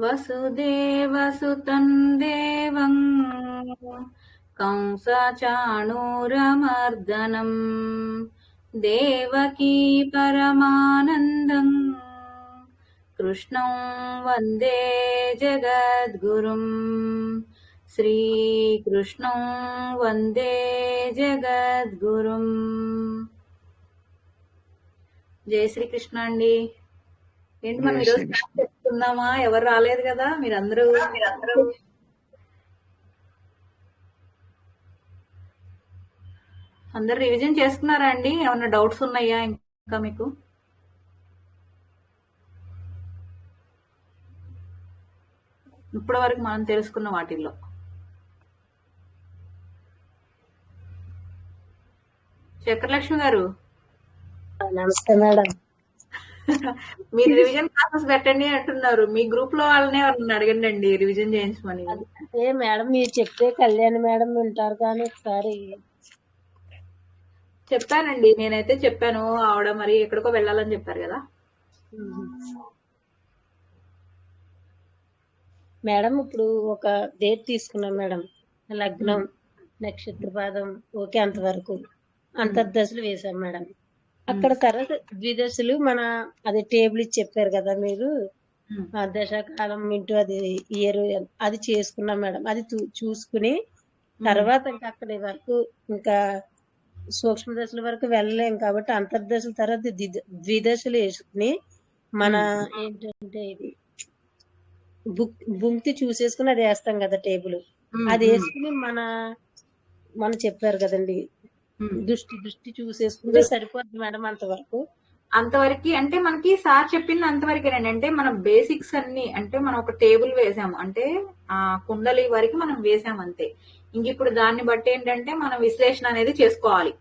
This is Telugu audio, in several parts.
వసుదేవసుతం దేవం కంసచాణూరమర్దనం దేవకీ పరమానందం కృష్ణం వందే జగద్గురుం శ్రీకృష్ణం వందే జగద్గురుం. జై శ్రీకృష్ణ అండి. ఏంటి మనం ఈరోజు చెప్తున్నామా? ఎవరు రాలేదు కదా, మీరందరూ అందరు రివిజన్ చేసుకున్నారా అండి? ఏమన్నా డౌట్స్ ఉన్నాయా ఇంకా మీకు? ఇప్పటి వరకు మనం తెలుసుకున్న వాటిల్లో చక్రలక్ష్మి గారు నమస్తే మేడం. మీరు రివిజన్ క్లాసెస్ పెట్టండి అంటున్నారు. మీ గ్రూప్ లో వాళ్ళనే వాళ్ళని అడగండి అండి రివిజన్ చేయించమని. ఏ మేడం మీరు చెప్తే కళ్యాణ్ మేడం వింటారు కానీ ఒకసారి చెప్పానండి, నేనైతే చెప్పాను. ఆవిడ మరి ఎక్కడికో వెళ్ళాలని చెప్పారు కదా మేడం. ఇప్పుడు ఒక డేట్ తీసుకున్నాం మేడం, లగ్నం నక్షత్రపాదం ఓకే, అంతవరకు అంతర్దశలు వేసాం మేడం. అక్కడ తర్వాత ద్విదశలు మన అది టేబుల్ ఇచ్చి చెప్పారు కదా మీరు, దశకాలం ఇంటూ అది ఇయర్ అది చేసుకున్నాం మేడం. అది చూసుకుని తర్వాత ఇంకా అక్కడి వరకు ఇంకా సూక్ష్మ దశల వరకు వెళ్ళలేం కాబట్టి అంతర్దశల తర్వాత ద్విదశలు వేసుకుని మన ఏంటంటే ఇది బుక్తి చూసేసుకుని అది వేస్తాం కదా టేబుల్, అది వేసుకుని మన చెప్పారు కదండి దృష్టి చూసేసుకుంటే సరిపోద్ది మేడం. అంతవరకు అంటే మనకి సార్ చెప్పింది అంతవరకేనండి. అంటే మన బేసిక్స్ అన్ని, అంటే మనం ఒక టేబుల్ వేసాము అంటే ఆ కుండలి వరకు మనం వేసాం అంతే. ఇంక ఇప్పుడు దాన్ని బట్టి ఏంటంటే మనం విశ్లేషణ అనేది చేసుకోవాలి.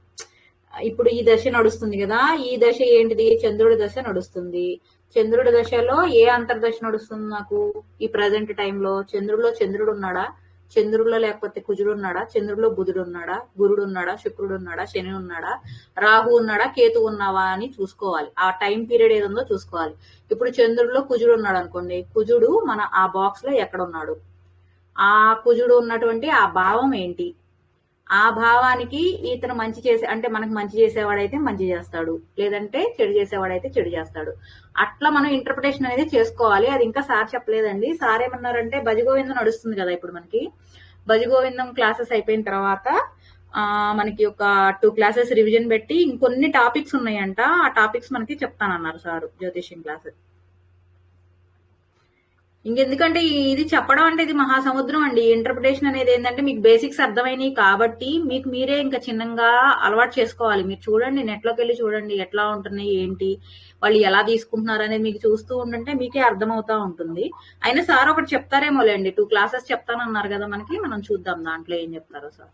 ఇప్పుడు ఈ దశ నడుస్తుంది కదా, ఈ దశ ఏంటిది? చంద్రుడి దశ నడుస్తుంది. చంద్రుడి దశలో ఏ అంతర్దశ నడుస్తుంది నాకు ఈ ప్రజెంట్ టైంలో? చంద్రుడు ఉన్నాడా? చంద్రుడిలో లేకపోతే కుజుడు ఉన్నాడా? చంద్రుడిలో బుధుడు ఉన్నాడా? గురుడు ఉన్నాడా? శుక్రుడు ఉన్నాడా? శని ఉన్నాడా? రాహు ఉన్నాడా? కేతు ఉన్నావా అని చూసుకోవాలి. ఆ టైం పీరియడ్ ఏదో చూసుకోవాలి. ఇప్పుడు చంద్రుడిలో కుజుడు ఉన్నాడు అనుకోండి, కుజుడు మన ఆ బాక్స్ లో ఎక్కడ ఉన్నాడు? ఆ కుజుడు ఉన్నటువంటి ఆ భావం ఏంటి? ఆ భావానికి ఇతను మంచి చేసే, అంటే మనకు మంచి చేసేవాడైతే మంచి చేస్తాడు, లేదంటే చెడు చేసేవాడైతే చెడు చేస్తాడు. అట్లా మనం ఇంటర్ప్రిటేషన్ అనేది చేసుకోవాలి. అది ఇంకా సార్ చెప్పలేదండి. సార్ ఏమన్నారంటే భజగోవిందం నడుస్తుంది కదా ఇప్పుడు మనకి. భజగోవిందం క్లాసెస్ అయిపోయిన తర్వాత మనకి ఒక 2 క్లాసెస్ రివిజన్ పెట్టి ఇంకొన్ని టాపిక్స్ ఉన్నాయంట. ఆ టాపిక్స్ మనకి చెప్తానన్నారు సార్ జ్యోతిష్యం క్లాసెస్. ఇంకెందుకంటే ఇది చెప్పడం అంటే ఇది మహాసముద్రం అండి. ఇంటర్ప్రిటేషన్ అనేది ఏంటంటే మీకు బేసిక్స్ అర్థమైనవి కాబట్టి మీకు మీరే ఇంకా చిన్నగా అలవాటు చేసుకోవాలి. మీరు చూడండి, నెట్లోకి వెళ్ళి చూడండి ఎట్లా ఉంటున్నాయి ఏంటి, వాళ్ళు ఎలా తీసుకుంటున్నారు అనేది మీకు చూస్తూ ఉంటుంటే మీకే అర్థమవుతా ఉంటుంది. అయినా సార్ ఒకటి చెప్తారేమోలేండి, 2 క్లాసెస్ చెప్తానన్నారు కదా మనకి, మనం చూద్దాం దాంట్లో ఏం చెప్తారో సార్.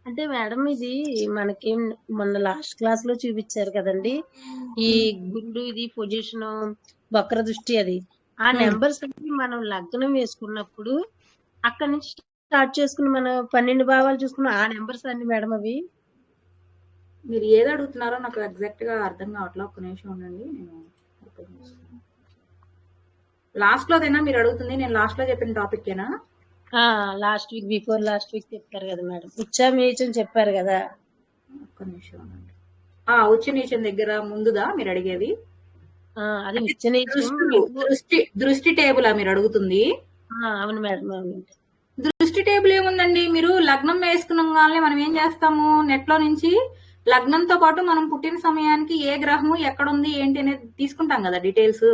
అంటే మేడం ఇది మనకి మొన్న లాస్ట్ క్లాస్ లో చూపించారు కదండి, ఈ గుండు ఇది పొజిషన్ వక్ర దృష్టి అది ఆ నెంబర్స్ మనం లగ్నం వేసుకున్నప్పుడు అక్కడి నుంచి స్టార్ట్ చేసుకుని మనం 12 భావాలు చూసుకున్న ఆ నెంబర్స్ అన్ని మేడం. అవి మీరు ఏది అడుగుతున్నారో నాకు ఎగ్జాక్ట్ గా అర్థం కావట్లా. ఒక్క నిమిషం ఉండండి, నేను లాస్ట్ లోదేనా మీరు అడుగుతుంది? నేను లాస్ట్ లో చెప్పిన టాపిక్ ఏనా? Last week before last week చెప్పారు కదా మేడం, ఉచ్చామీచం చెప్పారు కదా. ఒక్క నిమిషం ఉండండి. ఉచ్చ నీచం దగ్గర ముందుదా మీరు అడిగేది? అది ఉచ్చనీచం దృష్టి టేబులా మీరు అడుగుతుంది? అవును మేడం, అవును. దృష్టి టేబుల్ ఏముందండి, మీరు లగ్నం వేసుకున్నాగానే మనం ఏం చేస్తాము, నెట్ లో నుంచి లగ్నంతో పాటు మనం పుట్టిన సమయానికి ఏ గ్రహము ఎక్కడుంది ఏంటి అనేది తీసుకుంటాం కదా డీటెయిల్స్.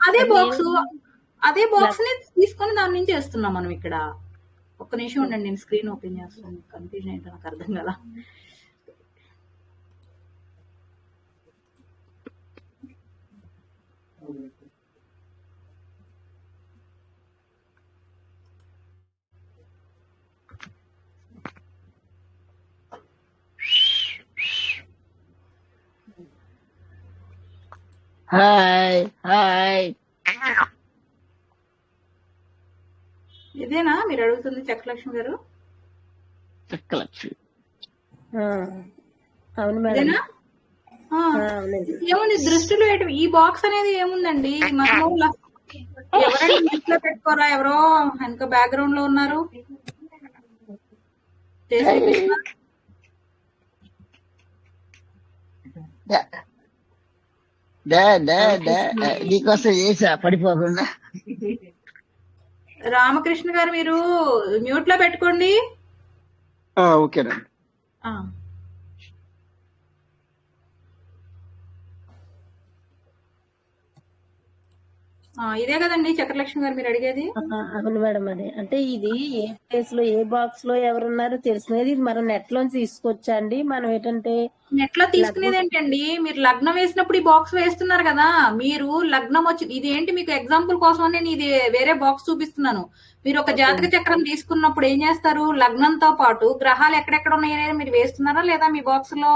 అదే బాక్స్ ని తీసుకొని దాని నుంచి వేస్తున్నాం మనం ఇక్కడ. ఒక్క నిమిషం ఉండండి, నేను స్క్రీన్ ఓపెన్ చేస్తాను. కన్ఫ్యూజన్ ఏంటో నాకు అర్థం కదా. హాయ్ ఇదేనా మీరు అడుగుతుంది చక్రలక్ష్మి గారు? చక్రలక్ష్మి అవును మేడం. ఆ, అవునండి. ఏముంది దృష్టిలో ఈ బాక్స్ అనేది ఏముందండి మనము ఎవరైనా ఇంట్లో పెట్టుకోరా? ఎవరో వెనక బ్యాక్గ్రౌండ్ లో ఉన్నారు. జై శ్రీకృష్ణ. నీకోసం చేసా పడిపోకుండా. రామకృష్ణ గారు మీరు మ్యూట్ లో పెట్టుకోండి. ఓకేనండి. ఆ, ఇదే కదండి చక్రలక్ష్మి గారు మీరు అడిగేది. అవును మేడం. అదే అంటే ఇది ఏ ప్లేస్ లో ఏ బాక్స్ లో ఎవరున్నారో తెలిసినది. ఇది మనం నెట్ లోంచి తీసుకొచ్చా అండి. మనం ఏంటంటే నెట్ లో తీసుకునేది ఏంటండి? మీరు లగ్నం వేసినప్పుడు ఈ బాక్స్ వేస్తున్నారు కదా, మీరు లగ్నం వచ్చి ఇది ఏంటి మీకు ఎగ్జాంపుల్ కోసం నేను ఇది వేరే బాక్స్ చూపిస్తున్నాను. మీరు ఒక జాతక చక్రం తీసుకున్నప్పుడు ఏం చేస్తారు? లగ్నంతో పాటు గ్రహాలు ఎక్కడెక్కడ ఉన్నాయనేది మీరు వేస్తున్నారా లేదా మీ బాక్స్ లో?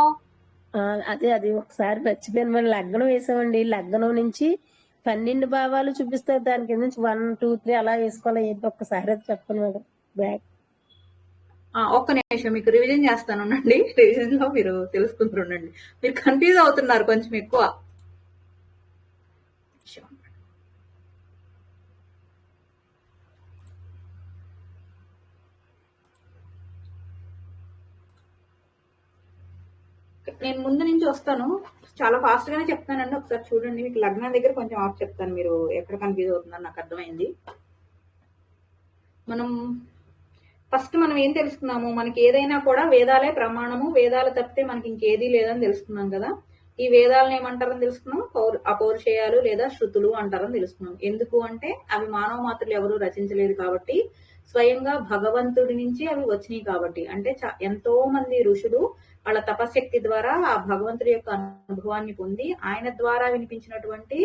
అదే అది ఒకసారి మర్చిపోయాను. మనం లగ్నం వేసామండి. లగ్నం నుంచి 12 భావాలు చూపిస్తారు. దాని కింద నుంచి 1, 2, 3 అలా వేసుకోవాలి. ఏంటి ఒక్కసారి అది చెప్పండి మేడం. బ్యాక్ ఒక్క నిమిషం మీకు రివిజన్ చేస్తాను ఉండండి. రివిజన్ లో మీరు తెలుసుకుంటుండండి. మీరు కన్ఫ్యూజ్ అవుతున్నారు కొంచెం ఎక్కువ. నేను ముందు నుంచి వస్తాను, చాలా ఫాస్ట్ గానే చెప్తానండి. ఒకసారి చూడండి. మీకు లగ్నం దగ్గర కొంచెం ఆఫ్ చెప్తాను, మీరు ఎక్కడ కన్ఫ్యూజ్ అవుతున్నారో నాకు అర్థమైంది. ఫస్ట్ మనం ఏం తెలుసుకున్నాము? మనకి ఏదైనా కూడా వేదాలే ప్రమాణము, వేదాలు తప్పితే మనకి ఇంకేదీ లేదని తెలుసుకున్నాం కదా. ఈ వేదాలను ఏమంటారని తెలుసుకున్నాం? అపౌరుషేయాలు లేదా శృతులు అంటారని తెలుసుకున్నాం. ఎందుకు అంటే అవి మానవ మాత్రులు ఎవరు రచించలేదు కాబట్టి, స్వయంగా భగవంతుడి నుంచి అవి వచ్చినాయి కాబట్టి. అంటే ఎంతో మంది ఋషులు వాళ్ళ తపశక్తి ద్వారా ఆ భగవంతుడి యొక్క అనుభవాన్ని పొంది ఆయన ద్వారా వినిపించినటువంటి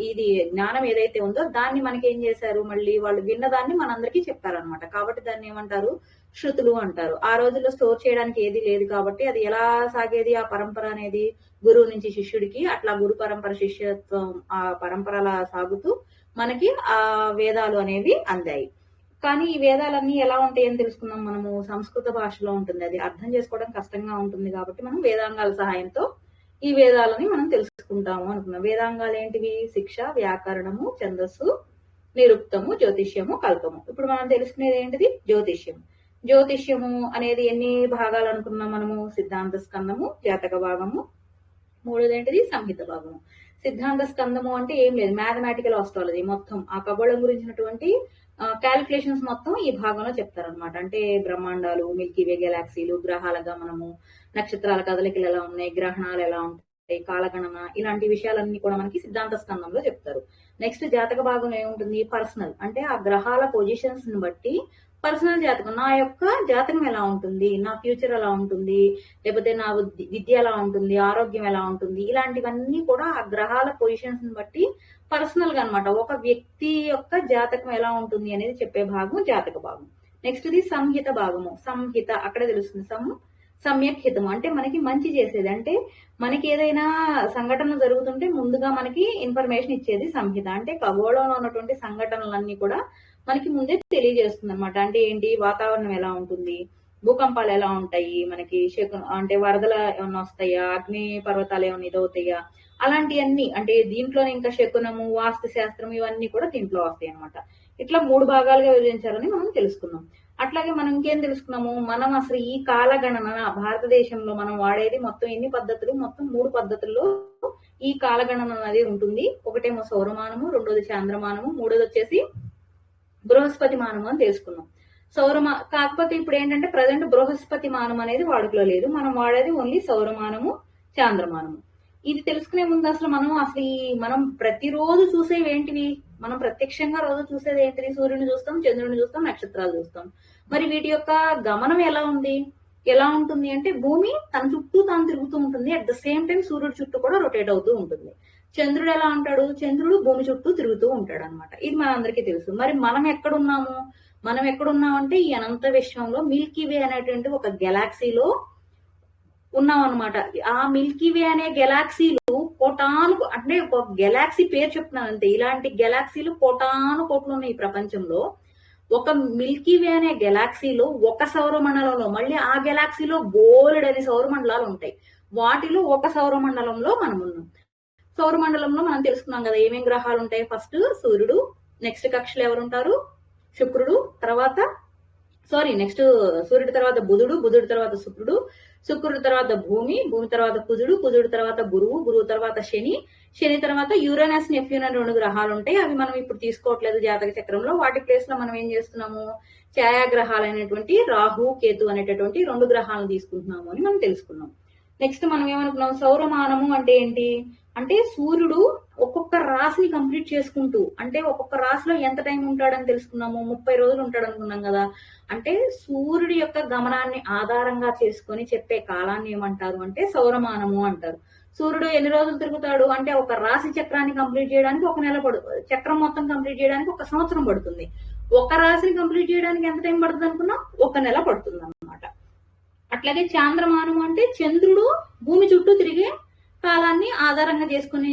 ఇది జ్ఞానం ఏదైతే ఉందో దాన్ని మనకి ఏం చేశారు, మళ్ళీ వాళ్ళు విన్నదాన్ని మనందరికీ చెప్పారనమాట. కాబట్టి దాన్ని ఏమంటారు? శృతులు అంటారు. ఆ రోజుల్లో స్టోర్ చేయడానికి ఏది లేదు కాబట్టి అది ఎలా సాగేది ఆ పరంపర అనేది? గురువు నుంచి శిష్యుడికి, అట్లా గురు పరంపర శిష్యత్వం ఆ పరంపరలా సాగుతూ మనకి ఆ వేదాలు అనేవి అందాయి. కానీ ఈ వేదాలన్నీ ఎలా ఉంటాయని తెలుసుకున్నాం మనము. సంస్కృత భాషలో ఉంటుంది, అది అర్థం చేసుకోవడం కష్టంగా ఉంటుంది కాబట్టి మనం వేదాంగాల సహాయంతో ఈ వేదాలని మనం తెలుసుకుంటాము అనుకున్నాం. వేదాంగాలు ఏంటివి? శిక్ష, వ్యాకరణము, ఛందస్సు, నిరుక్తము, జ్యోతిష్యము, కల్పము. ఇప్పుడు మనం తెలుసుకునేది ఏంటిది? జ్యోతిష్యము. జ్యోతిష్యము అనేది ఎన్ని భాగాలు అనుకున్నాం మనము? సిద్ధాంత స్కందము, జాతక భాగము, మూడోది ఏంటిది? సంహిత భాగము. సిద్ధాంత స్కందము అంటే ఏం లేదు, మ్యాథమెటికల్ ఆస్ట్రాలజీ మొత్తం ఆ ఖగోళం గురించినటువంటి క్యాలిక్యులేషన్స్ మొత్తం ఈ భాగంలో చెప్తారనమాట. అంటే బ్రహ్మాండాలు, మిల్కీవే గెలాక్సీలు, గ్రహాల గమనము, నక్షత్రాల కదలికలు ఎలా ఉన్నాయి, గ్రహణాలు ఎలా ఉంటాయి, కాలగణన, ఇలాంటి విషయాలన్నీ కూడా మనకి సిద్ధాంత స్కందంలో చెప్తారు. నెక్స్ట్ జాతక భాగంలో ఏముంటుంది? పర్సనల్, అంటే ఆ గ్రహాల పొజిషన్స్ ని బట్టి పర్సనల్ జాతకం, నా యొక్క జాతకం ఎలా ఉంటుంది, నా ఫ్యూచర్ ఎలా ఉంటుంది, లేకపోతే నా విద్య ఎలా ఉంటుంది, ఆరోగ్యం ఎలా ఉంటుంది, ఇలాంటివన్నీ కూడా ఆ గ్రహాల పొజిషన్స్ ని బట్టి పర్సనల్ గా అనమాట ఒక వ్యక్తి యొక్క జాతకం ఎలా ఉంటుంది అనేది చెప్పే భాగం జాతక భాగం. నెక్స్ట్ ఇది సంహిత భాగము. సంహిత అక్కడ తెలుస్తుంది. సమ్యక్ హితము అంటే మనకి మంచి చేసేది. అంటే మనకి ఏదైనా సంఘటన జరుగుతుంటే ముందుగా మనకి ఇన్ఫర్మేషన్ ఇచ్చేది సంహిత. అంటే ఖగోళంలో ఉన్నటువంటి సంఘటనలన్నీ కూడా మనకి ముందే తెలియజేస్తుంది అనమాట. అంటే ఏంటి? వాతావరణం ఎలా ఉంటుంది, భూకంపాలు ఎలా ఉంటాయి, మనకి అంటే వరదలు ఏమన్నా వస్తాయా, అగ్ని పర్వతాలు ఏమైనా ఇదవుతాయా, అలాంటివన్నీ. అంటే దీంట్లో ఇంకా శకునము, వాస్తు శాస్త్రం ఇవన్నీ కూడా దీంట్లో వస్తాయి అనమాట. ఇట్లా 3 భాగాలుగా విభజించాలని మనం తెలుసుకున్నాం. అట్లాగే మనం ఇంకేం తెలుసుకున్నాము? మనం అసలు ఈ కాలగణన భారతదేశంలో మనం వాడేది మొత్తం ఎన్ని పద్ధతులు? మొత్తం 3 పద్ధతుల్లో ఈ కాలగణన అనేది ఉంటుంది. ఒకటేమో సౌరమానము, రెండోది చాంద్రమానము, మూడోది వచ్చేసి బృహస్పతి మానము అని తెలుసుకున్నాం. కాకపోతే ఇప్పుడు ఏంటంటే ప్రజెంట్ బృహస్పతి మానం అనేది వాడుకలో లేదు. మనం వాడేది ఓన్లీ సౌరమానము, చాంద్రమానము. ఇది తెలుసుకునే ముందు అసలు మనం ప్రతిరోజు చూసేవి ఏంటివి? మనం ప్రత్యక్షంగా రోజు చూసేది ఏంటిది? సూర్యుని చూస్తాం, చంద్రుని చూస్తాం, నక్షత్రాలు చూస్తాం. మరి వీటి యొక్క గమనం ఎలా ఉంటుంది అంటే భూమి తన చుట్టూ తాను తిరుగుతూ ఉంటుంది. అట్ ద సేమ్ టైం సూర్యుడి చుట్టూ కూడా రొటేట్ అవుతూ ఉంటుంది. చంద్రుడు ఎలా ఉంటాడు? చంద్రుడు భూమి చుట్టూ తిరుగుతూ ఉంటాడు అనమాట. ఇది మనందరికీ తెలుసు. మరి మనం ఎక్కడున్నామంటే ఈ అనంత విశ్వంలో మిల్కీ వే అనేటువంటి ఒక గెలాక్సీలో ఉన్నాం అనమాట. ఆ మిల్కీ వే అనే గెలాక్సీలు కోటాను, అంటే ఒక గెలాక్సీ పేరు చెప్తున్నాను అంతే. ఇలాంటి గెలాక్సీలు కోటాను కోట్లు ఉన్నాయి ఈ ప్రపంచంలో. ఒక మిల్కీ వే అనే గెలాక్సీలో ఒక సౌరమండలంలో, మళ్ళీ ఆ గెలాక్సీలో బోలెడని సౌరమండలాలు ఉంటాయి. వాటిలో ఒక సౌరమండలంలో మనం ఉన్నాం. సౌరమండలంలో మనం తెలుసుకున్నాం కదా ఏమేం గ్రహాలు ఉంటాయి. ఫస్ట్ సూర్యుడు, నెక్స్ట్ కక్షలో ఎవరు ఉంటారు, శుక్రుడు, తర్వాత నెక్స్ట్ సూర్యుడి తర్వాత బుధుడు, బుధుడి తర్వాత శుక్రుడు, శుక్రుడి తర్వాత భూమి, భూమి తర్వాత కుజుడు, కుజుడి తర్వాత గురువు, గురువు తర్వాత శని, శని తర్వాత యురేనస్, నెప్ట్యూన్ అని 2 గ్రహాలు ఉంటాయి. అవి మనం ఇప్పుడు తీసుకోవట్లేదు జాతక చక్రంలో. వాటి ప్లేస్ లో మనం ఏం చేస్తున్నాము, ఛాయాగ్రహాలైనటువంటి రాహు, కేతు అనేటటువంటి 2 గ్రహాలను తీసుకుంటున్నాము అని మనం తెలుసుకున్నాం. నెక్స్ట్ మనం ఏమనుకున్నాం, సౌరమానము అంటే ఏంటి అంటే సూర్యుడు ఒక్కొక్క రాశిని కంప్లీట్ చేసుకుంటూ, అంటే ఒక్కొక్క రాశిలో ఎంత టైం ఉంటాడని తెలుసుకున్నాము. 30 రోజులు ఉంటాడు అనుకున్నాం కదా. అంటే సూర్యుడి యొక్క గమనాన్ని ఆధారంగా చేసుకొని చెప్పే కాలాన్ని ఏమంటారు అంటే సౌరమానము అంటారు. సూర్యుడు ఎన్ని రోజులు తిరుగుతాడు అంటే ఒక రాశి చక్రాన్ని కంప్లీట్ చేయడానికి 1 నెల చక్రం మొత్తం కంప్లీట్ చేయడానికి 1 సంవత్సరం పడుతుంది. ఒక రాశిని కంప్లీట్ చేయడానికి ఎంత టైం పడుతుంది అనుకున్నా, 1 నెల పడుతుంది అన్నమాట. అట్లాగే చాంద్రమానం అంటే చంద్రుడు భూమి చుట్టూ తిరిగే కాలాన్ని ఆధారంగా చేసుకుని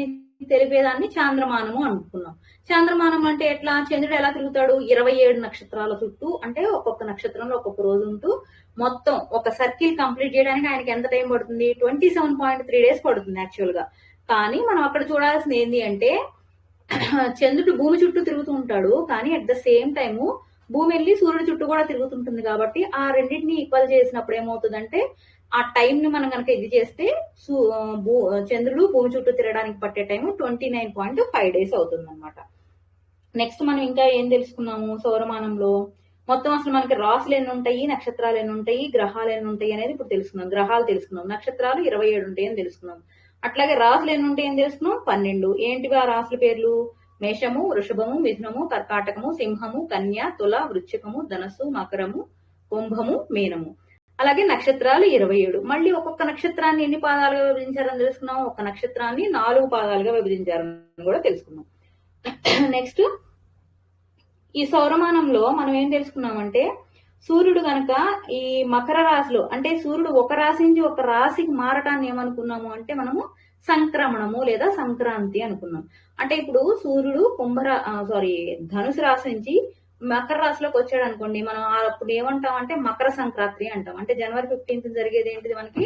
తెలిపేదాన్ని చాంద్రమానము అనుకున్నాం. చాంద్రమానం అంటే ఎట్లా, చంద్రుడు ఎలా తిరుగుతాడు, 27 నక్షత్రాల చుట్టూ, అంటే ఒక్కొక్క నక్షత్రంలో ఒక్కొక్క రోజు ఉంటూ మొత్తం ఒక సర్కిల్ కంప్లీట్ చేయడానికి ఆయనకి ఎంత టైం పడుతుంది, 27.3 days పడుతుంది యాక్చువల్ గా. కానీ మనం అక్కడ చూడాల్సింది ఏంటి అంటే చంద్రుడు భూమి చుట్టూ తిరుగుతూ ఉంటాడు, కానీ అట్ ద సేమ్ టైము భూమి వెళ్ళి సూర్యుడి చుట్టూ కూడా తిరుగుతుంటుంది. కాబట్టి ఆ రెండింటిని ఈక్వల్ చేసినప్పుడు ఏమవుతుందంటే ఆ టైం ని మనం కనుక ఇది చేస్తే చంద్రుడు భూమి చుట్టూ తిరగడానికి పట్టే టైం 29.5 days అవుతుంది అనమాట. నెక్స్ట్ మనం ఇంకా ఏం తెలుసుకున్నాము, సౌరమానంలో మొత్తం అసలు మనకి రాసులు ఎన్ని ఉంటాయి, నక్షత్రాలు ఎన్ని ఉంటాయి, గ్రహాలు ఎన్ని ఉంటాయి అనేది ఇప్పుడు తెలుసుకున్నాం. గ్రహాలు తెలుసుకున్నాం, నక్షత్రాలు 27 ఉంటాయి అని తెలుసుకున్నాం. అట్లాగే రాసులు ఎన్ని ఉంటాయి అని తెలుసుకున్నాం, 12. ఏంటివి ఆ రాసుల పేర్లు, మేషము, వృషభము, మిథునము, కర్కాటకము, సింహము, కన్య, తుల, వృశ్చికము, ధనస్సు, మకరము, కుంభము, మీనము. అలాగే నక్షత్రాలు 27. మళ్ళీ ఒక్కొక్క నక్షత్రాన్ని ఎన్ని పాదాలుగా విభజించారని తెలుసుకున్నాం, ఒక నక్షత్రాన్ని 4 పాదాలుగా విభజించారని కూడా తెలుసుకున్నాం. నెక్స్ట్ ఈ సౌరమానంలో మనం ఏం తెలుసుకున్నామంటే సూర్యుడు గనక ఈ మకర రాశిలో, అంటే సూర్యుడు ఒక రాశి నుంచి ఒక రాశికి మారటాన్ని ఏమనుకున్నాము అంటే మనము సంక్రమణము లేదా సంక్రాంతి అనుకున్నాం. అంటే ఇప్పుడు సూర్యుడు ధనుసు రాశి నుంచి మకర రాశిలోకి వచ్చాడు అనుకోండి, మనం అప్పుడు ఏమంటాం అంటే మకర సంక్రాంతి అంటాం. అంటే January 15th జరిగేది ఏంటిది మనకి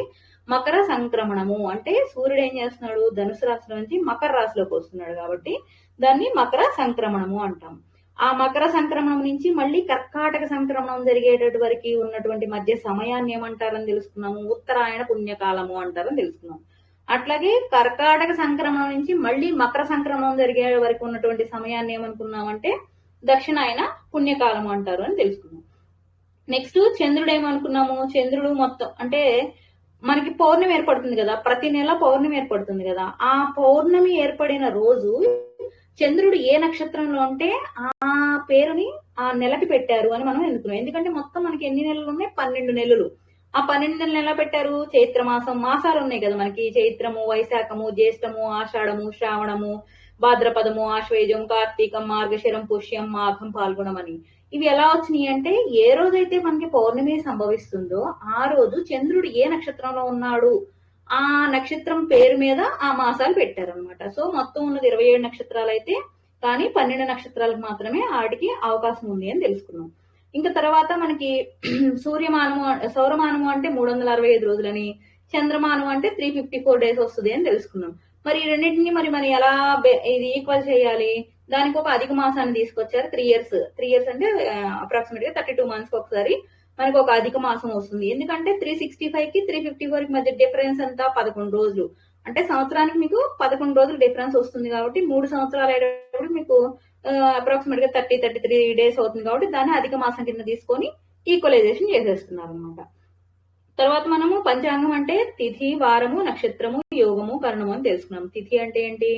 మకర సంక్రమణము. అంటే సూర్యుడు ఏం చేస్తున్నాడు, ధనుసు రాశిలో నుంచి మకర రాశిలోకి వస్తున్నాడు కాబట్టి దాన్ని మకర సంక్రమణము అంటాం. ఆ మకర సంక్రమణం నుంచి మళ్ళీ కర్కాటక సంక్రమణం జరిగేటటువంటి వరకు ఉన్నటువంటి మధ్య సమయాన్ని ఏమంటారని తెలుసుకున్నాము, ఉత్తరాయణ పుణ్యకాలము అంటారని తెలుసుకున్నాం. అట్లాగే కర్కాటక సంక్రమణం నుంచి మళ్ళీ మకర సంక్రమణం జరిగే వరకు ఉన్నటువంటి సమయాన్ని ఏమనుకున్నామంటే దక్షిణాయన పుణ్యకాలము అంటారు అని తెలుసుకున్నాం. నెక్స్ట్ చంద్రుడు ఏమనుకున్నాము, చంద్రుడు మొత్తం అంటే మనకి పౌర్ణమి ఏర్పడుతుంది కదా, ప్రతి నెల పౌర్ణమి ఏర్పడుతుంది కదా, ఆ పౌర్ణమి ఏర్పడిన రోజు చంద్రుడు ఏ నక్షత్రంలో ఉంటే ఆ పేరుని ఆ నెలకి పెట్టారు అని మనం ఎన్నుకున్నాం. ఎందుకంటే మొత్తం మనకి ఎన్ని నెలలు ఉన్నాయి, 12 నెలలు. ఆ 12 నెలలు ఎలా పెట్టారు, చైత్ర మాసం, మాసాలు ఉన్నాయి కదా మనకి, చైత్రము, వైశాఖము, జ్యేష్ఠము, ఆషాఢము, శ్రావణము, భాద్రపదము, ఆశ్వేజం, కార్తీకం, మార్గశిరం, పుష్యం, మాఘం, పాల్గొనం అని. ఇవి ఎలా వచ్చినాయి అంటే ఏ రోజైతే మనకి పౌర్ణమి సంభవిస్తుందో ఆ రోజు చంద్రుడు ఏ నక్షత్రంలో ఉన్నాడు ఆ నక్షత్రం పేరు మీద ఆ మాసాలు పెట్టారనమాట. సో మొత్తం ఉన్నది 27 నక్షత్రాలు అయితే, కానీ 12 నక్షత్రాలకు మాత్రమే వాటికి అవకాశం ఉంది అని తెలుసుకున్నాం. ఇంకా తర్వాత మనకి సౌరమానము అంటే 365 రోజులని, చంద్రమానం అంటే 354 days వస్తుంది అని తెలుసుకున్నాం. మరి ఈ రెండింటిని మరి ఎలా ఇది ఈక్వల్ చేయాలి, దానికి ఒక అధిక మాసాన్ని తీసుకొచ్చారు. 3 years అంటే అప్రాక్సిమేట్ గా 32 months ఒకసారి మనకు ఒక అధిక మాసం వస్తుంది. ఎందుకంటే 365 కి 354 కి మధ్య డిఫరెన్స్ అంతా 11 రోజులు. అంటే సంవత్సరానికి మీకు 11 రోజులు డిఫరెన్స్ వస్తుంది. కాబట్టి 3 సంవత్సరాలు అయ్యేటప్పుడు మీకు అప్రాక్సిమేట్ గా 33 days అవుతుంది. కాబట్టి దాన్ని అధిక మాసం కింద తీసుకొని ఈక్వలైజేషన్ చేసేస్తున్నారు అనమాట. తర్వాత మనము పంచాంగం అంటే తిథి, వారము, నక్షత్రము, యోగము, కరణము అని తెలుసుకున్నాం. తిథి అంటే ఏంటి,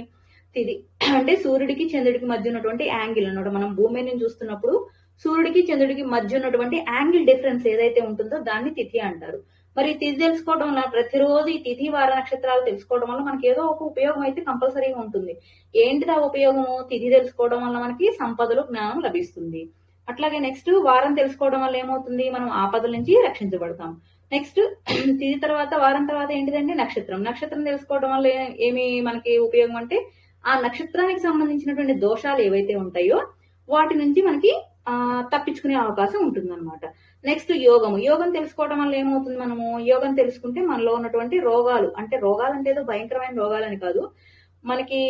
తిథి అంటే సూర్యుడికి చంద్రుడికి మధ్య ఉన్నటువంటి యాంగిల్ అన్నమాట. మనం భూమి నుంచి చూస్తున్నప్పుడు సూర్యుడికి చంద్రుడికి మధ్య ఉన్నటువంటి యాంగిల్ డిఫరెన్స్ ఏదైతే ఉంటుందో దాన్ని తిథి అంటారు. మరి తిథి తెలుసుకోవడం వల్ల ప్రతిరోజు ఈ తిథి, వార, నక్షత్రాలు తెలుసుకోవడం వల్ల మనకి ఏదో ఒక ఉపయోగం అయితే కంపల్సరీగా ఉంటుంది. ఏంటిదా ఉపయోగము, తిథి తెలుసుకోవడం వల్ల మనకి సంపదలు, జ్ఞానం లభిస్తుంది. అట్లాగే నెక్స్ట్ వారం తెలుసుకోవడం వల్ల ఏమవుతుంది, మనం ఆపదల నుంచి రక్షించబడతాం. నెక్స్ట్ తిథి తర్వాత వారం తర్వాత ఏంటిదంటే నక్షత్రం తెలుసుకోవడం వల్ల ఏమి మనకి ఉపయోగం అంటే ఆ నక్షత్రానికి సంబంధించినటువంటి దోషాలు ఏవైతే ఉంటాయో వాటి నుంచి మనకి తప్పించుకునే అవకాశం ఉంటుందన్నమాట. నెక్స్ట్ యోగము. యోగం తెలుసుకోవడం వల్ల ఏమవుతుంది, మనము యోగం తెలుసుకుంటే మనలో ఉన్నటువంటి రోగాలు, అంటే రోగాలు అంటే ఏదో భయంకరమైన రోగాలని కాదు, మనకి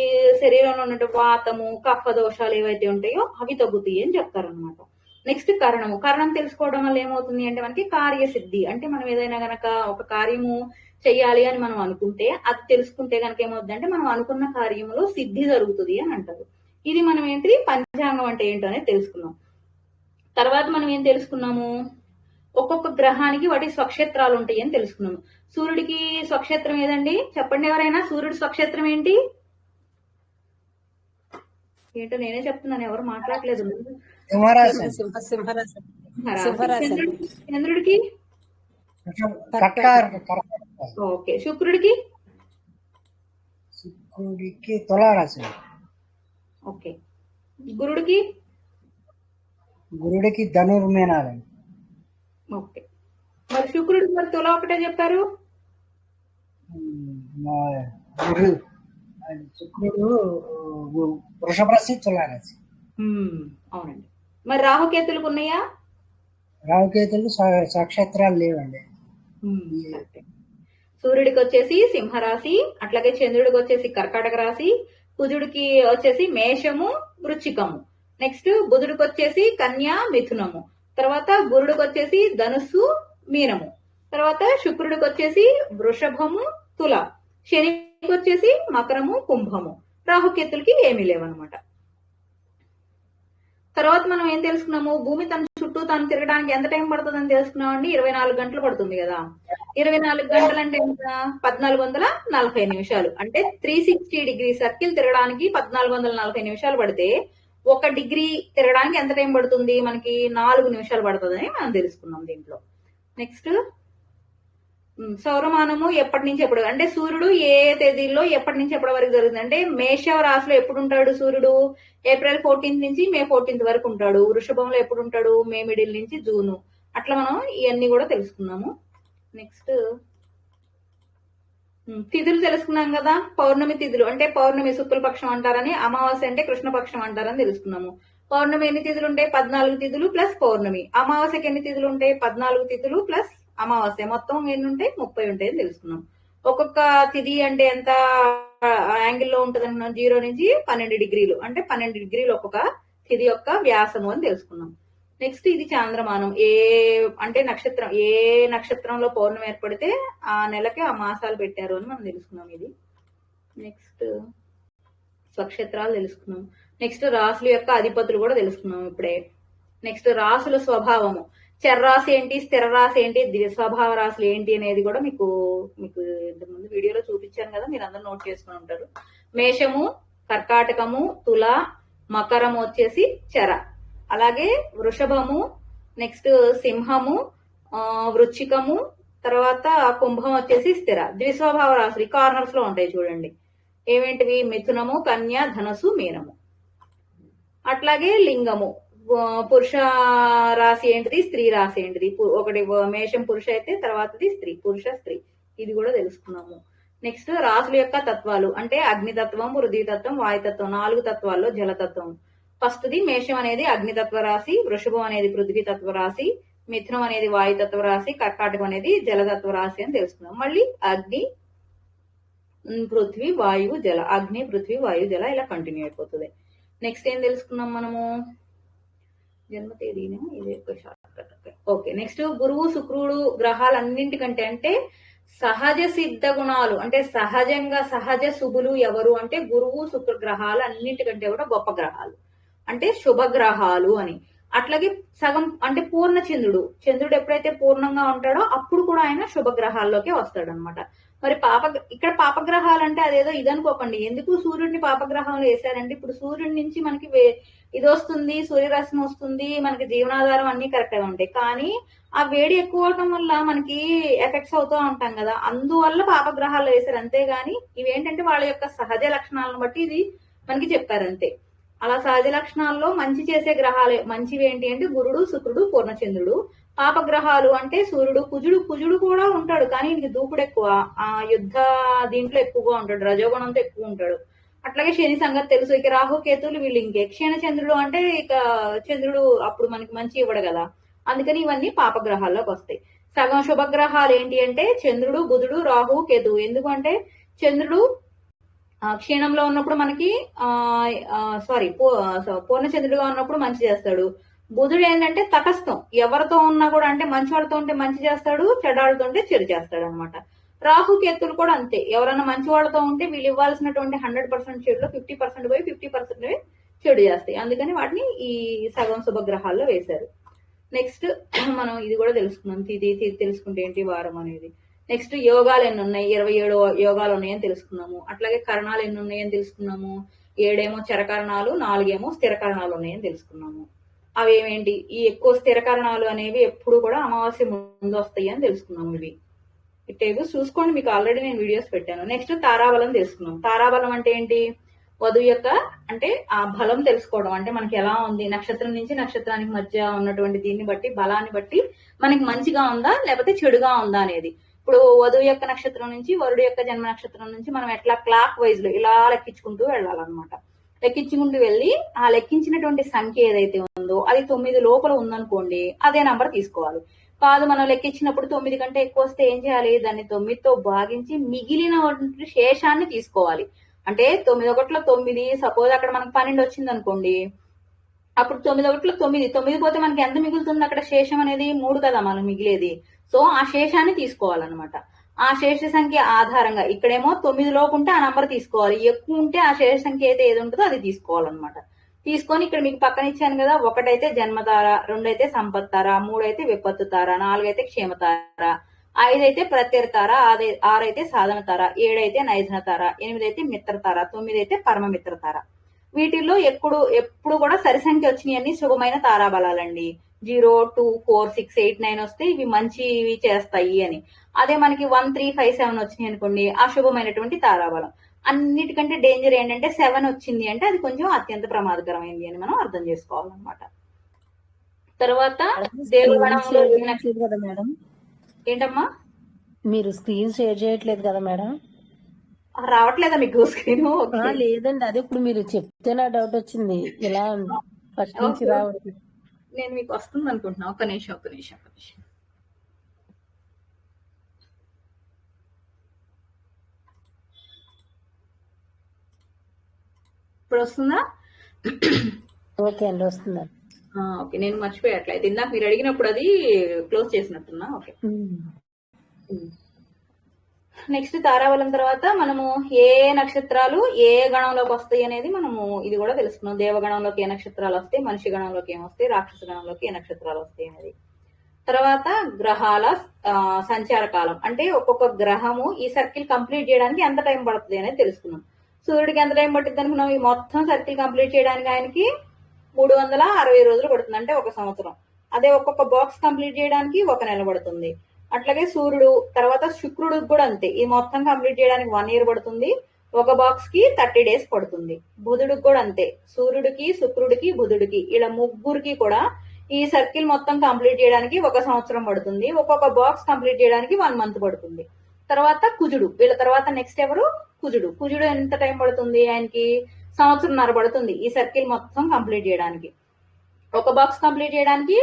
శరీరంలో ఉన్నటువంటి వాతము కఫ దోషాలు ఏవైతే ఉంటాయో అవి తగ్గుతాయి అని చెప్తారనమాట. నెక్స్ట్ కరణము. కరణం తెలుసుకోవడం వల్ల ఏమవుతుంది అంటే మనకి కార్యసిద్ధి, అంటే మనం ఏదైనా గనక ఒక కార్యము చెయ్యాలి అని మనం అనుకుంటే అది తెలుసుకుంటే గనక ఏమవుతుంది అంటే మనం అనుకున్న కార్యములో సిద్ధి జరుగుతుంది అని అంటారు. ఇది మనం ఏంటిది పంచాంగం అంటే ఏంటో అనేది తెలుసుకున్నాం. తర్వాత మనం ఏం తెలుసుకున్నాము, ఒక్కొక్క గ్రహానికి వాటి స్వక్షేత్రాలు ఉంటాయి అని తెలుసుకున్నాము. సూర్యుడికి స్వక్షేత్రం ఏదండి చెప్పండి ఎవరైనా, సూర్యుడి స్వక్షేత్రం ఏంటి? ఏంటో నేనే చెప్తున్నాను, ఎవరు మాట్లాడలేదు. చంద్రుడికి ఓకే. శుక్రుడికి తులారాశి. ఓకే. గురుడికి ధనుర్మీనాలు. ఓకే. మరి శుక్రుడికి మరి తుల ఒకటే చెప్పారు. శుక్రుడు వృషభ రాశి తులారాశి. అవునండి. మరి రాహుకేతులకు ఉన్నాయా? రాహుకేతులు స్వక్షేత్రాలు లేవండి. సూర్యుడికి వచ్చేసి సింహరాశి, అట్లాగే చంద్రుడికి వచ్చేసి కర్కాటక రాశి, కుజుడికి వచ్చేసి మేషము వృచ్చికము, నెక్స్ట్ బుధుడికి వచ్చేసి కన్యా మిథునము, తర్వాత గురుడికి వచ్చేసి ధనుస్సు మీనము, తర్వాత శుక్రుడికి వచ్చేసి వృషభము తుల, శనికి వచ్చేసి మకరము కుంభము, రాహుకేతులకి ఏమీ లేవన్నమాట. తర్వాత మనం ఏం తెలుసుకున్నాము, భూమి తన చుట్టూ తను తిరగడానికి ఎంత టైం పడుతుందని తెలుసుకున్నామండి. 24 గంటలు పడుతుంది కదా. 24 గంటలు అంటే ఎంత? 1440 నిమిషాలు. అంటే 360 డిగ్రీ సర్కిల్ తిరగడానికి 1440 నిమిషాలు పడితే 1 డిగ్రీ తిరగడానికి ఎంత టైం పడుతుంది మనకి? 4 నిమిషాలు పడుతుందని మనం తెలుసుకున్నాం దీంట్లో. నెక్స్ట్ సౌరమానము ఎప్పటి నుంచి ఎప్పుడు, అంటే సూర్యుడు ఏ తేదీల్లో ఎప్పటి నుంచి ఎప్పటి వరకు జరుగుతుంది అంటే మేష రాశిలో ఎప్పుడు ఉంటాడు సూర్యుడు? ఏప్రిల్ 14 నుంచి మే 14 వరకు ఉంటాడు. వృషభంలో ఎప్పుడు ఉంటాడు? మే మిడిల్ నుంచి జూను. అట్లా మనం ఇవన్నీ కూడా తెలుసుకున్నాము. నెక్స్ట్ తిథులు తెలుసుకున్నాం కదా. పౌర్ణమి తిథులు అంటే పౌర్ణమి శుక్లపక్షం అంటారని, అమావాస్య అంటే కృష్ణపక్షం అంటారని తెలుసుకున్నాము. పౌర్ణమి ఎన్ని తిథులు ఉంటాయి? 14 తిథులు ప్లస్ పౌర్ణమి. అమావాస్యకి ఎన్ని తిథులు ఉంటాయి? 14 తిథులు ప్లస్ అమావాస్య. మొత్తం ఎన్ని ఉంటాయి? 30 ఉంటాయి అని తెలుసుకున్నాం. ఒక్కొక్క తిథి అంటే ఎంత యాంగిల్లో ఉంటుంది అనుకున్నాం? 0 నుంచి 12 డిగ్రీలు, అంటే 12 డిగ్రీలు ఒక్కొక్క తిథి యొక్క వ్యాసము అని తెలుసుకున్నాం. నెక్స్ట్ ఇది చాంద్రమానం. అంటే నక్షత్రం, ఏ నక్షత్రంలో పౌర్ణమి ఏర్పడితే ఆ నెలకి ఆ మాసాలు పెట్టారు అని మనం తెలుసుకున్నాం. ఇది నెక్స్ట్ స్వక్షేత్రాలు తెలుసుకున్నాం. నెక్స్ట్ రాశుల యొక్క అధిపతులు కూడా తెలుసుకున్నాం ఇప్పుడే. నెక్స్ట్ రాశుల స్వభావము, చర్రాశి ఏంటి, స్థిర రాశి ఏంటి, ద్విస్వభావ రాశులు ఏంటి అనేది కూడా మీకు ఇంతకుముందు వీడియోలో చూపించాను కదా, మీరు అందరూ నోట్ చేసుకుని ఉంటారు. మేషము, కర్కాటకము, తుల, మకరము వచ్చేసి చర, అలాగే వృషభము, నెక్స్ట్ సింహము, వృచ్చికము, తర్వాత కుంభం వచ్చేసి స్థిర. ద్విస్వభావ రాశులు కార్నర్స్ లో ఉంటాయి చూడండి. ఏమేంటివి? మిథునము, కన్య, ధనసు, మీనము. అట్లాగే లింగము, పురుష రాశి ఏంటిది, స్త్రీ రాశి ఏంటిది. ఒకటి మేషం పురుష అయితే తర్వాతది స్త్రీ, పురుష స్త్రీ. ఇది కూడా తెలుసుకున్నాము. నెక్స్ట్ రాశుల యొక్క తత్వాలు అంటే అగ్నితత్వం, పృథ్వీతత్వం, వాయుతత్వం. 4 తత్వాల్లో జలతత్వం. ఫస్ట్ది మేషం అనేది అగ్నితత్వ రాశి, వృషభం అనేది పృథ్వీతత్వ రాశి, మిథునం అనేది వాయుతత్వ రాశి, కర్కాటకం అనేది జలతత్వ రాశి అని తెలుసుకున్నాం. మళ్ళీ అగ్ని, పృథ్వీ, వాయువు, జల, అగ్ని, పృథ్వీ, వాయువు, జల ఇలా కంటిన్యూ అయిపోతుంది. నెక్స్ట్ ఏం తెలుసుకున్నాం మనము? జన్మ తేదీనే ఇది ఓకే. నెక్స్ట్ గురువు శుక్రుడు గ్రహాలన్నింటికంటే అంటే సహజ సిద్ధ గుణాలు, అంటే సహజంగా సహజ శుభులు ఎవరు అంటే గురువు శుక్ర గ్రహాలు అన్నింటికంటే కూడా గొప్ప గ్రహాలు, అంటే శుభ గ్రహాలు అని. అట్లాగే సగం అంటే పూర్ణ చంద్రుడు, చంద్రుడు ఎప్పుడైతే పూర్ణంగా ఉంటాడో అప్పుడు కూడా ఆయన శుభ గ్రహాల్లోకి వస్తాడు అనమాట. మరి ఇక్కడ పాపగ్రహాలు అంటే అదేదో ఇదనుకోకండి. ఎందుకు సూర్యుడిని పాపగ్రహంలో వేశారంటే ఇప్పుడు సూర్యుడి నుంచి మనకి ఇది వస్తుంది, సూర్యరశ్మి వస్తుంది, మనకి జీవనాధారం అన్ని కరెక్ట్ గా ఉంటాయి. కానీ ఆ వేడి ఎక్కువ అవటం వల్ల మనకి ఎఫెక్ట్స్ అవుతూ ఉంటాం కదా, అందువల్ల పాపగ్రహాలు వేశారు. అంతేగాని ఇవేంటంటే వాళ్ళ యొక్క సహజ లక్షణాలను బట్టి ఇది మనకి చెప్పారు అంతే. అలా సహజ లక్షణాల్లో మంచి చేసే గ్రహాలు మంచివి ఏంటి అంటే గురుడు, శుక్రుడు, పూర్ణచంద్రుడు. పాపగ్రహాలు అంటే సూర్యుడు, కుజుడు కూడా ఉంటాడు కానీ ఇంక దూకుడు ఎక్కువ, ఆ యుద్ధ దీంట్లో ఎక్కువగా ఉంటాడు, రజోగుణంతో ఎక్కువ ఉంటాడు. అట్లాగే శని సంగతి తెలుసు. ఇక రాహు కేతువులు వీళ్ళు ఇంకే. క్షీణ చంద్రుడు అంటే ఇక చంద్రుడు అప్పుడు మనకి మంచి ఇవ్వడు కదా, అందుకని ఇవన్నీ పాపగ్రహాల్లోకి వస్తాయి. సగం శుభగ్రహాలు ఏంటి అంటే చంద్రుడు, బుధుడు, రాహు, కేతువు. ఎందుకంటే చంద్రుడు క్షీణంలో ఉన్నప్పుడు మనకి పూర్ణ చంద్రుడిగా ఉన్నప్పుడు మంచి చేస్తాడు. బుధుడు ఏంటంటే తటస్థం, ఎవరితో ఉన్నా కూడా అంటే మంచి వాళ్ళతో ఉంటే మంచి చేస్తాడు, చెడాళ్ళతో ఉంటే చెడు చేస్తాడు అనమాట. రాహు కేతులు కూడా అంతే, ఎవరైనా మంచి వాళ్ళతో ఉంటే వీళ్ళు ఇవ్వాల్సినటువంటి 100% చెడులో 50% పోయి 50% చెడు చేస్తాయి. అందుకని వాటిని ఈ సగం శుభగ్రహాల్లో వేశారు. నెక్స్ట్ మనం ఇది కూడా తెలుసుకున్నాం, తిథి తెలుసుకుంటే ఏంటి వారం అనేది. నెక్స్ట్ యోగాలు ఎన్ని ఉన్నాయి, 27 యోగాలు ఉన్నాయని తెలుసుకున్నాము. అట్లాగే కరణాలు ఎన్ని ఉన్నాయని తెలుసుకున్నాము. 7 చరకరణాలు, 4 స్థిర కరణాలు ఉన్నాయని తెలుసుకున్నాము. అవి ఏమేంటి, ఈ ఎక్కువ స్థిర కరణాలు అనేవి ఎప్పుడు కూడా అమావాస్య ముందు వస్తాయి అని తెలుసుకున్నాము. ఇవి టేబుల్స్ చూసుకోండి, మీకు ఆల్రెడీ నేను వీడియోస్ పెట్టాను. నెక్స్ట్ తారాబలం తెలుసుకున్నాం. తారాబలం అంటే ఏంటి, వధువు యొక్క అంటే ఆ బలం తెలుసుకోవడం, అంటే మనకి ఎలా ఉంది నక్షత్రం నుంచి నక్షత్రానికి మధ్య ఉన్నటువంటి దీన్ని బట్టి, బలాన్ని బట్టి మనకి మంచిగా ఉందా లేకపోతే చెడుగా ఉందా అనేది. ఇప్పుడు వధువు యొక్క నక్షత్రం నుంచి వరుడు యొక్క జన్మ నక్షత్రం నుంచి మనం ఎట్లా క్లాక్ వైజ్ లో ఇలా లెక్కించుకుంటూ వెళ్ళాలన్నమాట. లెక్కించుకుంటూ వెళ్ళి ఆ లెక్కించినటువంటి సంఖ్య ఏదైతే ఉందో అది 9 లోపల ఉందనుకోండి, అదే నంబర్ తీసుకోవాలి. కాదు మనం లెక్కించినప్పుడు 9 కంటే ఎక్కువ వస్తే ఏం చేయాలి, దాన్ని 9తో భాగించి మిగిలిన శేషాన్ని తీసుకోవాలి. అంటే 9 ఒకటిలో 9, సపోజ్ అక్కడ మనకు 12 వచ్చింది అనుకోండి, అప్పుడు 9 ఒకటిలో 9 పోతే మనకి ఎంత మిగులుతుంది, అక్కడ శేషం అనేది 3 కదా మనం మిగిలేది. సో ఆ శేషాన్ని తీసుకోవాలన్నమాట. ఆ శేష సంఖ్య ఆధారంగా ఇక్కడేమో 9 లోపు ఉంటే ఆ నంబర్ తీసుకోవాలి, ఎక్కువ ఉంటే ఆ శేష సంఖ్య అయితే ఏది ఉంటుందో అది తీసుకోవాలన్నమాట. తీసుకొని ఇక్కడ మీకు పక్కన ఇచ్చాను కదా, 1 అయితే జన్మతార, 2 అయితే సంపత్తార, 3 అయితే విపత్తు తార, 4 అయితే క్షేమతార, 5 అయితే ప్రత్యర్థార, 6 అయితే సాధన తార, 7 అయితే నైజన తార, 8 అయితే మిత్రతార, 9 అయితే పరమ మిత్రతార. వీటిల్లో ఎప్పుడు కూడా సరి సంఖ్య వచ్చినాయి అన్ని శుభమైన తారాబలాలండి. 0, 2, 4, 6, 8, 9 వస్తే ఇవి మంచివి చేస్తాయి అని. అదే మనకి 1, 3, 5, 7 వచ్చినాయి అనుకోండి, అశుభమైనటువంటి తారాబలం. అన్నిటికంటే డేంజర్ ఏంటంటే 7 వచ్చింది అంటే అది కొంచెం అత్యంత ప్రమాదకరమైంది అని మనం అర్థం చేసుకోవాలన్నమాట. తర్వాత దేవగణంలో కదా మేడం, ఏంటమ్మా మీరు స్క్రీన్ షేర్ చేయట్లేదు కదా మేడం? రావట్లేదా మీకు స్క్రీన్? లేదండి, అదే ఇప్పుడు మీరు చెప్తే నా డౌట్ వచ్చింది, ఇలా ఫస్ట్ నుంచి రావట్లేదు. నేను మీకు వస్తుంది అనుకుంటున్నా, ఒక్క నిమిషం. ఇప్పుడు వస్తుందా? ఓకే అండి, వస్తుందా? ఓకే, నేను మర్చిపోయట్లేదు, ఇందాక మీరు అడిగినప్పుడు అది క్లోజ్ చేసినట్టున్నా. ఓకే. నెక్స్ట్ తారాబలం తర్వాత మనము ఏ నక్షత్రాలు ఏ గణంలోకి వస్తాయి అనేది మనము ఇది కూడా తెలుసుకున్నాం. దేవగణంలోకి ఏ నక్షత్రాలు వస్తాయి, మనిషి గణంలోకి ఏమొస్తాయి, రాక్షస గణంలోకి ఏ నక్షత్రాలు వస్తాయి అనేది. తర్వాత గ్రహాల సంచార కాలం, అంటే ఒక్కొక్క గ్రహము ఈ సర్కిల్ కంప్లీట్ చేయడానికి ఎంత టైం పడుతుంది అనేది తెలుసుకున్నాం. సూర్యుడికి ఎంత టైం పడుతుంది అనుకున్నాం, ఈ మొత్తం సర్కిల్ కంప్లీట్ చేయడానికి ఆయనకి 360 రోజులు పడుతుంది, అంటే 1 సంవత్సరం. అదే ఒక్కొక్క బాక్స్ కంప్లీట్ చేయడానికి 1 నెల పడుతుంది. అట్లాగే సూర్యుడు తర్వాత శుక్రుడికి కూడా అంతే, ఈ మొత్తం కంప్లీట్ చేయడానికి 1 ఇయర్ పడుతుంది, ఒక బాక్స్ కి 30 డేస్ పడుతుంది. బుధుడికి కూడా అంతే, సూర్యుడికి, శుక్రుడికి, బుధుడికి ఇలా ముగ్గురికి కూడా ఈ సర్కిల్ మొత్తం కంప్లీట్ చేయడానికి 1 సంవత్సరం పడుతుంది, ఒక్కొక్క బాక్స్ కంప్లీట్ చేయడానికి 1 మంత్ పడుతుంది. తర్వాత కుజుడు, వీళ్ళ తర్వాత నెక్స్ట్ ఎవరు, కుజుడు ఎంత టైం పడుతుంది, ఆయనకి 1.5 సంవత్సరం పడుతుంది ఈ సర్కిల్ మొత్తం కంప్లీట్ చేయడానికి. ఒక బాక్స్ కంప్లీట్ చేయడానికి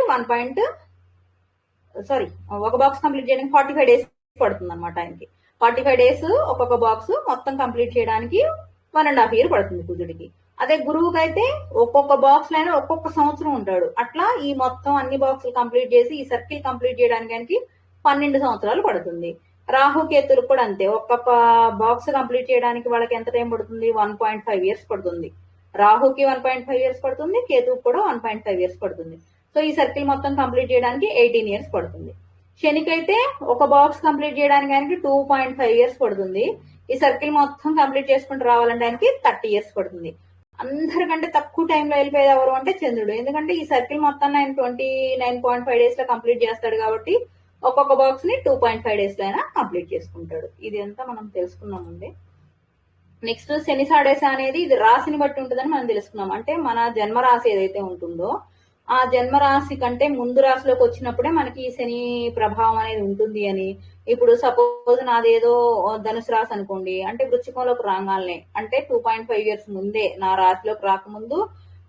ఒక బాక్స్ కంప్లీట్ చేయడానికి 45 డేస్ పడుతుంది అనమాట ఆయనకి. 45 డేస్ ఒక్కొక్క బాక్స్ మొత్తం కంప్లీట్ చేయడానికి 1.5 ఇయర్ పడుతుంది కుజుడికి. అదే గురువుకి అయితే ఒక్కొక్క బాక్స్ లైనా ఒక్కొక్క సంవత్సరం ఉంటాడు. అట్లా ఈ మొత్తం అన్ని బాక్సులు కంప్లీట్ చేసి ఈ సర్కిల్ కంప్లీట్ చేయడానికి ఆయనకి 12 సంవత్సరాలు పడుతుంది. రాహుకేతులకు కూడా అంతే, ఒక్కొక్క బాక్స్ కంప్లీట్ చేయడానికి వాళ్ళకి ఎంత టైం పడుతుంది, 1.5 ఇయర్స్ పడుతుంది. రాహుకి 1.5 ఇయర్స్ పడుతుంది, కేతువుకి కూడా 1.5 ఇయర్స్ పడుతుంది. సో ఈ సర్కిల్ మొత్తం కంప్లీట్ చేయడానికి 18 ఇయర్స్ పడుతుంది. శనికైతే ఒక బాక్స్ కంప్లీట్ చేయడానికి ఆయనకి 2.5 ఇయర్స్ పడుతుంది. ఈ సర్కిల్ మొత్తం కంప్లీట్ చేసుకుంటూ రావాలంటే ఆయనకి 30 ఇయర్స్ పడుతుంది. అందరికంటే తక్కువ టైంలో వెళ్ళిపోయేది ఎవరు అంటే చంద్రుడు, ఎందుకంటే ఈ సర్కిల్ మొత్తం ఆయన 29.5 డేస్ లో కంప్లీట్ చేస్తాడు కాబట్టి ఒక్కొక్క బాక్స్ ని 2.5 డేస్ లో అయినా కంప్లీట్ చేసుకుంటాడు. ఇది అంతా మనం తెలుసుకున్నాం ముందే. నెక్స్ట్ శని సాడేస అనేది ఇది రాశిని బట్టి ఉంటుందని మనం తెలుసుకున్నాం. అంటే మన జన్మ రాశి ఏదైతే ఉంటుందో ఆ జన్మరాశి కంటే ముందు రాశిలోకి వచ్చినప్పుడే మనకి ఈ శని ప్రభావం అనేది ఉంటుంది అని. ఇప్పుడు సపోజ్ నాదేదో ధనుసు రాశి అనుకోండి, అంటే వృశ్చికంలోకి రాగానే అంటే 2.5 ఇయర్స్ ముందే, నా రాశిలోకి రాకముందు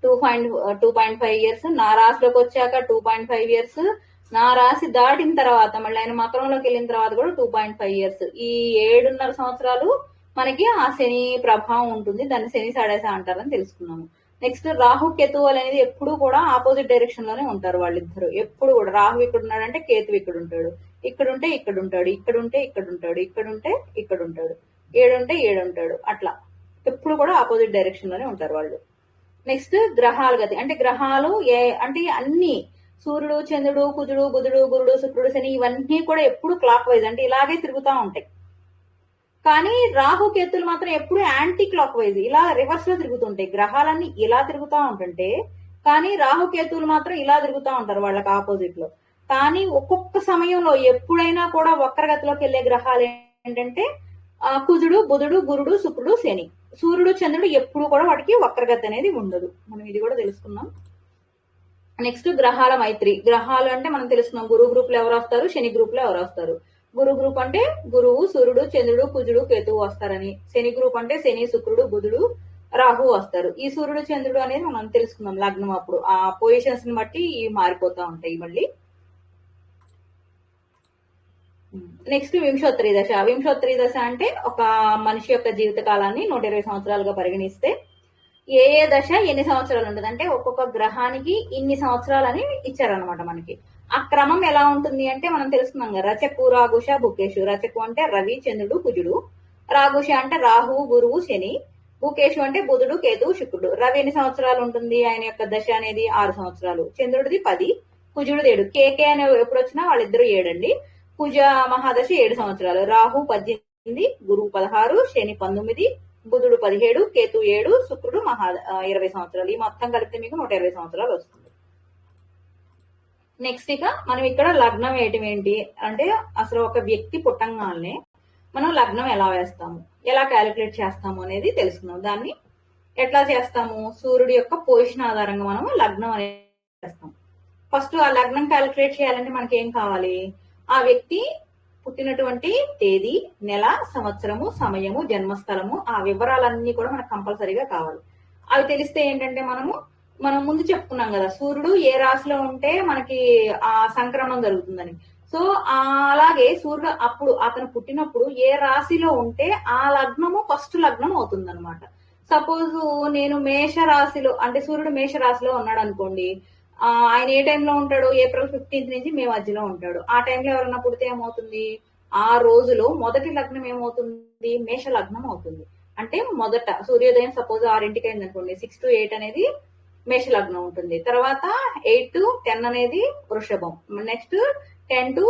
2.5 ఇయర్స్, నా రాశిలోకి వచ్చాక 2.5 ఇయర్స్, నా రాశి దాటిన తర్వాత మళ్ళీ ఆయన మకరంలోకి వెళ్ళిన తర్వాత కూడా 2.5 ఇయర్స్. ఈ 7.5 సంవత్సరాలు మనకి ఆ శని ప్రభావం ఉంటుంది. దాన్ని శని సాడేసా అంటారని తెలుసుకున్నాము. నెక్స్ట్ రాహు కేతువు అనేది ఎప్పుడు కూడా ఆపోజిట్ డైరెక్షన్ లోనే ఉంటారు వాళ్ళిద్దరు. ఎప్పుడు కూడా రాహు ఇక్కడ ఉన్నాడంటే కేతువు ఇక్కడ ఉంటాడు, ఇక్కడ ఉంటే ఇక్కడ ఉంటాడు, ఇక్కడ ఉంటే ఇక్కడ ఉంటాడు, ఇక్కడ ఉంటే ఇక్కడ ఉంటాడు, 7 ఉంటే 7 ఉంటాడు. అట్లా ఎప్పుడు కూడా ఆపోజిట్ డైరెక్షన్ లోనే ఉంటారు వాళ్ళు. నెక్స్ట్ గ్రహాల గతి అంటే గ్రహాలు అంటే అన్ని సూర్యుడు, చంద్రుడు, కుజుడు, బుధుడు, గురుడు, శుక్రుడు, శని ఇవన్నీ కూడా ఎప్పుడు క్లాక్ వైజ్ అంటే ఇలాగే తిరుగుతూ ఉంటాయి. కానీ రాహు కేతులు మాత్రం ఎప్పుడు యాంటీ క్లాక్ వైజ్ ఇలా రివర్స్ లో తిరుగుతుంటాయి. గ్రహాలన్నీ ఇలా తిరుగుతూ ఉంటుంటే కానీ రాహు కేతువులు మాత్రం ఇలా తిరుగుతూ ఉంటారు వాళ్ళకి ఆపోజిట్ లో. కానీ ఒక్కొక్క సమయంలో ఎప్పుడైనా కూడా వక్రగతిలోకి వెళ్లే గ్రహాలు ఏంటంటే కుజుడు, బుధుడు, గురుడు, శుక్రుడు, శని. సూర్యుడు, చంద్రుడు ఎప్పుడు కూడా వాటికి వక్రగతి అనేది ఉండదు. మనం ఇది కూడా తెలుసుకున్నాం. నెక్స్ట్ గ్రహాల మైత్రి. గ్రహాలు అంటే మనం తెలుసుకున్నాం గురు గ్రూప్ లో ఎవరు వస్తారు, శని గ్రూప్ లో ఎవరు వస్తారు. గురు గ్రూప్ అంటే గురువు, సూర్యుడు, చంద్రుడు, కుజుడు, కేతువు వస్తారని. శని గ్రూప్ అంటే శని, శుక్రుడు, బుధుడు, రాహు వస్తారు. ఈ సూర్యుడు, చంద్రుడు అనేది మనం తెలుసుకున్నాం లగ్నం అప్పుడు. ఆ పొజిషన్స్ ని బట్టి మారిపోతా ఉంటాయి మళ్ళీ. నెక్స్ట్ వింశోత్తరి దశ. వింశోత్తరి దశ అంటే ఒక మనిషి యొక్క జీవిత కాలాన్ని 120 సంవత్సరాలుగా పరిగణిస్తే ఏ దశ ఎన్ని సంవత్సరాలు ఉంటుంది అంటే ఒక్కొక్క గ్రహానికి ఇన్ని సంవత్సరాలని ఇచ్చారనమాట మనకి. ఆ క్రమం ఎలా ఉంటుంది అంటే మనం తెలుసుకున్నాం కదా, రచకు, రాగుష, భుకేషు. రచకు అంటే రవి, చంద్రుడు, కుజుడు. రాగుష అంటే రాహు, గురువు, శని. భుకేషు అంటే బుధుడు, కేతువు, శుక్రుడు. రవి ఎన్ని సంవత్సరాలు ఉంటుంది, ఆయన యొక్క దశ అనేది 6 సంవత్సరాలు. చంద్రుడిది 10, కుజుడు 7. కేకే అనే ఎప్పుడు వచ్చినా వాళ్ళిద్దరు 7 అండి. కుజ మహాదశ 7 సంవత్సరాలు. రాహు 18, గురువు 16, శని 19, బుధుడు 17, కేతు 7, శుక్రుడు 20 సంవత్సరాలు. ఈ మొత్తం కలిపితే మీకు 120 సంవత్సరాలు వస్తుంది. నెక్స్ట్ ఇక మనం ఇక్కడ లగ్నం వేయటం ఏంటి అంటే అసలు ఒక వ్యక్తి పుట్టంగానే మనం లగ్నం ఎలా వేస్తాము, ఎలా క్యాలిక్యులేట్ చేస్తాము అనేది తెలుసుకుందాం. దాన్ని ఎట్లా చేస్తాము, సూర్యుడి యొక్క పొజిషన్ ఆధారంగా మనం లగ్నం అనేది చేస్తాం. ఫస్ట్ ఆ లగ్నం క్యాలిక్యులేట్ చేయాలంటే మనకి ఏం కావాలి, ఆ వ్యక్తి పుట్టినటువంటి తేదీ, నెల, సంవత్సరము, సమయము, జన్మస్థలము, ఆ వివరాలన్నీ కూడా మనకు కంపల్సరీగా కావాలి. అవి తెలిస్తే ఏంటంటే మనం ముందు చెప్పుకున్నాం కదా, సూర్యుడు ఏ రాశిలో ఉంటే మనకి ఆ సంక్రమణం జరుగుతుందని. సో అలాగే సూర్యుడు అప్పుడు అతను పుట్టినప్పుడు ఏ రాశిలో ఉంటే ఆ లగ్నము ఫస్ట్ లగ్నం అవుతుంది అనమాట. సపోజ్ నేను మేష రాశిలో అంటే సూర్యుడు మేష రాశిలో ఉన్నాడు అనుకోండి, ఆయన ఏ టైంలో ఉంటాడు, ఏప్రిల్ 15 నుంచి మే మధ్యలో ఉంటాడు. ఆ టైంలో ఎవరైనా పుడితే ఏమవుతుంది, ఆ రోజులో మొదటి లగ్నం ఏమవుతుంది, మేష లగ్నం అవుతుంది. అంటే మొదట సూర్యోదయం సపోజ్ 6ంటికి అయింది అనుకోండి, 6 to 8 అనేది మేష లగ్నం ఉంటుంది. తర్వాత 8 to 10 అనేది వృషభం, నెక్స్ట్ 10 to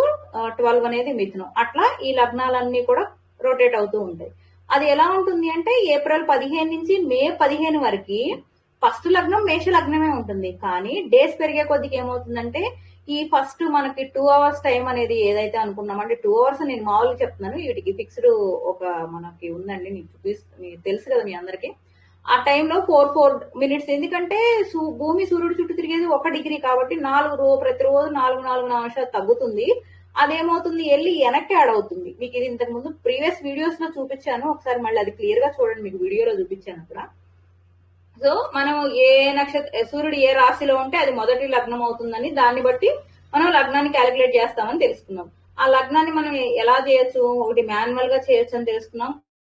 12 అనేది మిథునం. అట్లా ఈ లగ్నాలన్నీ కూడా రొటేట్ అవుతూ ఉంటాయి. అది ఎలా ఉంటుంది అంటే ఏప్రిల్ 15 నుంచి మే 15 వరకు ఫస్ట్ లగ్నం మేష లగ్నమే ఉంటుంది. కానీ డేస్ పెరిగే కొద్దికి ఏమవుతుందంటే ఈ ఫస్ట్ మనకి 2 hours టైం అనేది ఏదైతే అనుకున్నాం అంటే 2 hours నేను మామూలుగా చెప్తున్నాను, వీటికి ఫిక్స్డ్ ఒక మనకి ఉందండి, మీకు తెలుసు కదా మీ అందరికి. ఆ టైంలో 4 minutes, ఎందుకంటే భూమి సూర్యుడు చుట్టూ తిరిగేది 1 degree కాబట్టి ప్రతిరోజు 4 నిమిషాలు తగ్గుతుంది. అదేమవుతుంది వెళ్ళి వెనక్కి యాడ్ అవుతుంది. మీకు ఇది ఇంతకు ముందు ప్రీవియస్ వీడియోస్ లో చూపించాను, ఒకసారి మళ్ళీ అది క్లియర్ గా చూడండి, మీకు వీడియోలో చూపించాను అక్కడ. సో మనం ఏ సూర్యుడు ఏ రాశిలో ఉంటే అది మొదటి లగ్నం అవుతుందని దాన్ని బట్టి మనం లగ్నాన్ని క్యాలిక్యులేట్ చేస్తామని తెలుసుకున్నాం. ఆ లగ్నాన్ని మనం ఎలా చేయొచ్చు, ఒకటి మాన్యువల్ గా చేయొచ్చు అని తెలుసుకున్నాం,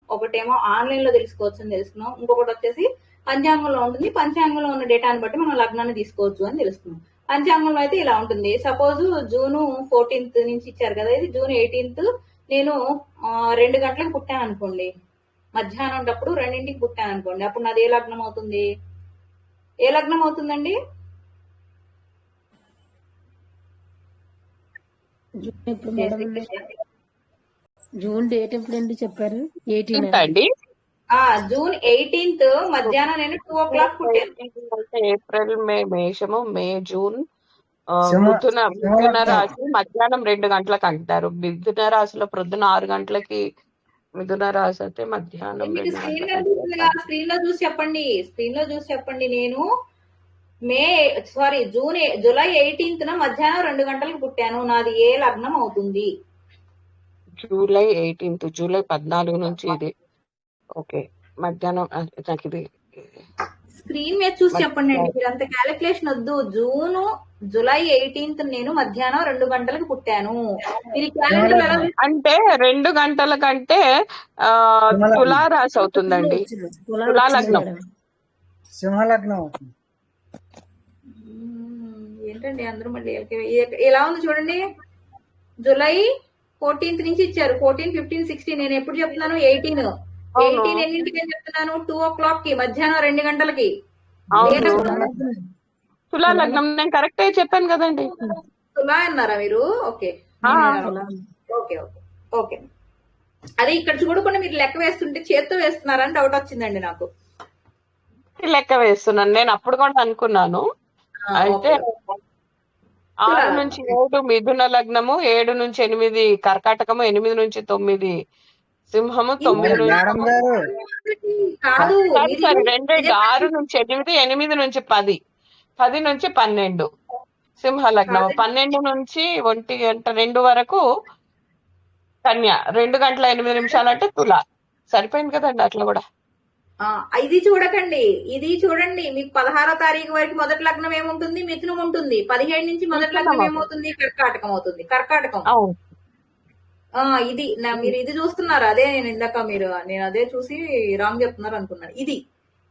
ఒకటేమో ఆన్లైన్ లో తెలుసుకోవచ్చు అని తెలుసుకున్నాం, ఇంకొకటి వచ్చేసి పంచాంగంలో ఉంటుంది, పంచాంగంలో ఉన్న డేటాని బట్టి మనం లగ్నాన్ని తీసుకోవచ్చు అని తెలుసుకున్నాం. పంచాంగంలో అయితే ఇలా ఉంటుంది, సపోజ్ జూన్ 14th నుంచి ఇచ్చారు కదా, ఇది జూన్ 18th నేను 2 గంటలకు పుట్టాను అనుకోండి, మధ్యాహ్నం 2ంటికి పుట్టాను అనుకోండి, అప్పుడు నాది ఏ లగ్నం అవుతుంది, ఏ లగ్నం అవుతుందండి? జూన్ డేట్ ఎప్పుడండి చెప్పారు? 18 అండి. జూన్ 18th మధ్యాహ్నం నేను 2 o'clock పుట్టాను. ఏప్రిల్, మే మేషము, మే, జూన్ మిథున రాశి మధ్యాహ్నం 2 గంటలకు అంటారు. మిథున రాశిలో ప్రొద్దున 6 గంటలకి మిథున రాశి అయితే మధ్యాహ్నం 2 గంటలకు. స్క్రీన్ లో చూసి చెప్పండి, నేను జూలై 18న మధ్యాహ్నం 2 గంటలకు పుట్టాను. నాది ఏ లగ్నం అవుతుంది? జూలై 18, జూలై 14 నుంచి ఇది. ఓకే, మధ్యాహ్నం నాకు ఇది స్క్రీన్ మీద చూసి చెప్పండి అండి, మధ్యాహ్నం మీరు అంత క్యాలిక్యులేషన్ వద్దు. జూలై 18 నేను మధ్యాహ్నం 2 గంటలకు పుట్టాను. మీరు క్యాలెండర్ ఎలా సింహలగ్నం అంటే 2 గంటల కంటే సింహలగ్నం తులారాశి అవుతుందండి. తులా తులా వచ్చింది లగ్నం. మేడం. సింహలగ్నం అవుతుంది. ఏంటండి అందరూ మళ్ళీ ఎలా ఉంది చూడండి. జూలై 14 నుంచి ఇచ్చారు. 14, 15, 16. నేను ఎప్పుడు చెప్తున్నాను? 18. అవును 18 ఎన్నింటికి అని చెప్తున్నాను? 2 o'clock కి, మధ్యాహ్నం 2 గంటలకి. ఏ అవును లగ్నం? సింహలగ్నం. తులా లగ్నం. నేను కరెక్టే చెప్పాను కదండి. తులా అన్నారా మీరు? ఓకే, ఆ తులా. Okay okay okay. అదే ఇక్కడ చూడకుండా మీరు లెక్క వేస్తుంటే చేత్తో వేస్తున్నారని డౌట్ వచ్చిందండి నాకు. లెక్క వేస్తున్నాను. నేను అప్పుడు కూడా అనుకున్నాను. అయితే ఓకే. తులా 6 నుంచి 7 మిథున లగ్నము, 7 నుంచి 8 కర్కాటకము, 8 నుంచి 9 సింహము, 9 నుంచి మేడం గారు కాదు, సారీ మీరు సారీ ఇదే 2, 6 నుంచి 8, 8 నుంచి 10, 10 నుంచి 12 సింహ లగ్నము, కాదండి. 12 నుంచి 1:02 వరకు కన్య, 2 గంటల 8 నిమిషాలు అంటే తుల. సరిపోయింది కదండి అట్లా కూడా. ఇది చూడకండి, ఇది చూడండి. మీకు 16వ తారీఖు వరకు మొదటి లగ్నం ఏముంటుంది? మిథునం ఉంటుంది. 17 నుంచి మొదటి లగ్నం మిథునం ఏమవుతుంది? కర్కాటకం అవుతుంది. కర్కాటకం. అవును ఇది మీరు ఇది చూస్తున్నారు. అదే నేను అదే చూసి రాంగ్ చెప్తున్నారు అనుకున్నాను. ఇది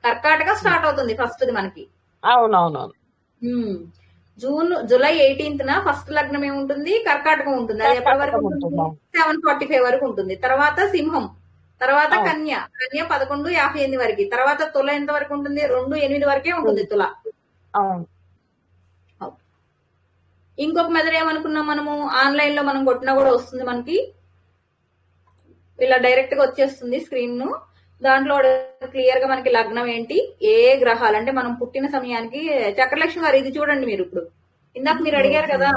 కర్కాటకం స్టార్ట్ అవుతుంది ఫస్ట్ మనకి. అవునవునవును ఉమ్. జూలై 18న ఫస్ట్ లగ్నం ఏముంటుంది? కర్కాటకం ఉంటుంది. అది ఎప్పటి వరకు కర్కాటకం ఉంటుంది? ఉంటుంది. 7:45 వరకు ఉంటుంది. తర్వాత సింహం, తర్వాత అవును కన్య 11:58 వరకు. తర్వాత తుల ఎంత వరకు ఉంటుంది? 2:08 వరకే ఉంటుంది తుల. అవును ఇంకొక మెథడ్ ఏమనుకున్నాం మనము? ఆన్లైన్ లో మనం కొట్టినా కూడా వస్తుంది మనకి. ఇలా డైరెక్ట్ గా వచ్చేస్తుంది స్క్రీన్ ను. దాంట్లో క్లియర్ గా మనకి లగ్నం ఏంటి, ఏ గ్రహాలు అంటే మనం పుట్టిన సమయానికి. చక్రలక్ష్మి గారు ఇది చూడండి. మీరు ఇప్పుడు ఇందాక మీరు అడిగారు కదా,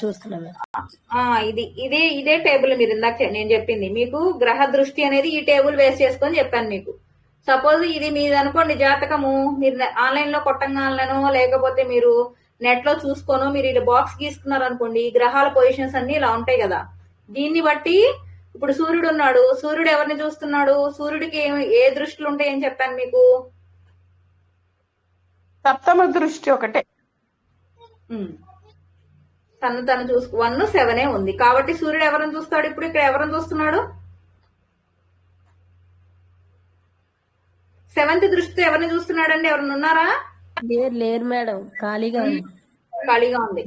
చూస్తున్నా మేడం. ఇదే టేబుల్ మీరు ఇందాక నేను చెప్పింది మీకు. గ్రహ దృష్టి అనేది ఈ టేబుల్ వేస్ట్ చేసుకొని చెప్పాను మీకు. సపోజ్ ఇది మీది అనుకోండి జాతకము. మీరు ఆన్లైన్ లో కొట్టంగానో లేకపోతే మీరు నెట్ లో చూసుకోను మీరు ఇలా బాక్స్ గీసుకున్నారు అనుకోండి, గ్రహాల పొజిషన్స్ అన్ని ఇలా ఉంటాయి కదా. దీన్ని బట్టి ఇప్పుడు సూర్యుడు ఉన్నాడు. సూర్యుడు ఎవరిని చూస్తున్నాడు? సూర్యుడికి ఏ దృష్టిలు ఉంటాయని చెప్పాను మీకు. సప్తమ దృష్టి ఒకటే. తను చూసుకో 1, 7 ఉంది కాబట్టి సూర్యుడు ఎవరిని చూస్తాడు? ఇప్పుడు ఇక్కడ ఎవరిని చూస్తున్నాడు? 7th దృష్టితో ఎవరిని చూస్తున్నాడండి? ఎవరిని ఉన్నారా? లేరు మేడం, ఖాళీగా ఉంది. ఖాళీగా ఉంది.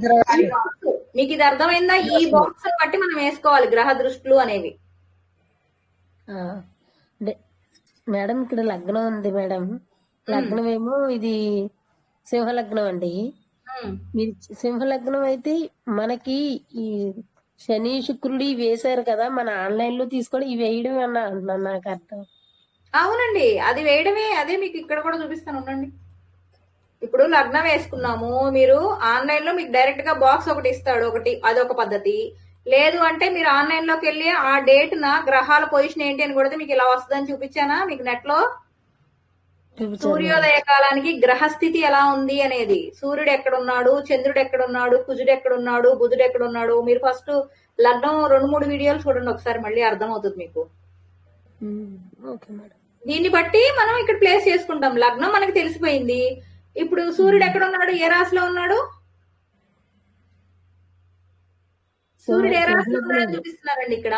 మీకు ఇది అర్థమైందా? ఈ బాక్స్ బట్టి మనం వేసుకోవాలి గ్రహ దృష్టిలు అనేవి. మేడం ఇక్కడ లగ్నం ఉంది మేడం. లగ్నం ఏమో ఇది సింహ లగ్నం అండి. మీరు సింహ లగ్నం అయితే మనకి ఈ శని శుక్రుడు వేశారు కదా, మన ఆన్లైన్ లో తీసుకొని ఇవి వేయడం అన్నా నాకు అర్థం. అవునండి, అది వేయడమే. అదే మీకు ఇక్కడ కూడా చూపిస్తాను ఉండండి. ఇప్పుడు లగ్నం వేసుకున్నాము. మీరు ఆన్లైన్ లో మీకు డైరెక్ట్ గా బాక్స్ ఒకటి ఇస్తాడు, అదొక పద్ధతి. లేదు అంటే మీరు ఆన్లైన్ లోకి వెళ్ళి ఆ డేట్ నా గ్రహాల పొజిషన్ ఏంటి అని కొడితే మీకు ఇలా వస్తుందని చూపించానా మీకు నెట్ లో? సూర్యోదయ కాలానికి గ్రహస్థితి ఎలా ఉంది అనేది, సూర్యుడు ఎక్కడున్నాడు, చంద్రుడు ఎక్కడున్నాడు, కుజుడు ఎక్కడున్నాడు, బుధుడు ఎక్కడున్నాడు. మీరు ఫస్ట్ లగ్నం 2-3 వీడియోలు చూడండి ఒకసారి, మళ్ళీ అర్థమవుతుంది మీకు. దీన్ని బట్టి మనం ఇక్కడ ప్లేస్ చేసుకుంటాం. లగ్నం మనకి తెలిసిపోయింది. ఇప్పుడు సూర్యుడు ఎక్కడ ఉన్నాడు? ఏ రాశిలో ఉన్నాడు? సూర్యుడు ఏ రాశిలో ఉన్నాడని చూపిస్తున్నారండి ఇక్కడ.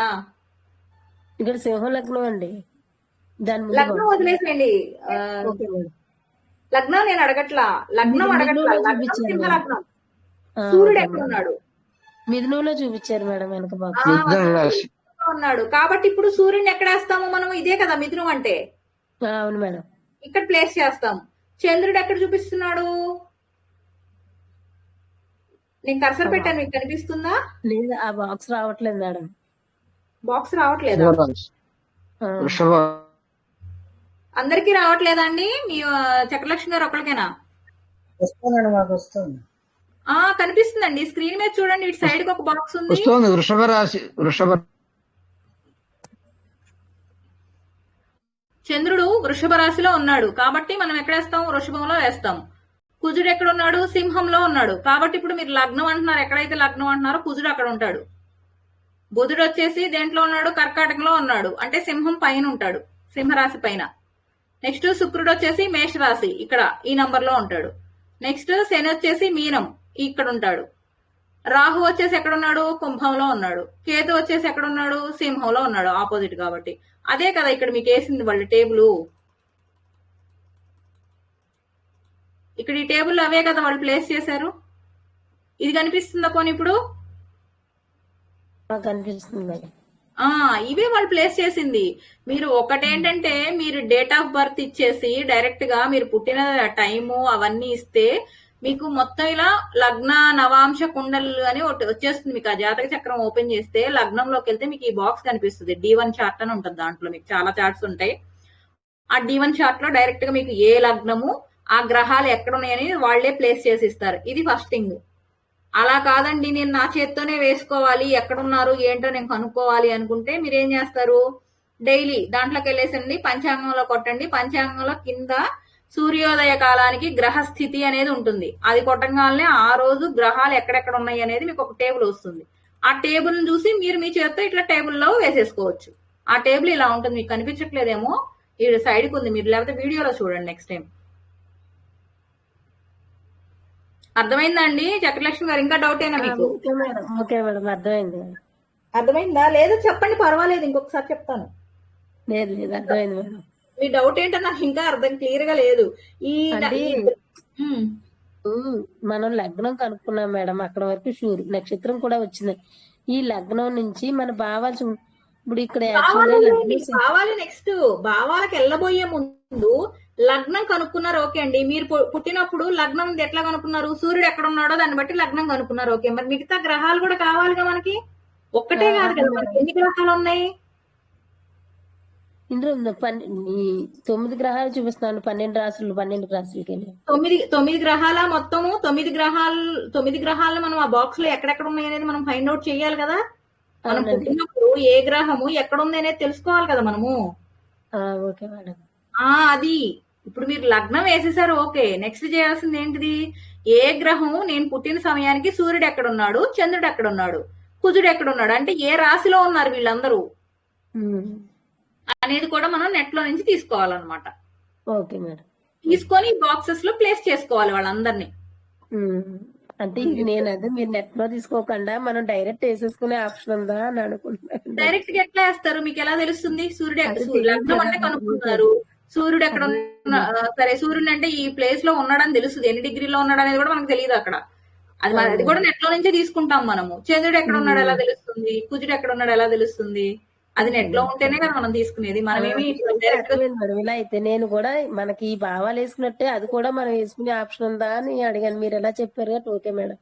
ఇక్కడ సింహ లగ్నం అండి. లగ్నం వదిలేసేయండి. లగ్నం నేను అడగట్లా, లగ్నం సింహ లగ్నం. సూర్యుడు ఎక్కడ ఉన్నాడు? మిథునంలో చూపించారు మేడం వెనక బాక్స్. ఉన్నాడు కాబట్టి ఇప్పుడు సూర్యుని ఎక్కడ వేస్తాము మనం? ఇదే కదా మిథునం అంటే. అవును మేడం, ఇక్కడ ప్లేస్ చేస్తాం. చంద్రుడు ఎక్కడ చూపిస్తున్నాడు? నేను కర్సర్ పెట్టాను, మీకు కనిపిస్తుందా? లేదు, ఆ బాక్స్ రావట్లేదు మేడం. బాక్స్ రావట్లేదా? అందరికి రావట్లేదండి? మీ చక్రలక్ష్మి గారు ఒకరికేనా? వస్తుందండి, మాకు వస్తుంది. కనిపిస్తుందండి స్క్రీన్ మీద చూడండి. ఇటు సైడ్ కి ఒక బాక్స్ ఉంది. వృషభ రాశి. చంద్రుడు వృషభ రాశిలో ఉన్నాడు కాబట్టి మనం ఎక్కడ వేస్తాం? వృషభంలో వేస్తాం. కుజుడు ఎక్కడ ఉన్నాడు? సింహంలో ఉన్నాడు. కాబట్టి ఇప్పుడు మీరు లగ్నం అంటున్నారు, ఎక్కడైతే లగ్నం అంటున్నారో కుజుడు అక్కడ ఉంటాడు. బుధుడు వచ్చేసి దేంట్లో ఉన్నాడు? కర్కాటకంలో ఉన్నాడు, అంటే సింహం పైన ఉంటాడు, సింహరాశి పైన. నెక్స్ట్ శుక్రుడు వచ్చేసి మేషరాశి, ఇక్కడ ఈ నంబర్ లో ఉంటాడు. నెక్స్ట్ శని వచ్చేసి మీనం, ఇక్కడ ఉంటాడు. రాహు వచ్చేసి ఎక్కడ ఉన్నాడు? కుంభంలో ఉన్నాడు. కేతు వచ్చేసి ఎక్కడ ఉన్నాడు? సింహంలో ఉన్నాడు, ఆపోజిట్ కాబట్టి. అదే కదా ఇక్కడ మీకు వేసింది వాళ్ళు టేబుల్. ఇక్కడ ఈ టేబుల్ అవే కదా వాళ్ళు ప్లేస్ చేశారు. ఇది కనిపిస్తుందా పోనీ ఇప్పుడు? మాకు అనిపిస్తుంది మేడం. ఇవే వాళ్ళు ప్లేస్ చేసింది. మీరు ఒకటేంటంటే మీరు డేట్ ఆఫ్ బర్త్ ఇచ్చేసి డైరెక్ట్ గా మీరు పుట్టిన టైము అవన్నీ ఇస్తే మీకు మొత్తం ఇలా లగ్న నవాంశ కుండలు అని ఒకటి వచ్చేస్తుంది. మీకు ఆ జాతక చక్రం ఓపెన్ చేస్తే లగ్నంలోకి వెళ్తే మీకు ఈ బాక్స్ కనిపిస్తుంది. D1 చార్ట్ అని ఉంటుంది. దాంట్లో మీకు చాలా చార్ట్స్ ఉంటాయి. ఆ D1 చార్ట్ లో డైరెక్ట్ గా మీకు ఏ లగ్నము ఆ గ్రహాలు ఎక్కడ ఉన్నాయని వాళ్లే ప్లేస్ చేసి ఇస్తారు. ఇది ఫస్ట్ థింగ్. అలా కాదండి నేను నా చేత్తోనే వేసుకోవాలి, ఎక్కడున్నారు ఏంటో నేను కనుక్కోవాలి అనుకుంటే మీరేం చేస్తారు? డైలీ దాంట్లోకి వెళ్ళేసండి, పంచాంగంలో కొట్టండి. పంచాంగంలో కింద సూర్యోదయ కాలానికి గ్రహ స్థితి అనేది ఉంటుంది. అది కొట్టగానే ఆ రోజు గ్రహాలు ఎక్కడెక్కడ ఉన్నాయి అనేది మీకు ఒక టేబుల్ వస్తుంది. ఆ టేబుల్ చూసి మీరు మీ చేత్తో ఇట్లా టేబుల్లో వేసేసుకోవచ్చు. ఆ టేబుల్ ఇలా ఉంటుంది. మీకు కనిపించట్లేదేమో, ఈ సైడ్కి ఉంది, మీరు లేకపోతే వీడియోలో చూడండి నెక్స్ట్ టైం. అర్థమైందండి చక్రలక్ష్మి గారు? ఇంకా డౌట్ అయినా మీకు? ఓకే మేడం, అర్థమైంది మేడం. అర్థమైందా? లేదు చెప్పండి, పర్వాలేదు, ఇంకొకసారి చెప్తాను. లేదు లేదు, అర్థమైంది మేడం. మీ డౌట్ ఏంటో నాకు ఇంకా అర్థం క్లియర్ గా లేదు. మనం లగ్నం కనుక్కున్నాం మేడం, అక్కడ వరకు షూర్. నక్షత్రం కూడా వచ్చింది. ఈ లగ్నం నుంచి మన భావాలు ఇప్పుడు ఇక్కడ భావాలు నెక్స్ట్ భావాలకు వెళ్ళబోయే ముందు లగ్నం కనుక్కున్నారు. ఓకే అండి, మీరు పుట్టినప్పుడు లగ్నం ఎట్లా కనుక్కున్నారు? సూర్యుడు ఎక్కడ ఉన్నాడో దాన్ని బట్టి లగ్నం కనుక్కున్నారు. ఓకే, మరి మిగతా గ్రహాలు కూడా కావాలిగా మనకి. ఒక్కటే కాదు కదా, మనకి ఎన్ని గ్రహాలు ఉన్నాయి? ఇందులో 9 గ్రహాలు చూపిస్తున్నాను. 12 రాశులు, 12 రాశులకి 9 గ్రహాల మొత్తము 9 గ్రహాలను మనం ఆ బాక్స్ లో ఎక్కడెక్కడ ఉన్నాయి అనేది మనం ఫైండ్ అవుట్ చేయాలి కదా. మనం పుట్టినప్పుడు ఏ గ్రహము ఎక్కడ ఉంది అనేది తెలుసుకోవాలి కదా మనము. Okay madam. అది ఇప్పుడు మీరు లగ్నం వేసేసారు. ఓకే, నెక్స్ట్ చేయాల్సింది ఏంటిది? ఏ గ్రహం నేను పుట్టిన సమయానికి సూర్యుడు ఎక్కడున్నాడు, చంద్రుడు ఎక్కడున్నాడు, కుజుడు ఎక్కడున్నాడు, అంటే ఏ రాశిలో ఉన్నారు వీళ్ళందరూ అనేది కూడా మనం నెట్ లో నుంచి తీసుకోవాలన్నమాట. Okay madam. తీసుకొని బాక్సెస్ లో ప్లేస్ చేసుకోవాలి వాళ్ళందరినీ. అంటే ఇది నేను అదే మీరు నెట్ లో తీసుకోకుండా మనం డైరెక్ట్ వేసేసుకునే ఆప్షన్ ఉందా అని అనుకుంటున్నాను. డైరెక్ట్ గా ఎట్లా వేస్తారు? మీకు ఎలా తెలుస్తుంది? సూర్యుడు లగ్నం అంటే కనుక్కుంటున్నారు, సూర్యుడు ఎక్కడ సరే సూర్యుడు అంటే ఈ ప్లేస్ లో ఉన్నాడని తెలుస్తుంది. ఎన్ని డిగ్రీలో ఉన్నాడు అనేది కూడా మనకు తెలియదు అక్కడ. అది కూడా నెట్ లో నుంచే తీసుకుంటాం మనము. చంద్రుడు ఎక్కడ ఉన్నాడు ఎలా తెలుస్తుంది? కుజుడు ఎక్కడ ఉన్నాడు ఎలా తెలుస్తుంది? అది నెట్ లో ఉంటేనే కదా మనం తీసుకునేది. మనమేమి ఇలా అయితే నేను కూడా మనకి ఈ భావాలు వేసుకున్నట్టే అది కూడా మనం వేసుకునే ఆప్షన్ ఉందా అని అడిగాను. మీరు ఎలా చెప్పారు? Okay madam.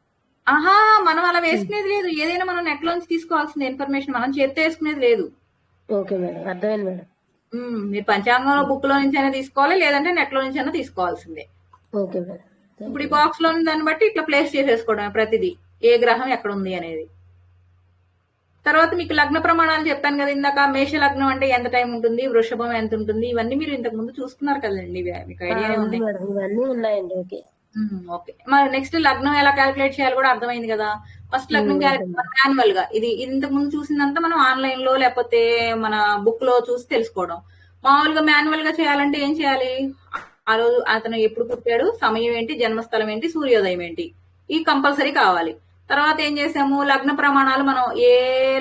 మనం అలా వేసుకునేది లేదు. ఏదైనా మనం నెట్ లోంచి తీసుకోవాల్సింది ఇన్ఫర్మేషన్, మనం చేత్తో వేసుకునేది లేదు. ఓకే మేడం, అర్థమైంది మేడం. మీరు పంచాంగంలో బుక్ లో నుంచి అయినా తీసుకోవాలి, లేదంటే నెట్ లో నుంచి అయినా తీసుకోవాల్సిందే. Okay madam. ఇప్పుడు ఈ బాక్స్ లో దాన్ని బట్టి ఇట్లా ప్లేస్ చేసేసుకోవడం ప్రతిదీ, ఏ గ్రహం ఎక్కడ ఉంది అనేది. తర్వాత మీకు లగ్న ప్రమాణాలు చెప్పాను కదా ఇందాక. మేష లగ్నం అంటే ఎంత టైం ఉంటుంది, వృషభం ఎంత ఉంటుంది, ఇవన్నీ మీరు ఇంతకు ముందు చూసుకున్నారు కదండి. మీకు ఐడియా ఉంది? ఇవన్నీ ఉన్నాయండి. ఓకే ఓకే, మరి నెక్స్ట్ లగ్నం ఎలా క్యాలిక్యులేట్ చేయాలి కూడా అర్థమైంది కదా. ఫస్ట్ లగ్నం మాన్యువల్ గా, ఇది ఇంతకు ముందు చూసిందంతా మనం ఆన్లైన్ లో లేకపోతే మన బుక్ లో చూసి తెలుసుకోవడం. మామూలుగా మాన్యువల్ గా చేయాలంటే ఏం చేయాలి? ఆ రోజు అతను ఎప్పుడు పుట్టాడు, సమయం ఏంటి, జన్మస్థలం ఏంటి, సూర్యోదయం ఏంటి, ఈ కంపల్సరీ కావాలి. తర్వాత ఏం చేసాము? లగ్న ప్రమాణాలు, మనం ఏ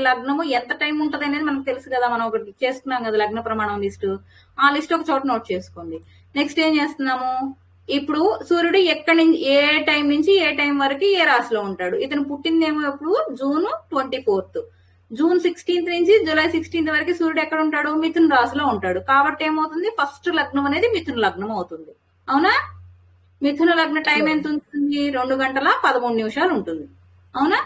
లగ్నము ఎంత టైం ఉంటది అనేది మనకు తెలుసు కదా. మనం ఒకటి చేసుకున్నాం కదా లగ్న ప్రమాణం లిస్టు. ఆ లిస్ట్ ఒక చోట నోట్ చేసుకోండి. నెక్స్ట్ ఏం చేస్తున్నాము? ఇప్పుడు సూర్యుడు ఎక్కడి నుంచి ఏ టైం నుంచి ఏ టైం వరకు ఏ రాశిలో ఉంటాడు? ఇతను పుట్టిందేమో ఇప్పుడు June 24th. June 16th నుంచి July 16th వరకు సూర్యుడు ఎక్కడ ఉంటాడు? మిథున రాశిలో ఉంటాడు. కాబట్టి ఏమవుతుంది? ఫస్ట్ లగ్నం అనేది మిథున లగ్నం అవుతుంది. అవునా? మిథున లగ్న టైం ఎంత ఉంటుంది? 2:13 ఉంటుంది. అవునా?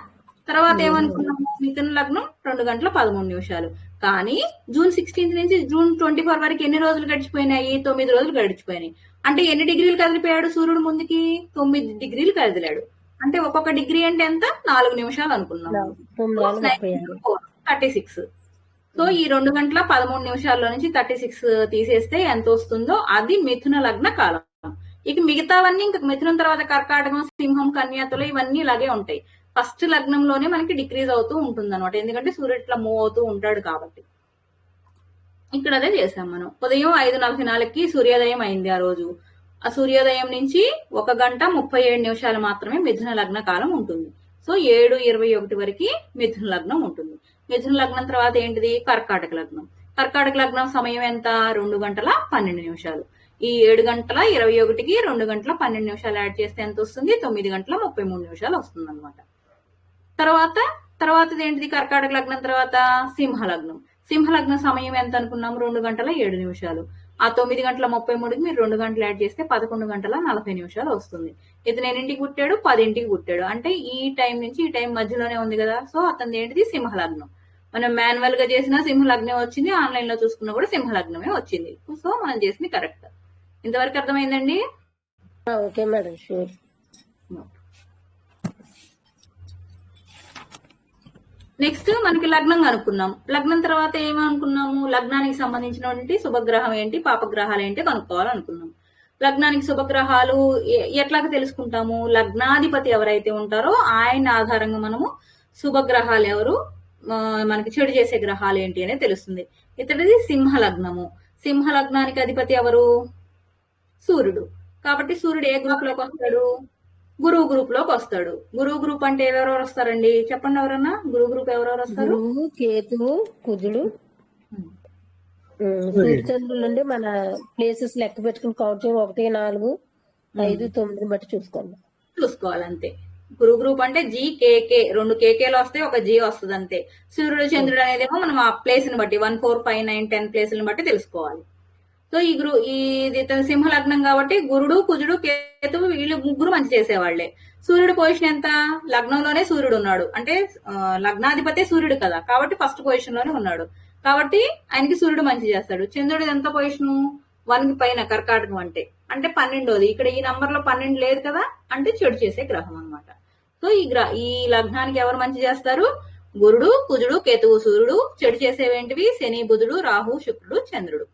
తర్వాత ఏమనుకున్నాము? మిథున లగ్నం 2:13. కానీ June 16th నుంచి June 24 వరకు ఎన్ని రోజులు గడిచిపోయినాయి? 9 రోజులు గడిచిపోయినాయి. అంటే ఎన్ని డిగ్రీలు కదిలిపోయాడు సూర్యుడు ముందుకి? 9 డిగ్రీలు కదిలాడు. అంటే ఒక్కొక్క డిగ్రీ అంటే ఎంత? 4 నిమిషాలు అనుకున్నాము. 36. సో ఈ 2:13 నుంచి 36 తీసేస్తే ఎంత వస్తుందో అది మిథున లగ్న కాలం. ఇక మిగతావన్నీ ఇంకా మిథునం తర్వాత కర్కాటకం, సింహం, కన్య, తుల ఇవన్నీ ఇలాగే ఉంటాయి. ఫస్ట్ లగ్నంలోనే మనకి డిక్రీజ్ అవుతూ ఉంటుంది అనమాట, ఎందుకంటే సూర్యుడు ఇట్లా మూవ్ అవుతూ ఉంటాడు కాబట్టి. ఇక్కడ అదే చేసాం మనం. ఉదయం 5:44కి సూర్యోదయం అయింది ఆ రోజు. ఆ సూర్యోదయం నుంచి 1:37 మాత్రమే మిథున లగ్న కాలం ఉంటుంది. సో 7:21 వరకు మిథున లగ్నం ఉంటుంది. మిథున లగ్నం తర్వాత ఏంటిది? కర్కాటక లగ్నం. కర్కాటక లగ్నం సమయం ఎంత? 2:12. ఈ 7:21కి 2:12 యాడ్ చేస్తే ఎంత వస్తుంది? 9:33 వస్తుంది అనమాట. తర్వాత ఏంటిది? కర్కాటక లగ్నం తర్వాత సింహ లగ్నం. సింహ లగ్నం సమయం ఎంత అనుకున్నాం? 2:07. ఆ 9:33కి మీరు 2 గంటలు యాడ్ చేస్తే 11:40 వస్తుంది. ఇతను ఎన్నింటికి పుట్టాడు? 10ంటికి పుట్టాడు. అంటే ఈ టైం నుంచి ఈ టైం మధ్యలోనే ఉంది కదా. సో అతను ఏంటిది? సింహ లగ్నం. మనం మాన్యువల్ గా చేసిన సింహ లగ్నం వచ్చింది, ఆన్లైన్ లో చూసుకున్నా కూడా సింహ లగ్నమే వచ్చింది. సో మనం చేసింది కరెక్ట్. ఇంతవరకు అర్థమైందండి? Okay madam, sure. నెక్స్ట్ మనకి లగ్నం కనుక్కున్నాం. లగ్నం తర్వాత ఏమనుకున్నాము? లగ్నానికి సంబంధించినటువంటి శుభగ్రహం ఏంటి, పాపగ్రహాలు ఏంటి కనుక్కోవాలనుకున్నాం. లగ్నానికి శుభగ్రహాలు ఎట్లాగా తెలుసుకుంటాము? లగ్నాధిపతి ఎవరైతే ఉంటారో ఆయన ఆధారంగా మనము శుభగ్రహాలు ఎవరు, మనకి చెడు చేసే గ్రహాలు ఏంటి అనేది తెలుస్తుంది. ఇతడిది సింహ లగ్నము. సింహ లగ్నానికి అధిపతి ఎవరు? సూర్యుడు. కాబట్టి సూర్యుడు ఏ గ్రూప్ లోకి వస్తాడు? గురువు గ్రూప్ లోకి వస్తాడు. గురువు గ్రూప్ అంటే ఎవరెవరు వస్తారండి? చెప్పండి ఎవరన్నా. గురువు గ్రూప్ ఎవరెవరు వస్తారు? గురువు, కేతువు, కుజుడు, సూర్యచంద్రులు నుండి మన ప్లేసెస్ లెక్క పెట్టుకుని కౌంట్ 1, 4, 5, 9 బట్టి చూసుకోవాలంతే. గురువు గ్రూప్ అంటే GKK, 2 కేకేలు వస్తాయి, ఒక G వస్తుంది అంతే. సూర్యుడు చంద్రుడు అనేదేమో మనం ఆ ప్లేస్ ని బట్టి 1, 4, 5, 9, 10 ప్లేసులను బట్టి తెలుసుకోవాలి. సో ఇది సింహ లగ్నం కాబట్టి గురుడు, కుజుడు, కేతువు వీళ్ళు ముగ్గురు మంచి చేసేవాళ్లే. సూర్యుడు పొజిషన్ ఎంత? లగ్నంలోనే సూర్యుడు ఉన్నాడు, అంటే లగ్నాధిపతే సూర్యుడు కదా, కాబట్టి ఫస్ట్ పొజిషన్ లోనే ఉన్నాడు. కాబట్టి ఆయనకి సూర్యుడు మంచి చేస్తాడు. చంద్రుడు ఎంత పొజిషన్? 1కి పైన కర్కాటకం అంటే 12ది. ఇక్కడ ఈ నంబర్ లో 12 లేదు కదా, అంటే చెడు చేసే గ్రహం అన్నమాట. సో ఈ లగ్నానికి ఎవరు మంచి చేస్తారు? గురుడు, కుజుడు, కేతువు, సూర్యుడు. చెడు చేసేవేంటివి? శని, బుధుడు, రాహు, శుక్రుడు, చంద్రుడు.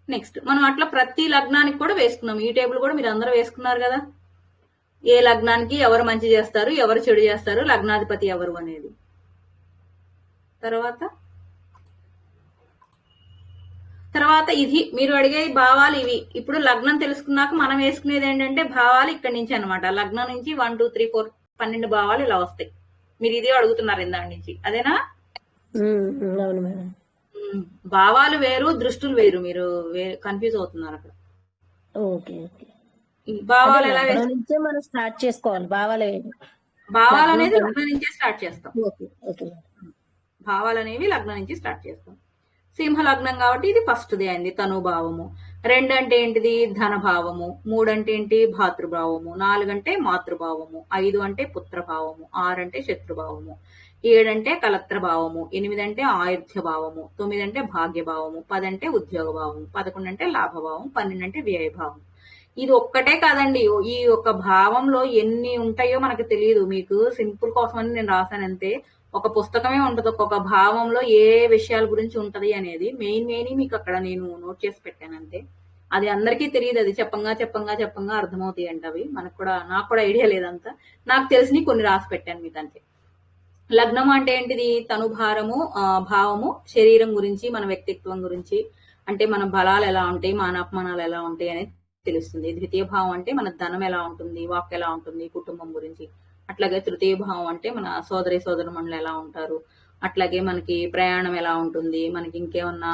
నెక్స్ట్ మనం అట్లా ప్రతి లగ్నానికి కూడా వేసుకున్నాం. ఈ టేబుల్ కూడా మీరు అందరూ వేసుకున్నారు కదా, ఏ లగ్నానికి ఎవరు మంచి చేస్తారు, ఎవరు చెడు చేస్తారు, లగ్నాధిపతి ఎవరు అనేది. తర్వాత ఇది మీరు అడిగే భావాలు ఇవి. ఇప్పుడు లగ్నం తెలుసుకున్నాక మనం వేసుకునేది ఏంటంటే భావాలు ఇక్కడి నుంచి అనమాట. లగ్నం నుంచి 1, 2, 3, 4, 12 భావాలు ఇలా వస్తాయి. మీరు ఇదే అడుగుతున్నారు ఇందాక నుంచి, అదేనా? అవును మేడం. భావాలు వేరు, దృష్టులు వేరు. మీరు కన్ఫ్యూజ్ అవుతున్నారు అక్కడ. Okay okay. భావాలు ఎలా నుంచే మనం స్టార్ట్ చేసుకోవాలి. భావాలు అనేది లగ్నం నుంచే స్టార్ట్ చేస్తాం. ఓకే. భావాలు అనేవి లగ్నం నుంచి స్టార్ట్ చేస్తాం. సింహ లగ్నం కాబట్టి ఇది ఫస్ట్ది అయింది, తనుభావము. 2 అంటే ఏంటిది? ధనభావము. 3 అంటే ఏంటి? భాతృభావము. 4 అంటే మాతృభావము. 5 అంటే పుత్రభావము. 6 అంటే శత్రుభావము. 7 అంటే కలత్ర భావము. 8 అంటే ఆయుర్ధ్య భావము. 9 అంటే భాగ్యభావము. 10 అంటే ఉద్యోగ భావము. 11 అంటే లాభభావం. 12 అంటే వ్యయభావం. ఇది ఒక్కటే కాదండి, ఈ ఒక్క భావంలో ఎన్ని ఉంటాయో మనకు తెలియదు. మీకు సింపుల్ కోసమని నేను రాశానంతే. ఒక పుస్తకమే ఉంటది ఒక్కొక్క భావంలో ఏ విషయాల గురించి ఉంటది అనేది. మెయిన్ మీకు అక్కడ నేను నోట్ చేసి పెట్టాను అంతే. అది అందరికీ తెలియదు. అది చెప్పంగా అర్థమవుతాయి అంట అవి. నాకు కూడా ఐడియా లేదంతా. నాకు తెలిసి కొన్ని రాసి పెట్టాను మీకు అంతే. లగ్నం అంటే ఏంటిది? తనుభారము, భావము, శరీరం గురించి, మన వ్యక్తిత్వం గురించి, అంటే మన బలాలు ఎలా ఉంటాయి, మానాపమానాలు ఎలా ఉంటాయి అనేది తెలుస్తుంది. ద్వితీయ భావం అంటే మన ధనం ఎలా ఉంటుంది, వాక్ ఎలా ఉంటుంది, కుటుంబం గురించి. అట్లాగే తృతీయ భావం అంటే మన సోదరమణులు ఎలా ఉంటారు, అట్లాగే మనకి ప్రయాణం ఎలా ఉంటుంది, మనకి ఇంకేమన్నా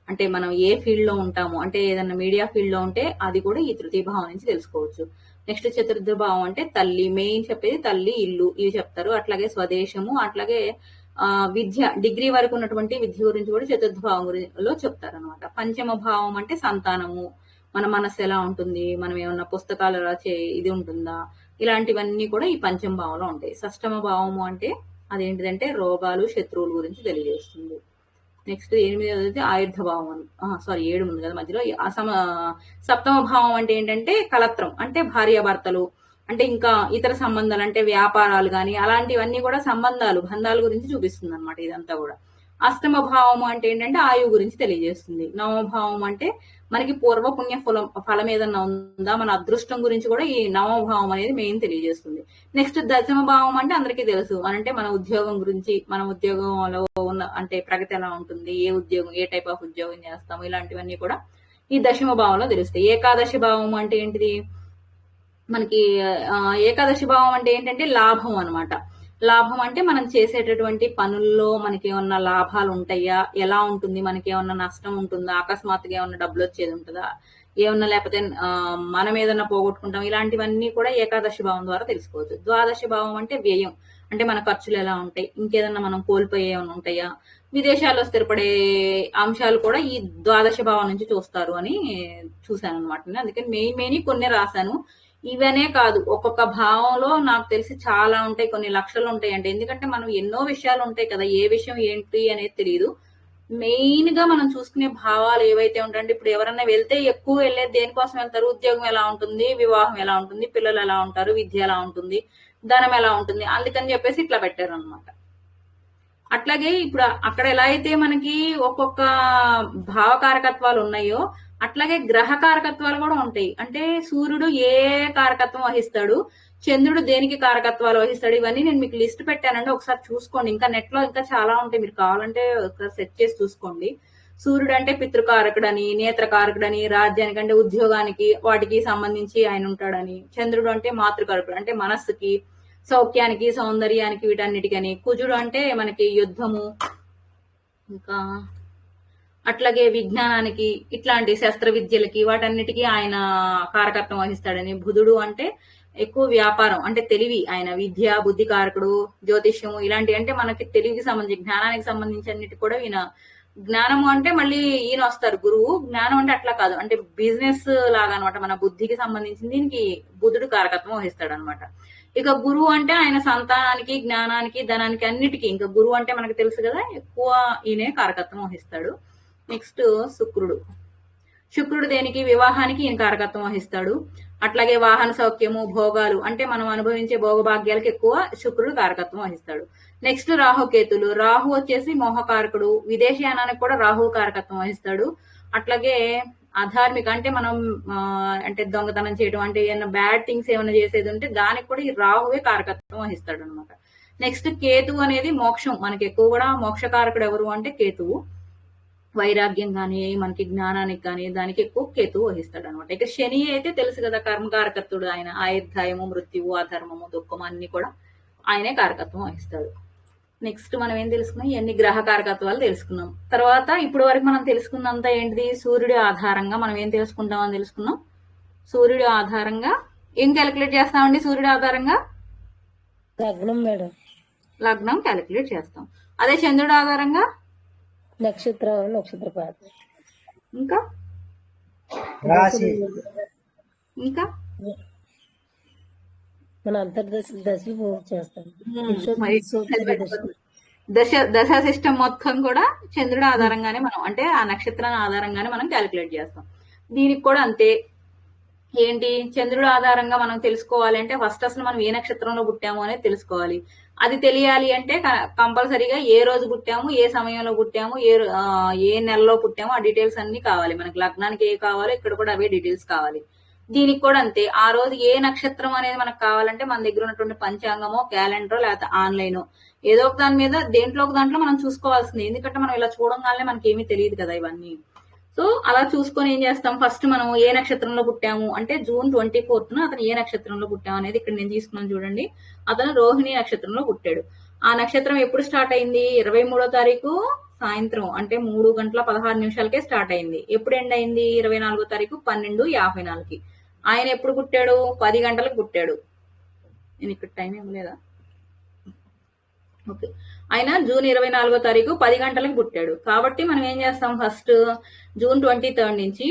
అంటే మనం ఏ ఫీల్డ్ లో ఉంటాము, అంటే ఏదన్నా మీడియా ఫీల్డ్ లో ఉంటే అది కూడా ఈ తృతీయ భావం నుంచి తెలుసుకోవచ్చు. నెక్స్ట్ చతుర్థ భావం అంటే తల్లి, మెయిన్ చెప్పేది తల్లి, ఇల్లు, ఇవి చెప్తారు. అట్లాగే స్వదేశము, అట్లాగే విద్య, డిగ్రీ వరకు ఉన్నటువంటి విద్య గురించి కూడా చతుర్థ భావం లో చెప్తారు అనమాట. పంచమ భావం అంటే సంతానము, మన మనస్సు ఎలా ఉంటుంది, మనం ఏమన్నా పుస్తకాలు రాసే ఇది ఉంటుందా, ఇలాంటివన్నీ కూడా ఈ పంచమ భావంలో ఉంటాయి. షష్టమ భావము అంటే అదేంటిదంటే రోగాలు, శత్రువుల గురించి తెలియజేస్తుంది. నెక్స్ట్ 8వ ఆయుర్ధ భావం, 7 ఉంది కదా మధ్యలో. సప్తమ భావం అంటే ఏంటంటే కలత్రం, అంటే భార్యాభర్తలు, అంటే ఇంకా ఇతర సంబంధాలు, అంటే వ్యాపారాలు కానీ అలాంటివన్నీ కూడా బంధాల గురించి చూపిస్తుంది అనమాట ఇదంతా కూడా. అష్టమ భావం అంటే ఏంటంటే ఆయువు గురించి తెలియజేస్తుంది. నవమ భావం అంటే మనకి పూర్వ పుణ్య ఫలం ఏదన్నా ఉందా, మన అదృష్టం గురించి కూడా ఈ నవమ భావం అనేది మెయిన్ తెలియజేస్తుంది. నెక్స్ట్ దశమ భావం అంటే అందరికీ తెలుసు, అంటే మన ఉద్యోగం గురించి, మన ఉద్యోగంలో ఉన్న అంటే ప్రగతి ఎలా ఉంటుంది, ఏ ఉద్యోగం, ఏ టైప్ ఆఫ్ ఉద్యోగం చేస్తాము, ఇలాంటివన్నీ కూడా ఈ దశమ భావంలో తెలుస్తాయి. ఏకాదశి భావం అంటే ఏంటిది, మనకి ఏకాదశి భావం అంటే ఏంటంటే లాభం అన్నమాట. లాభం అంటే మనం చేసేటటువంటి పనుల్లో మనకి ఏమన్నా లాభాలు ఉంటాయా, ఎలా ఉంటుంది, మనకి ఏమన్నా నష్టం ఉంటుందా, అకస్మాత్తుగా ఏమన్నా డబ్బులు వచ్చేది ఉంటుందా, ఏమన్నా లేకపోతే మనం ఏదన్నా పోగొట్టుకుంటాం, ఇలాంటివన్నీ కూడా ఏకాదశి భావం ద్వారా తెలుసుకోవచ్చు. ద్వాదశి భావం అంటే వ్యయం, అంటే మన ఖర్చులు ఎలా ఉంటాయి, ఇంకేదన్నా మనం కోల్పోయే ఏమైనా ఉంటాయా, విదేశాల్లో స్థిరపడే అంశాలు కూడా ఈ ద్వాదశ భావం నుంచి చూస్తారు అని చూశాను అనమాట. అందుకని మెయిన్ కొన్ని రాశాను. ఇవనే కాదు, ఒక్కొక్క భావంలో నాకు తెలిసి చాలా ఉంటాయి, కొన్ని లక్షలు ఉంటాయి అంటే, ఎందుకంటే మనం ఎన్నో విషయాలు ఉంటాయి కదా, ఏ విషయం ఏంటి అనేది తెలియదు. మెయిన్ గా మనం చూసుకునే భావాలు ఏవైతే ఉంటాయంటే, ఇప్పుడు ఎవరన్నా వెళ్తే ఎక్కువ వెళ్ళేది దేనికోసం వెళ్తారు, ఉద్యోగం ఎలా ఉంటుంది, వివాహం ఎలా ఉంటుంది, పిల్లలు ఎలా ఉంటారు, విద్య ఎలా ఉంటుంది, ధనం ఎలా ఉంటుంది, అందుకని చెప్పేసి ఇట్లా పెట్టారు అనమాట. అట్లాగే ఇప్పుడు అక్కడ ఎలా అయితే మనకి ఒక్కొక్క భావకారకత్వాలు ఉన్నాయో, అట్లాగే గ్రహ కారకత్వాలు కూడా ఉంటాయి. అంటే సూర్యుడు ఏ కారకత్వం వహిస్తాడు, చంద్రుడు దేనికి కారకత్వాలు వహిస్తాడు, ఇవన్నీ నేను మీకు లిస్ట్ పెట్టానండి, ఒకసారి చూసుకోండి. ఇంకా నెట్ లో ఇంకా చాలా ఉంటాయి, మీరు కావాలంటే ఒకసారి సెట్ చేసి చూసుకోండి. సూర్యుడు అంటే పితృకారకుడని, నేత్రకారకుడని, రాజ్యానికి అంటే ఉద్యోగానికి వాటికి సంబంధించి ఆయన ఉంటాడని. చంద్రుడు అంటే మాతృకారకుడు, అంటే మనస్సుకి, సౌఖ్యానికి, సౌందర్యానికి, వీటన్నిటికని. కుజుడు అంటే మనకి యుద్ధము, ఇంకా అట్లాగే విజ్ఞానానికి, ఇట్లాంటి శస్త్ర విద్యలకి, వాటన్నిటికీ ఆయన కారకత్వం వహిస్తాడని. బుధుడు అంటే ఎక్కువ వ్యాపారం, అంటే తెలివి, ఆయన విద్య, బుద్ధి కారకుడు, జ్యోతిష్యము, ఇలాంటి అంటే మనకి తెలివికి సంబంధించి, జ్ఞానానికి సంబంధించి అన్నిటి కూడా ఈయన. జ్ఞానము అంటే మళ్ళీ ఈయన వస్తారు గురువు. జ్ఞానం అంటే అట్లా కాదు, అంటే బిజినెస్ లాగా అనమాట, మన బుద్ధికి సంబంధించి దీనికి బుధుడు కారకత్వం వహిస్తాడు అనమాట. ఇక గురువు అంటే ఆయన సంతానానికి, జ్ఞానానికి, ధనానికి, అన్నిటికీ. ఇంకా గురువు అంటే మనకు తెలుసు కదా, ఎక్కువ ఈయనే కారకత్వం వహిస్తాడు. నెక్స్ట్ శుక్రుడు దేనికి, వివాహానికి ఈయన కారకత్వం వహిస్తాడు. అట్లాగే వాహన సౌఖ్యము, భోగాలు, అంటే మనం అనుభవించే భోగభాగ్యాలకు ఎక్కువ శుక్రుడు కారకత్వం వహిస్తాడు. నెక్స్ట్ రాహుకేతులు. రాహు వచ్చేసి మోహకారకుడు, విదేశయానానికి కూడా రాహు కారకత్వం వహిస్తాడు. అట్లాగే అధార్మిక, అంటే మనం అంటే దొంగతనం చేయడం, అంటే ఏమైనా బ్యాడ్ థింగ్స్ ఏమైనా చేసేది ఉంటే దానికి కూడా ఈ రాహువే కారకత్వం వహిస్తాడు అనమాట. నెక్స్ట్ కేతువు అనేది మోక్షం, మనకి ఎక్కువ కూడా మోక్షకారకుడు ఎవరు అంటే కేతువు. వైరాగ్యం కానీ, మనకి జ్ఞానానికి కానీ, దానికి ఎక్కువ కేతువు వహిస్తాడు అనమాట. ఇక శని అయితే తెలుసు కదా, కర్మకారకత్వుడు ఆయన. ఆయుర్దాయము, మృత్యువు, అధర్మము, దుఃఖము అన్ని కూడా ఆయనే కారకత్వం వహిస్తాడు. నెక్స్ట్ మనం ఏం తెలుసుకున్నాం, ఎన్ని గ్రహ కారకత్వాలు తెలుసుకున్నాం. తర్వాత ఇప్పుడు వరకు మనం తెలుసుకున్నంత ఏంటిది, సూర్యుడి ఆధారంగా మనం ఏం తెలుసుకుంటామని తెలుసుకున్నాం. సూర్యుడి ఆధారంగా ఏం క్యాలిక్యులేట్ చేస్తామండి, సూర్యుడి ఆధారంగా లగ్నం మేడం, లగ్నం క్యాలిక్యులేట్ చేస్తాం. అదే చంద్రుడి ఆధారంగా నక్షత్రం, నక్షత్రపాతం, ఇంకా రాశి, ఇంకా మన దశలు పూర్తి చేస్తాం. మరి దశ సిస్టమ్ మొత్తం కూడా చంద్రుడి ఆధారంగానే మనం, అంటే ఆ నక్షత్రాన్ని ఆధారంగానే మనం క్యాలిక్యులేట్ చేస్తాం. దీనికి కూడా అంతే. ఏంటి, చంద్రుడి ఆధారంగా మనం తెలుసుకోవాలి అంటే ఫస్ట్ అసలు మనం ఏ నక్షత్రంలో పుట్టాము అనేది తెలుసుకోవాలి. అది తెలియాలి అంటే కంపల్సరీగా ఏ రోజు పుట్టాము, ఏ సమయంలో పుట్టాము, ఏ నెలలో పుట్టాము, ఆ డీటెయిల్స్ అన్ని కావాలి మనకి. లగ్నానికి ఏ కావాలో ఇక్కడ కూడా అవే డీటెయిల్స్ కావాలి. దీనికి కూడా అంతే. ఆ రోజు ఏ నక్షత్రం అనేది మనకు కావాలంటే మన దగ్గర ఉన్నటువంటి పంచాంగమో, క్యాలెండరో, లేకపోతే ఆన్లైన్ ఏదో ఒక దాని మీద, దేంట్లో ఒక దాంట్లో మనం చూసుకోవాల్సింది. ఎందుకంటే మనం ఇలా చూడంగానే మనకి ఏమీ తెలియదు కదా ఇవన్నీ. సో అలా చూసుకొని ఏం చేస్తాం, ఫస్ట్ మనం ఏ నక్షత్రంలో పుట్టాము అంటే జూన్ 24న అతను ఏ నక్షత్రంలో పుట్టాము అనేది ఇక్కడ నేను తీసుకున్నాను చూడండి. అతను రోహిణి నక్షత్రంలో పుట్టాడు. ఆ నక్షత్రం ఎప్పుడు స్టార్ట్ అయింది, 23వ తారీఖు సాయంత్రం, అంటే 3:16 స్టార్ట్ అయింది. ఎప్పుడు ఎండ్ అయింది, 24వ తారీఖు 12:54. ఆయన ఎప్పుడు పుట్టాడు, 10 గంటలకు పుట్టాడు. నేను ఇక్కడ టైం ఏం లేదా, ఓకే. ఆయన జూన్ 24వ తారీఖు 10 గంటలకు పుట్టాడు. కాబట్టి మనం ఏం చేస్తాం, ఫస్ట్ జూన్ 23 నుంచి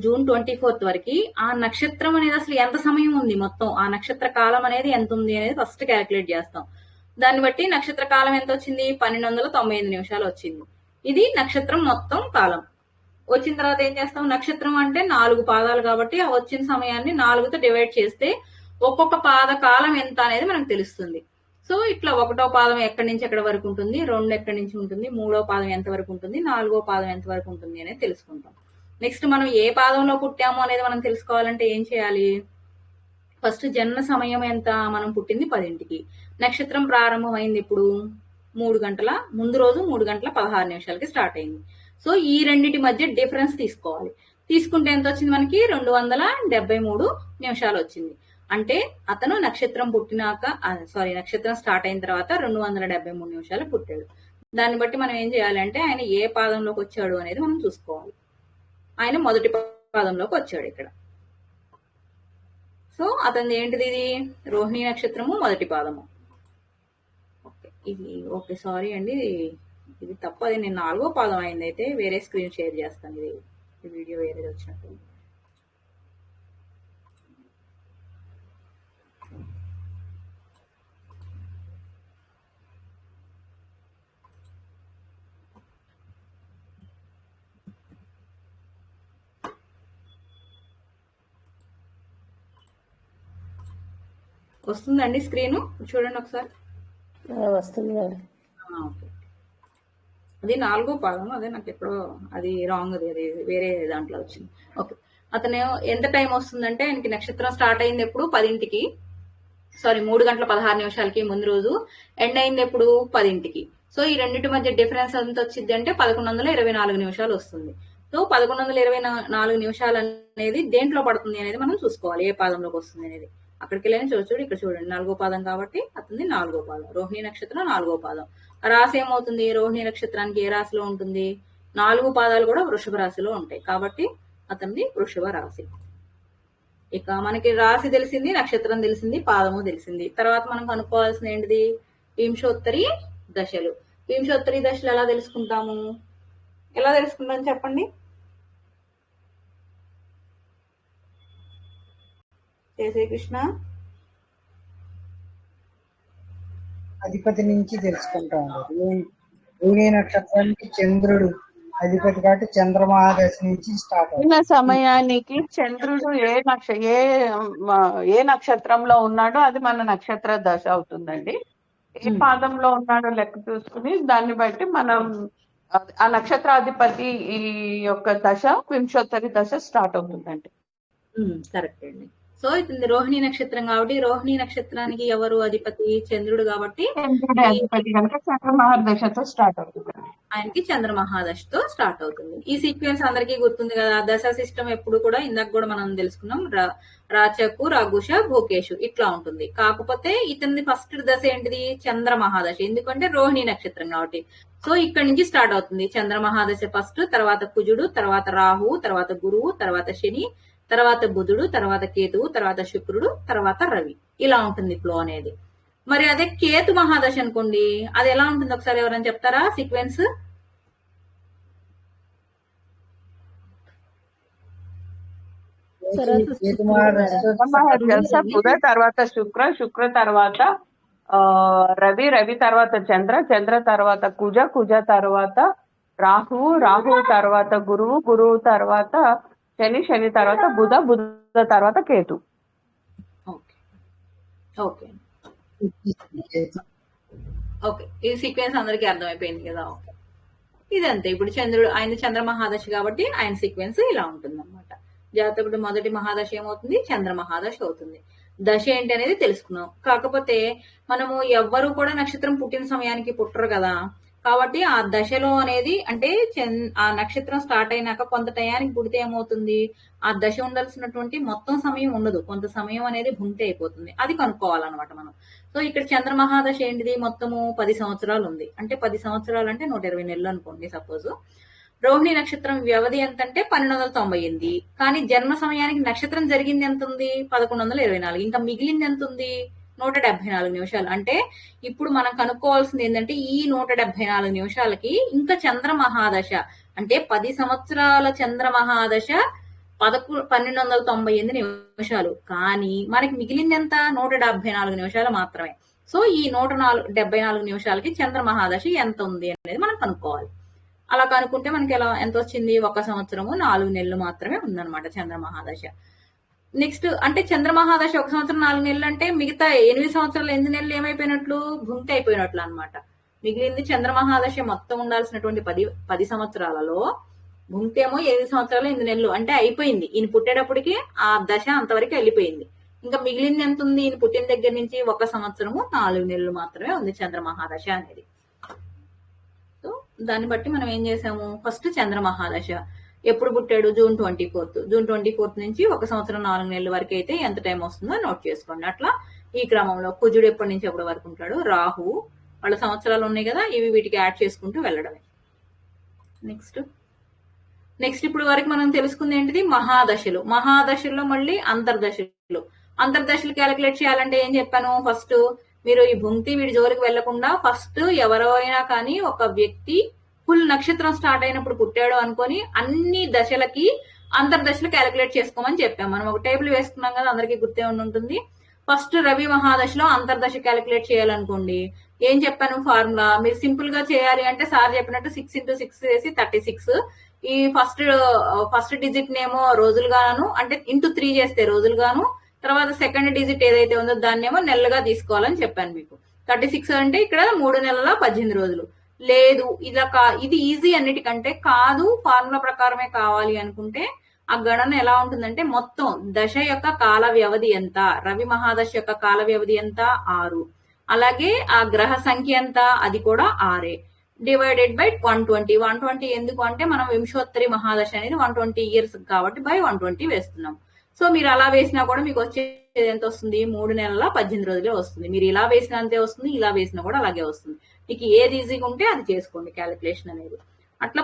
జూన్ 24 వరకు ఆ నక్షత్రం అనేది అసలు ఎంత సమయం ఉంది, మొత్తం ఆ నక్షత్ర కాలం అనేది ఎంత ఉంది అనేది ఫస్ట్ క్యాలిక్యులేట్ చేస్తాం. దాన్ని బట్టి నక్షత్ర కాలం ఎంత వచ్చింది, 1295 నిమిషాలు వచ్చింది. ఇది నక్షత్రం మొత్తం కాలం. వచ్చిన తర్వాత ఏం చేస్తాం, నక్షత్రం అంటే 4 పాదాలు కాబట్టి ఆ వచ్చిన సమయాన్ని 4తో డివైడ్ చేస్తే ఒక్కొక్క పాద కాలం ఎంత అనేది మనకు తెలుస్తుంది. సో ఇట్లా 1వ పాదం ఎక్కడి నుంచి ఎక్కడి వరకు ఉంటుంది, 2 ఎక్కడి నుంచి ఉంటుంది, 3వ పాదం ఎంత వరకు ఉంటుంది, 4వ పాదం ఎంత వరకు ఉంటుంది అనేది తెలుసుకుంటాం. నెక్స్ట్ మనం ఏ పాదంలో పుట్టాము అనేది మనం తెలుసుకోవాలంటే ఏం చేయాలి? ఫస్ట్ జన్మ సమయం ఎంత? మనం పుట్టింది 10ంటికి. నక్షత్రం ప్రారంభమైంది ఇప్పుడు 3 గంటల ముందు రోజు 3 గంటల 16 నిమిషాలకి స్టార్ట్ అయింది. సో ఈ రెండింటి మధ్య డిఫరెన్స్ తీసుకోవాలి. తీసుకుంటే ఎంత వచ్చింది మనకి? 273 నిమిషాలు వచ్చింది. అంటే అతను నక్షత్రం పుట్టినాక నక్షత్రం స్టార్ట్ అయిన తర్వాత 273 నిమిషాలు పుట్టాడు. దాన్ని బట్టి మనం ఏం చేయాలి అంటే ఆయన ఏ పాదంలోకి వచ్చాడు అనేది మనం చూసుకోవాలి. ఆయన మొదటి పాదంలోకి వచ్చాడు ఇక్కడ. సో అతని ఏంటిది? ఇది రోహిణి నక్షత్రము మొదటి పాదము. ఓకే సారీ అండి, ఇది తప్పు. అది నేను 4వ పాదం అయింది. అయితే వేరే స్క్రీన్ షేర్ చేస్తాను. ఇది వీడియో వేరేది వచ్చినట్టు. వస్తుందండి స్క్రీన్? చూడండి ఒకసారి. వస్తుంది మేడం. ఓకే, అది 4వ పాదం. అదే నాకు ఎప్పుడో అది రాంగ్, అది వేరే దాంట్లో వచ్చింది. ఓకే, అతను ఎంత టైం వస్తుందంటే ఆయనకి నక్షత్రం స్టార్ట్ అయింది ఎప్పుడు? 10ంటికి. 3 గంటల 16 నిమిషాలకి ముందు రోజు. ఎండ్ అయింది ఎప్పుడు? 10ంటికి. సో ఈ రెండింటి మధ్య డిఫరెన్స్ ఎంత వచ్చింది అంటే 1124 నిమిషాలు వస్తుంది. సో 1124 నిమిషాలు అనేది దేంట్లో పడుతుంది అనేది మనం చూసుకోవాలి. ఏ పాదంలోకి వస్తుంది అనేది. అక్కడికి వెళ్ళని చూడు, ఇక్కడ చూడండి 4వ పాదం కాబట్టి అతనిది 4వ పాదం. రోహిణి నక్షత్రం 4వ పాదం. రాశి ఏమవుతుంది? రోహిణి నక్షత్రానికి ఏ రాశిలో ఉంటుంది? 4 పాదాలు కూడా వృషభ రాశిలో ఉంటాయి కాబట్టి అతనిది వృషభ రాశి. ఇక మనకి రాశి తెలిసింది, నక్షత్రం తెలిసింది, పాదము తెలిసింది. తర్వాత మనం కనుక్కోవాల్సింది ఏంటిది? వింశోత్తరి దశలు. వింశోత్తరి దశలు ఎలా తెలుసుకుంటాము? చెప్పండి. శ్రీకృష్ణ. అధిపతి నుంచి తెలుసుకుంటాం. రోహిణి నక్షత్రానికి చంద్రుడు అధిపతి కాబట్టి చంద్రమహాదశ నుంచి స్టార్ట్ అవుతుంది. సమయానికి చంద్రుడు ఏ నక్షత్రంలో ఉన్నాడో అది మన నక్షత్ర దశ అవుతుందండి. ఏ పాదంలో ఉన్నాడో లెక్క చూసుకుని దాన్ని బట్టి మనం ఆ నక్షత్రాధిపతి ఈ యొక్క దశ వింశోత్తరి దశ స్టార్ట్ అవుతుందండి. కరెక్ట్ అండి. సో ఇది రోహిణి నక్షత్రం కాబట్టి రోహిణి నక్షత్రానికి ఎవరు అధిపతి? చంద్రుడు కాబట్టి చంద్రమహాదశతో స్టార్ట్ అవుతుంది. ఆయనకి చంద్రమహాదశతో స్టార్ట్ అవుతుంది. ఈ సీక్వెన్స్ అందరికీ గుర్తుంది కదా. దశ సిస్టమ్ ఎప్పుడు కూడా ఇందాక కూడా మనం తెలుసుకున్నాం. రాచకు, రఘుష, భూకేషు ఇట్లా ఉంటుంది. కాకపోతే ఇతని ఫస్ట్ దశ ఏంటిది? చంద్రమహాదశ. ఎందుకంటే రోహిణి నక్షత్రం కాబట్టి. సో ఇక్కడ నుంచి స్టార్ట్ అవుతుంది చంద్రమహాదశ ఫస్ట్. తర్వాత కుజుడు, తర్వాత రాహు, తర్వాత గురువు, తర్వాత శని, తర్వాత బుధుడు, తర్వాత కేతువు, తర్వాత శుక్రుడు, తర్వాత రవి. ఇలా ఉంటుంది ఫ్లో అనేది. మరి అదే కేతు మహాదశ అనుకోండి, అది ఎలా ఉంటుంది ఒకసారి ఎవరైనా చెప్తారా సీక్వెన్స్? బుధ తర్వాత శుక్ర తర్వాత రవి తర్వాత చంద్ర తర్వాత కుజ తర్వాత రాహు తర్వాత గురువు తర్వాత శని తర్వాత బుధ తర్వాత కేతు. ఓకే, ఈ సీక్వెన్స్ అందరికీ అర్థమైపోయింది కదా. ఓకే, ఇదంతే. ఇప్పుడు చంద్రుడు ఆయన చంద్ర మహాదశ కాబట్టి ఆయన సీక్వెన్స్ ఇలా ఉంటుంది అనమాట. జాతకుడు మొదటి మహాదశ ఏమవుతుంది? చంద్ర మహాదశ అవుతుంది. దశ ఏంటి అనేది తెలుసుకున్నాం. కాకపోతే మనము ఎవ్వరు కూడా నక్షత్రం పుట్టిన సమయానికి పుట్టరు కదా. కాబట్టి ఆ దశలో అనేది అంటే ఆ నక్షత్రం స్టార్ట్ అయినాక కొంత టయానికి పుడితే ఏమవుతుంది? ఆ దశ ఉండాల్సినటువంటి మొత్తం సమయం ఉండదు, కొంత సమయం అనేది భుంటే అయిపోతుంది. అది కనుక్కోవాలన్నమాట మనం. సో ఇక్కడ చంద్ర మహాదశ ఏంటిది? మొత్తము 10 సంవత్సరాలు ఉంది. అంటే 10 సంవత్సరాలు అంటే 120 నెలలు అనుకోండి సపోజ్. రోహిణి నక్షత్రం వ్యవధి ఎంత అంటే 1298. కానీ జన్మ సమయానికి నక్షత్రం జరిగింది ఎంత ఉంది? 1124. ఇంకా మిగిలింది ఎంత ఉంది? 174 నిమిషాలు. అంటే ఇప్పుడు మనం కనుక్కోవాల్సింది ఏంటంటే ఈ 174 నిమిషాలకి ఇంకా చంద్ర మహాదశ అంటే 10 సంవత్సరాల చంద్ర మహాదశ 1298 నిమిషాలు. కానీ మనకి మిగిలింది ఎంత? 174 నిమిషాలు మాత్రమే. సో ఈ 174 నిమిషాలకి చంద్ర మహాదశ ఎంత ఉంది అనేది మనం కనుక్కోవాలి. అలా కనుక్కుంటే మనకి ఎంత వచ్చింది? 1 సంవత్సరము 4 నెలలు మాత్రమే ఉందన్నమాట చంద్ర మహాదశ. నెక్స్ట్ అంటే చంద్రమహాదశ 1 సంవత్సరం 4 నెలలు అంటే మిగతా 8 సంవత్సరాలు 8 నెలలు ఏమైపోయినట్లు భుంక్తి అయిపోయినట్లు అన్నమాట. మిగిలింది చంద్రమహాదశ మొత్తం ఉండాల్సినటువంటి 10 సంవత్సరాలలో భుంక్తి ఏమో 8 సంవత్సరాలు 8 నెలలు అంటే అయిపోయింది. ఈయన పుట్టేటప్పటికి ఆ దశ అంతవరకు వెళ్ళిపోయింది. ఇంకా మిగిలింది ఎంత ఉంది? ఈయన పుట్టిన దగ్గర నుంచి 1 సంవత్సరము 4 నెలలు మాత్రమే ఉంది చంద్రమహాదశ అనేది. సో దాన్ని బట్టి మనం ఏం చేసాము, ఫస్ట్ చంద్రమహాదశ ఎప్పుడు పుట్టాడు? జూన్ 24 నుంచి 1 సంవత్సరం 4 నెలల వరకు అయితే ఎంత టైం వస్తుందో నోట్ చేసుకోండి. అట్లా ఈ క్రమంలో కుజుడు ఎప్పటి నుంచి ఎప్పటి వరకు ఉంటాడు, రాహువు వాళ్ళ సంవత్సరాలు ఉన్నాయి కదా, ఇవి వీటికి యాడ్ చేసుకుంటూ వెళ్ళడమే. నెక్స్ట్ ఇప్పుడు వరకు మనం తెలుసుకుంది ఏంటిది? మహాదశలు. మహాదశల్లో మళ్ళీ అంతర్దశలు క్యాలిక్యులేట్ చేయాలంటే ఏం చెప్పాను? ఫస్ట్ మీరు ఈ భుంక్తి వీడి జోలికి వెళ్లకుండా ఫస్ట్ ఎవరైనా కానీ ఒక వ్యక్తి ఫుల్ నక్షత్రం స్టార్ట్ అయినప్పుడు పుట్టాడు అనుకొని అన్ని దశలకి అంతర్దశలు క్యాలిక్యులేట్ చేసుకోమని చెప్పాం. మనం ఒక టేబుల్ వేసుకున్నాం కదా, అందరికీ గుర్తే ఉంటుంది. ఫస్ట్ రవి మహాదశలో అంతర్దశ క్యాలిక్యులేట్ చేయాలనుకోండి, ఏం చెప్పాను ఫార్ములా? మీరు సింపుల్ గా చేయాలి అంటే సార్ చెప్పినట్టు 6 × 6 చేసి 36. ఈ ఫస్ట్ డిజిట్ నేమో రోజులు గాను, అంటే ఇంటూ 3 చేస్తే రోజులు గాను, తర్వాత సెకండ్ డిజిట్ ఏదైతే ఉందో దాన్నేమో నెలలుగా తీసుకోవాలని చెప్పాను మీకు. 36 అంటే ఇక్కడ 3 నెలల 18 రోజులు. లేదు ఇది ఈజీ అన్నిటికంటే కాదు, ఫార్ములా ప్రకారమే కావాలి అనుకుంటే ఆ గణన ఎలా ఉంటుందంటే మొత్తం దశ యొక్క కాల వ్యవధి ఎంత, రవి మహాదశ యొక్క కాల వ్యవధి ఎంత? 6. అలాగే ఆ గ్రహ సంఖ్య ఎంత? అది కూడా 6 డివైడెడ్ బై 120. 120 ఎందుకు అంటే మనం వింశోత్తరి మహాదశ అనేది 120 ఇయర్స్ కాబట్టి బై 120 వేస్తున్నాం. సో మీరు అలా వేసినా కూడా మీకు వచ్చేది ఎంత వస్తుంది? 3 నెలల 18 రోజులే వస్తుంది. మీరు ఇలా వేసినా అంతే వస్తుంది, ఇలా వేసినా కూడా అలాగే వస్తుంది. మీకు ఏది ఈజీగా ఉంటే అది చేసుకోండి క్యాలిక్యులేషన్ అనేది. అట్లా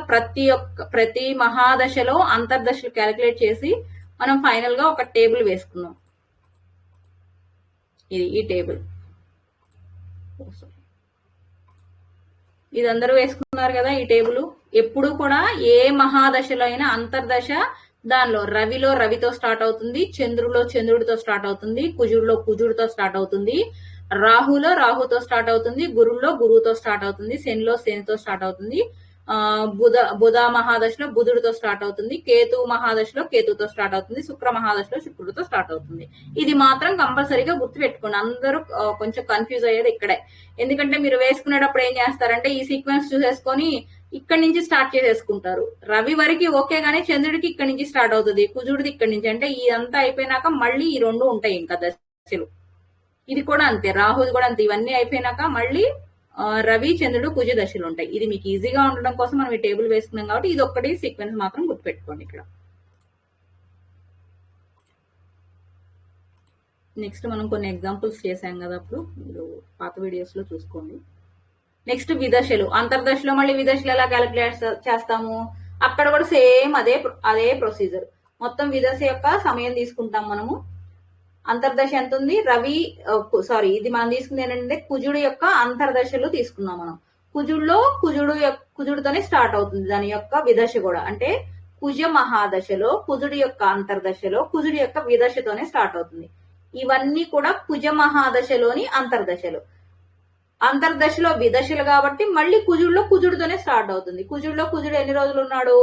ప్రతి మహాదశలో అంతర్దశలు క్యాలిక్యులేట్ చేసి మనం ఫైనల్ గా ఒక టేబుల్ వేసుకున్నాం. ఈ టేబుల్ ఇది అందరూ వేసుకున్నారు కదా. ఈ టేబుల్ ఎప్పుడు కూడా ఏ మహాదశలో అయినా అంతర్దశ దానిలో రవితో స్టార్ట్ అవుతుంది, చంద్రుడితో స్టార్ట్ అవుతుంది, కుజుడితో స్టార్ట్ అవుతుంది, రాహుతో స్టార్ట్ అవుతుంది, గురువుతో స్టార్ట్ అవుతుంది, శనితో స్టార్ట్ అవుతుంది, బుధ మహాదశలో బుధుడితో స్టార్ట్ అవుతుంది, కేతు మహాదశలో కేతుతో స్టార్ట్ అవుతుంది, శుక్ర మహాదశలో శుక్రుడితో స్టార్ట్ అవుతుంది. ఇది మాత్రం కంపల్సరీగా గుర్తు పెట్టుకోండి. అందరూ కొంచెం కన్ఫ్యూజ్ అయ్యేది ఇక్కడే. ఎందుకంటే మీరు వేసుకునేటప్పుడు ఏం చేస్తారంటే ఈ సీక్వెన్స్ చూసేసుకొని ఇక్కడి నుంచి స్టార్ట్ చేసేసుకుంటారు. రవి వరకు ఓకే గానీ చంద్రుడికి ఇక్కడి నుంచి స్టార్ట్ అవుతుంది, కుజుడిది ఇక్కడి నుంచి. అంటే ఇదంతా అయిపోయినాక మళ్ళీ ఈ 2 ఉంటాయి ఇంకా దశలు. ఇది కూడా అంతే, రాహుది కూడా అంతే. ఇవన్నీ అయిపోయినాక మళ్ళీ రవి చంద్రుడు కుజ దశలు ఉంటాయి. ఇది మీకు ఈజీగా ఉండడం కోసం మనం ఈ టేబుల్ వేసుకున్నాం కాబట్టి ఇది ఒక్కటి సీక్వెన్స్ మాత్రం గుర్తుపెట్టుకోండి ఇక్కడ. నెక్స్ట్ మనం కొన్ని ఎగ్జాంపుల్స్ చేసాం కదా, అప్పుడు మీరు పాత వీడియోస్ లో చూసుకోండి. నెక్స్ట్ విదశలు. అంతర్దశలో మళ్ళీ విదశలు ఎలా క్యాలిక్యులేట్ చేస్తాము? అక్కడ కూడా సేమ్ అదే ప్రొసీజర్. మొత్తం విదశ యొక్క సమయం తీసుకుంటాం మనము. అంతర్దశ ఎంత ఉంది? ఇది మనం తీసుకుంది ఏంటంటే కుజుడు యొక్క అంతర్దశలు తీసుకున్నాం మనం. కుజుడితోనే స్టార్ట్ అవుతుంది దాని యొక్క విదశ కూడా. అంటే కుజ మహాదశలో కుజుడి యొక్క అంతర్దశలో కుజుడి యొక్క విదశతోనే స్టార్ట్ అవుతుంది. ఇవన్నీ కూడా కుజ మహాదశలోని అంతర్దశలో విదశలు కాబట్టి మళ్ళీ కుజుడితోనే స్టార్ట్ అవుతుంది. కుజుడు ఎన్ని రోజులు ఉన్నాడు?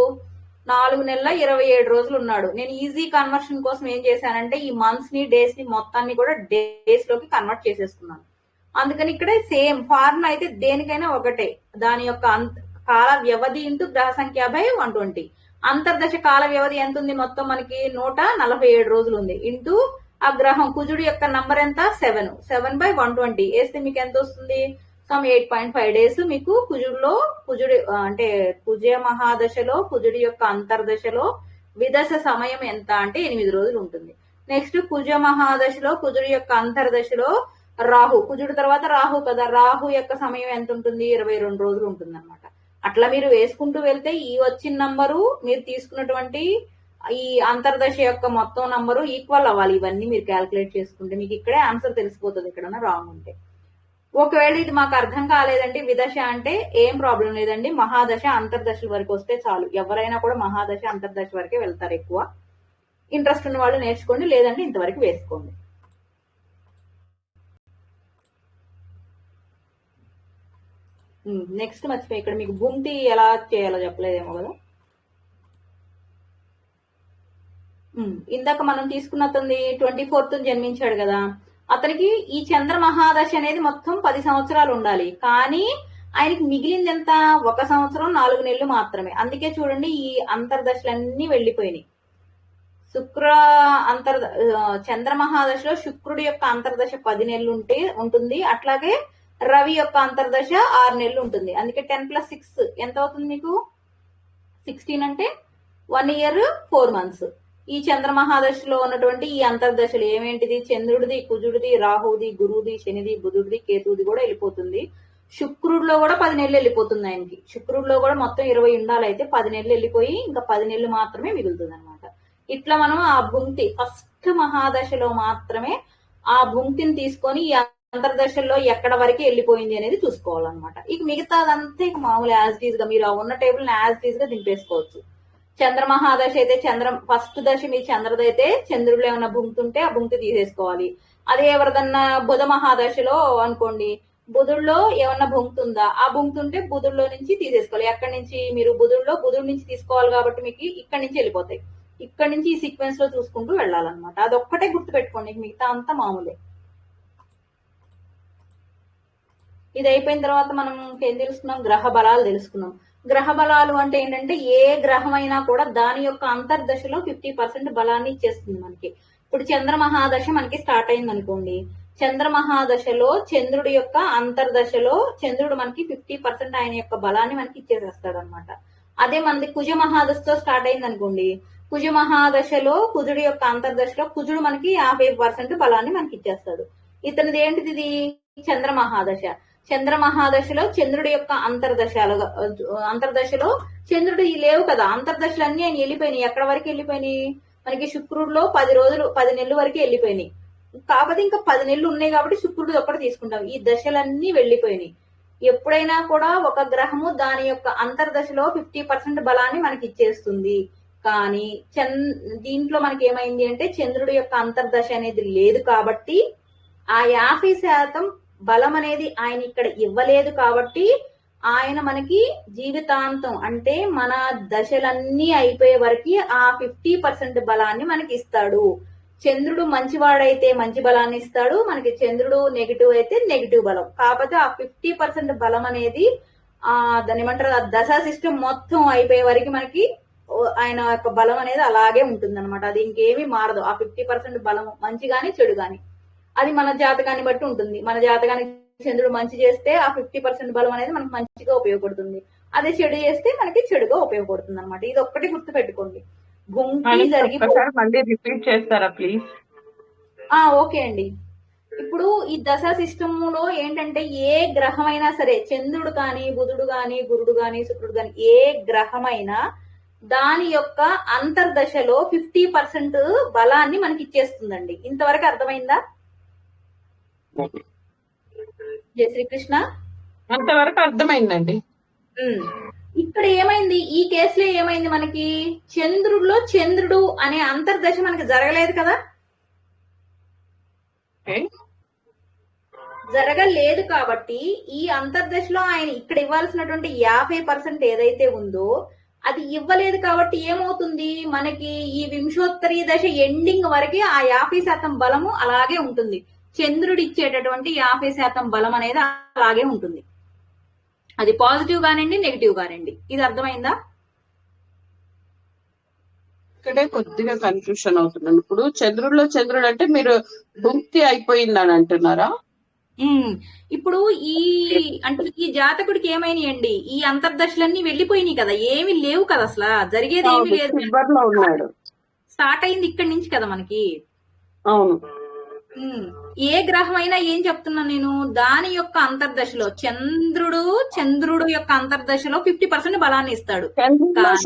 4 నెలల 27 రోజులు ఉన్నాడు. నేను ఈజీ కన్వర్షన్ కోసం ఏం చేశానంటే ఈ మంత్స్ ని డేస్ ని మొత్తాన్ని కూడా డేస్ లోకి కన్వర్ట్ చేసేసుకున్నాను. అందుకని ఇక్కడ సేమ్ ఫార్ములా అయితే దేనికైనా ఒకటే. దాని యొక్క కాల వ్యవధి ఇంటూ గ్రహ సంఖ్య బై 120. అంతర్దశ కాల వ్యవధి ఎంత ఉంది? మొత్తం మనకి 147 రోజులు ఉంది. ఇంటూ ఆ గ్రహం కుజుడి యొక్క నంబర్ ఎంత? 7 బై 120 వేస్తే మీకు ఎంత వస్తుంది? 8.5 days మీకు కుజుడి అంటే కుజ మహాదశలో కుజుడి యొక్క అంతర్దశలో విదశ సమయం ఎంత అంటే 8 రోజులు ఉంటుంది. నెక్స్ట్ కుజ మహాదశలో కుజుడి యొక్క అంతర్దశలో కుజుడు తర్వాత రాహు కదా, రాహు యొక్క సమయం ఎంత ఉంటుంది? 22 రోజులు ఉంటుంది అనమాట. అట్లా మీరు వేసుకుంటూ వెళ్తే ఈ వచ్చిన నంబరు మీరు తీసుకున్నటువంటి ఈ అంతర్దశ యొక్క మొత్తం నంబరు ఈక్వల్ అవ్వాలి. ఇవన్నీ మీరు క్యాల్కులేట్ చేసుకుంటే మీకు ఇక్కడే ఆన్సర్ తెలిసిపోతుంది ఎక్కడన్నా రాంగ్ ఉంటే. ఒకవేళ ఇది మాకు అర్థం కాలేదండి విదశ అంటే ఏం ప్రాబ్లం లేదండి, మహాదశ అంతర్దశల వరకు వస్తే చాలు. ఎవరైనా కూడా మహాదశ అంతర్దశ వరకే వెళ్తారు. ఎక్కువ ఇంట్రెస్ట్ ఉన్న వాళ్ళు నేర్చుకోండి, లేదంటే ఇంతవరకు వేసుకోండి. నెక్స్ట్ మర్చిపోయి ఇక్కడ మీకు భూమితి ఎలా చేయాలో చెప్పలేదేమో కదా. ఇందాక మనం తీసుకున్న అతన్ని 24th జన్మించాడు కదా, అతనికి ఈ చంద్ర మహాదశ అనేది మొత్తం 10 సంవత్సరాలు ఉండాలి. కానీ ఆయనకి మిగిలింది ఎంత? 1 సంవత్సరం 4 నెలలు మాత్రమే. అందుకే చూడండి ఈ అంతర్దశలన్నీ వెళ్ళిపోయినాయి. చంద్ర మహాదశలో శుక్రుడి యొక్క అంతర్దశ 10 నెలలు ఉంటుంది. అట్లాగే రవి యొక్క అంతర్దశ 6 నెలలు ఉంటుంది. అందుకే 10 + 6 ఎంత అవుతుంది మీకు? 16 అంటే 1 year 4 months. ఈ చంద్ర మహాదశలో ఉన్నటువంటి ఈ అంతర్దశలు ఏమేంటిది? చంద్రుడిది, కుజుడిది, రాహుది, గురువుది, శనిది, బుధుడిది, కేతువుది కూడా వెళ్ళిపోతుంది. శుక్రుడిలో కూడా 10 నెలలు వెళ్ళిపోతుంది ఆయనకి. శుక్రుడిలో కూడా మొత్తం 20 ఉండాలి, అయితే 10 నెలలు వెళ్ళిపోయి ఇంకా 10 నెలలు మాత్రమే మిగులుతుంది అనమాట. ఇట్లా మనం ఆ భుంక్తి ఫస్ట్ మహాదశలో మాత్రమే ఆ భుంక్తిని తీసుకొని ఈ అంతర్దశల్లో ఎక్కడ వరకు వెళ్ళిపోయింది అనేది చూసుకోవాలన్నమాట. ఇక మిగతాదంతా ఇక మామూలు యాజ్ టీజ్ గా మీరు ఉన్న టేబుల్ యాజ్ టీజ్ గా దింపేసుకోవచ్చు. చంద్ర మహాదశ అయితే ఫస్ట్ దశ మీ చంద్రదైతే చంద్రుడిలో ఏమన్నా భుంక్తి ఉంటే ఆ భుంక్తి తీసేసుకోవాలి. అదే ఎవరిదన్నా బుధ మహాదశలో అనుకోండి, బుధుడిలో ఏమన్నా భుంక్తి ఉందా, ఆ భుంక్తి ఉంటే బుధుడిలో నుంచి తీసేసుకోవాలి. ఎక్కడి నుంచి మీరు బుధుడి నుంచి తీసుకోవాలి కాబట్టి మీకు ఇక్కడి నుంచి వెళ్ళిపోతాయి. ఇక్కడి నుంచి ఈ సీక్వెన్స్ లో చూసుకుంటూ వెళ్ళాలన్నమాట. అదొక్కటే గుర్తు పెట్టుకోండి, మిగతా అంతా మామూలే. ఇది అయిపోయిన తర్వాత మనం ఏం తెలుసుకున్నాం? గ్రహ బలాలు తెలుసుకున్నాం. గ్రహ బలాలు అంటే ఏంటంటే ఏ గ్రహం అయినా కూడా దాని యొక్క అంతర్దశలో 50% బలాన్ని ఇచ్చేస్తుంది మనకి. ఇప్పుడు చంద్ర మహాదశ మనకి స్టార్ట్ అయింది అనుకోండి, చంద్ర మహాదశలో చంద్రుడి యొక్క అంతర్దశలో చంద్రుడు మనకి 50% ఆయన యొక్క బలాన్ని మనకి ఇచ్చేసేస్తాడు అనమాట. అదే మనది కుజ మహాదశతో స్టార్ట్ అయింది అనుకోండి, కుజ మహాదశలో కుజుడి యొక్క అంతర్దశలో కుజుడు మనకి 50% బలాన్ని మనకి ఇచ్చేస్తాడు. ఇతనిది ఏంటిది? ఇది చంద్ర మహాదశ. చంద్ర మహాదశలో చంద్రుడి యొక్క అంతర్దశలో చంద్రుడు లేవు కదా, అంతర్దశలన్నీ ఆయన వెళ్ళిపోయినాయి. ఎక్కడ వరకు వెళ్ళిపోయినాయి? మనకి శుక్రుడిలో 10 నెలలు వరకు వెళ్ళిపోయినాయి. కాకపోతే ఇంకా 10 నెలలు ఉన్నాయి కాబట్టి శుక్రుడు ఒక్కటి తీసుకుంటాం. ఈ దశలన్నీ వెళ్ళిపోయినాయి. ఎప్పుడైనా కూడా ఒక గ్రహము దాని యొక్క అంతర్దశలో 50% బలాన్ని మనకి ఇచ్చేస్తుంది. కానీ దీంట్లో మనకి ఏమైంది అంటే చంద్రుడి యొక్క అంతర్దశ అనేది లేదు కాబట్టి ఆ 50% బలం అనేది ఆయన ఇక్కడ ఇవ్వలేదు కాబట్టి ఆయన మనకి జీవితాంతం అంటే మన దశలన్నీ అయిపోయే వరకు ఆ 50% బలాన్ని మనకి ఇస్తాడు. చంద్రుడు మంచివాడైతే మంచి బలాన్ని ఇస్తాడు, మనకి చంద్రుడు నెగిటివ్ అయితే నెగిటివ్ బలం. కాకపోతే ఆ 50% బలం అనేది దాని ఏమంటారు, ఆ దశా సిస్టమ్ మొత్తం అయిపోయే వరకు మనకి ఆయన యొక్క బలం అనేది అలాగే ఉంటుంది అనమాట. అది ఇంకేమీ మారదు. ఆ 50% బలము మంచి గాని చెడు గాని అది మన జాతకాన్ని బట్టి ఉంటుంది. మన జాతకానికి చంద్రుడు మంచి చేస్తే ఆ 50% బలం అనేది మనకు మంచిగా ఉపయోగపడుతుంది, అదే చెడు చేస్తే మనకి చెడుగా ఉపయోగపడుతుంది అనమాట. ఇది ఒక్కటి గుర్తు పెట్టుకోండి. భుంక్తి మళ్ళీ రిపీట్ చేస్తారా ప్లీజ్? ఓకే అండి. ఇప్పుడు ఈ దశా సిస్టమ్ లో ఏంటంటే ఏ గ్రహమైనా సరే, చంద్రుడు కానీ బుధుడు కానీ గురుడు కానీ శుక్రుడు కానీ ఏ గ్రహమైనా దాని యొక్క అంతర్దశలో 50% బలాన్ని మనకి ఇచ్చేస్తుందండి. ఇంతవరకు అర్థమైందా? జయ శ్రీకృష్ణ. అంతవరకు అర్థమైందండి. ఇక్కడ ఏమైంది, ఈ కేసులో ఏమైంది, మనకి చంద్రుడిలో చంద్రుడు అనే అంతర్దశ మనకి జరగలేదు కదా, జరగలేదు కాబట్టి ఈ అంతర్దశలో ఆయన ఇక్కడ ఇవ్వాల్సినటువంటి 50% ఏదైతే ఉందో అది ఇవ్వలేదు కాబట్టి ఏమవుతుంది, మనకి ఈ వింశోత్తరి దశ ఎండింగ్ వరకు ఆ 50% బలము అలాగే ఉంటుంది. చంద్రుడు ఇచ్చేటటువంటి 50% బలం అనేది అలాగే ఉంటుంది. అది పాజిటివ్ కానివ్వండి నెగిటివ్ కానివ్వండి. ఇది అర్థమైందా? ఇక్కడే కొద్దిగా కన్ఫ్యూషన్ అవుతున్నాను. ఇప్పుడు చంద్రుడిలో చంద్రుడు అంటే మీరు భుక్తి అయిపోయిందని అంటున్నారా? ఇప్పుడు అంటే ఈ జాతకుడికి ఏమైనాయండి, ఈ అంతర్దశలన్నీ వెళ్ళిపోయినాయి కదా, ఏమి లేవు కదా, అసలు జరిగేది ఏమి లేదు. ఉన్నాడు, స్టార్ట్ అయింది ఇక్కడి నుంచి కదా మనకి. అవును. ఏ గ్రహం అయినా ఏం చెప్తున్నా నేను, దాని యొక్క అంతర్దశలో చంద్రుడు యొక్క అంతర్దశలో 50% బలాన్ని ఇస్తాడు.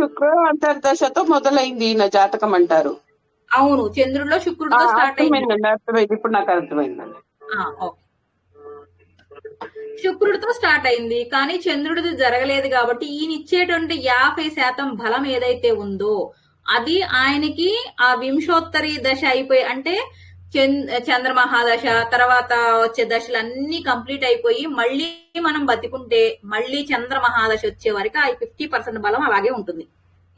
శుక్ర అంతర్దశతో మొదలైంది ఈయన జాతకం అంటారు. అవును, చంద్రుడిలో శుక్రుడితో స్టార్ట్ అయింది. అర్థమైంది, ఇప్పుడు నాకు అర్థమైందండి. శుక్రుడితో స్టార్ట్ అయింది కానీ చంద్రుడిది జరగలేదు కాబట్టి ఈయన ఇచ్చేటువంటి 50% బలం ఏదైతే ఉందో అది ఆయనకి ఆ వింశోత్తరి దశ అయిపోయి అంటే చంద్ర మహాదశ తర్వాత వచ్చే దశలు అన్ని కంప్లీట్ అయిపోయి మళ్ళీ మనం బతికుంటే మళ్ళీ చంద్ర మహాదశ వచ్చే వరకు ఆ 50% బలం అలాగే ఉంటుంది.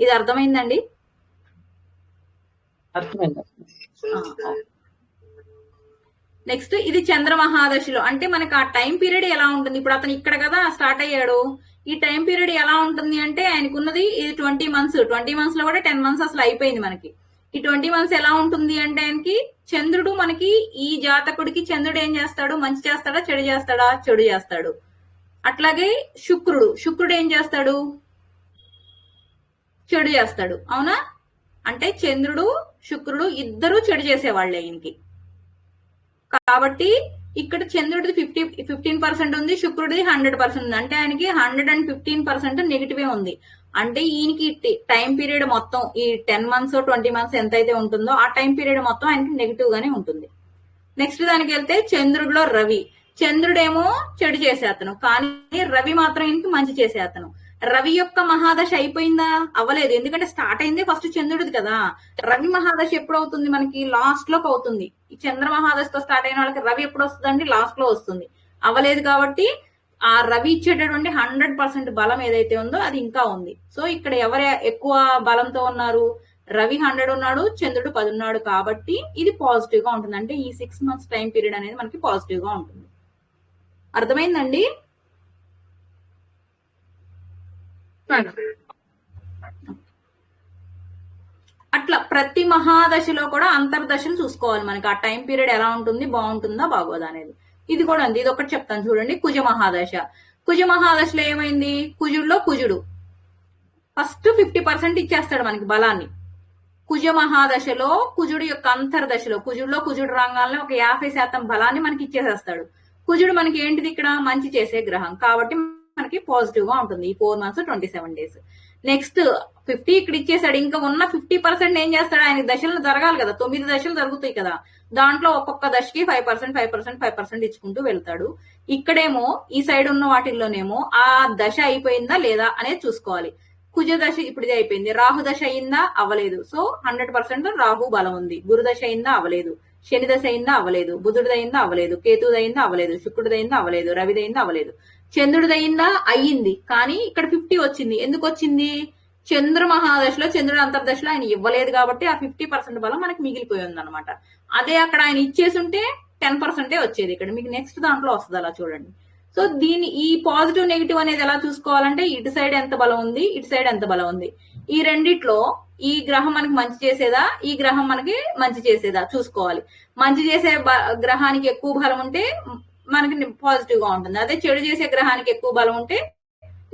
ఇది అర్థమైందండి? అర్థమైంది. నెక్స్ట్ ఇది చంద్ర మహాదశలో అంటే మనకి ఆ టైం పీరియడ్ ఎలా ఉంటుంది. ఇప్పుడు అతను ఇక్కడ కదా స్టార్ట్ అయ్యాడు. ఈ టైం పీరియడ్ ఎలా ఉంటుంది అంటే ఆయనకున్నది ఇది 20 months. 20 months లో కూడా 10 months అసలు అయిపోయింది మనకి. ఈ 20 months ఎలా ఉంటుంది అంటే ఆయనకి చంద్రుడు మనకి ఈ జాతకుడికి చంద్రుడు ఏం చేస్తాడు, మంచి చేస్తాడా చెడు చేస్తాడా, చెడు చేస్తాడు. అట్లాగే శుక్రుడు ఏం చేస్తాడు, చెడు చేస్తాడు. అవునా? అంటే చంద్రుడు శుక్రుడు ఇద్దరు చెడు చేసేవాళ్ళే ఈయనకి. కాబట్టి ఇక్కడ చంద్రుడిది 15% ఉంది, శుక్రుడిది 100% ఉంది. అంటే ఆయనకి 115% నెగిటివే ఉంది. అంటే ఈయనకి టైం పీరియడ్ మొత్తం ఈ 10 months 20 months ఎంతైతే ఉంటుందో ఆ టైం పీరియడ్ మొత్తం ఆయనకి నెగిటివ్ గానే ఉంటుంది. నెక్స్ట్ దానికి వెళ్తే చంద్రుడిలో రవి. చంద్రుడేమో చెడు చేసే అతను, కానీ రవి మాత్రం ఈయనకి మంచి చేసే అతను. రవి యొక్క మహాదశ అయిపోయిందా? అవ్వలేదు. ఎందుకంటే స్టార్ట్ అయింది ఫస్ట్ చంద్రుడిది కదా. రవి మహాదశ ఎప్పుడు అవుతుంది మనకి? లాస్ట్ లోకి అవుతుంది. ఈ చంద్ర మహాదశతో స్టార్ట్ అయిన వాళ్ళకి రవి ఎప్పుడు వస్తుందండి? లాస్ట్ లో వస్తుంది. అవ్వలేదు కాబట్టి ఆ రవి ఇచ్చేటటువంటి 100% బలం ఏదైతే ఉందో అది ఇంకా ఉంది. సో ఇక్కడ ఎవరు ఎక్కువ బలంతో ఉన్నారు? రవి 100 ఉన్నాడు, చంద్రుడు 10 ఉన్నాడు. కాబట్టి ఇది పాజిటివ్ గా ఉంటుంది. అంటే ఈ 6 months టైం పీరియడ్ అనేది మనకి పాజిటివ్ గా ఉంటుంది. అర్థమైందండి? అట్లా ప్రతి మహాదశలో కూడా అంతర్దశలు చూసుకోవాలి మనకి. ఆ టైం పీరియడ్ ఎలా ఉంటుంది, బాగుంటుందా బాగోదా అనేది. ఇది కూడా అంది. ఇది ఒకటి చెప్తాను చూడండి. కుజ మహాదశ. కుజ మహాదశలో ఏమైంది? కుజుడు ఫస్ట్ 50% ఇచ్చేస్తాడు మనకి బలాన్ని. కుజ మహాదశలో కుజుడు యొక్క అంతర్దశలో కుజుడు రంగాల్లో ఒక 50% బలాన్ని మనకి ఇచ్చేసేస్తాడు. కుజుడు మనకి ఏంటిది? ఇక్కడ మంచి చేసే గ్రహం కాబట్టి మనకి పాజిటివ్ గా ఉంటుంది ఈ 4 months 27 days. నెక్స్ట్ 50 ఇక్కడ ఇచ్చేసాడు. ఇంకా ఉన్న 50% ఏం చేస్తాడు? ఆయన దశలు జరగాలి కదా, 9 దశలు జరుగుతాయి కదా. దాంట్లో ఒక్కొక్క దశకి 5% ఇచ్చుకుంటూ వెళ్తాడు. ఇక్కడేమో ఈ సైడ్ ఉన్న వాటిల్లోనేమో ఆ దశ అయిపోయిందా లేదా అనేది చూసుకోవాలి. కుజ దశ ఇప్పుడు ఇది అయిపోయింది. రాహు దశ అయిందా? అవ్వలేదు. సో 100% రాహు బలం ఉంది. గురు దశ అయిందా? అవ్వలేదు. శని దశ అయిందా? అవ్వలేదు. బుధుడిదయిందా? అవ్వలేదు. కేతుదయిందా? అవ్వలేదు. శుక్రుడిదయిందా? అవ్వలేదు. రవిదయిందా? అవ్వలేదు. చంద్రుడిదయిందా? అయ్యింది. కానీ ఇక్కడ 50 వచ్చింది. ఎందుకు వచ్చింది? చంద్ర మహాదశలో చంద్రుడు అంతర్దశలో ఆయన ఇవ్వలేదు కాబట్టి ఆ 50% బలం మనకి మిగిలిపోయింది అనమాట. అదే అక్కడ ఆయన ఇచ్చేసి ఉంటే 10% వచ్చేది. ఇక్కడ మీకు నెక్స్ట్ దాంట్లో వస్తుంది. అలా చూడండి. సో ఈ పాజిటివ్ నెగిటివ్ అనేది ఎలా చూసుకోవాలంటే ఇటు సైడ్ ఎంత బలం ఉంది, ఇటు సైడ్ ఎంత బలం ఉంది. ఈ రెండిట్లో ఈ గ్రహం మనకి మంచి చేసేదా, ఈ గ్రహం మనకి మంచి చేసేదా చూసుకోవాలి. మంచి చేసే గ్రహానికి ఎక్కువ బలం ఉంటే మనకి పాజిటివ్ గా ఉంటుంది. అదే చెడు చేసే గ్రహానికి ఎక్కువ బలం ఉంటే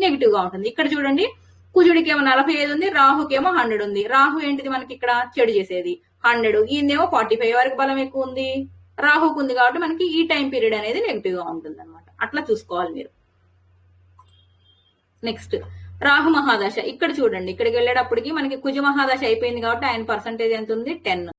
నెగిటివ్ గా ఉంటుంది. ఇక్కడ చూడండి, కుజుడికి ఏమో 45 ఉంది, రాహుకేమో 100 ఉంది. రాహు ఏంటిది మనకి ఇక్కడ? చెడు చేసేది 100. ఈయనేమో 45 వరకు బలం ఎక్కువ ఉంది, రాహుకు ఉంది. కాబట్టి మనకి ఈ టైం పీరియడ్ అనేది నెగిటివ్ గా ఉంటుంది అనమాట. అట్లా చూసుకోవాలి మీరు. నెక్స్ట్ రాహు మహాదశ. ఇక్కడ చూడండి, ఇక్కడికి వెళ్ళేటప్పటికి మనకి కుజ మహాదశ అయిపోయింది కాబట్టి ఆయన పర్సంటేజ్ ఎంత ఉంది? 10.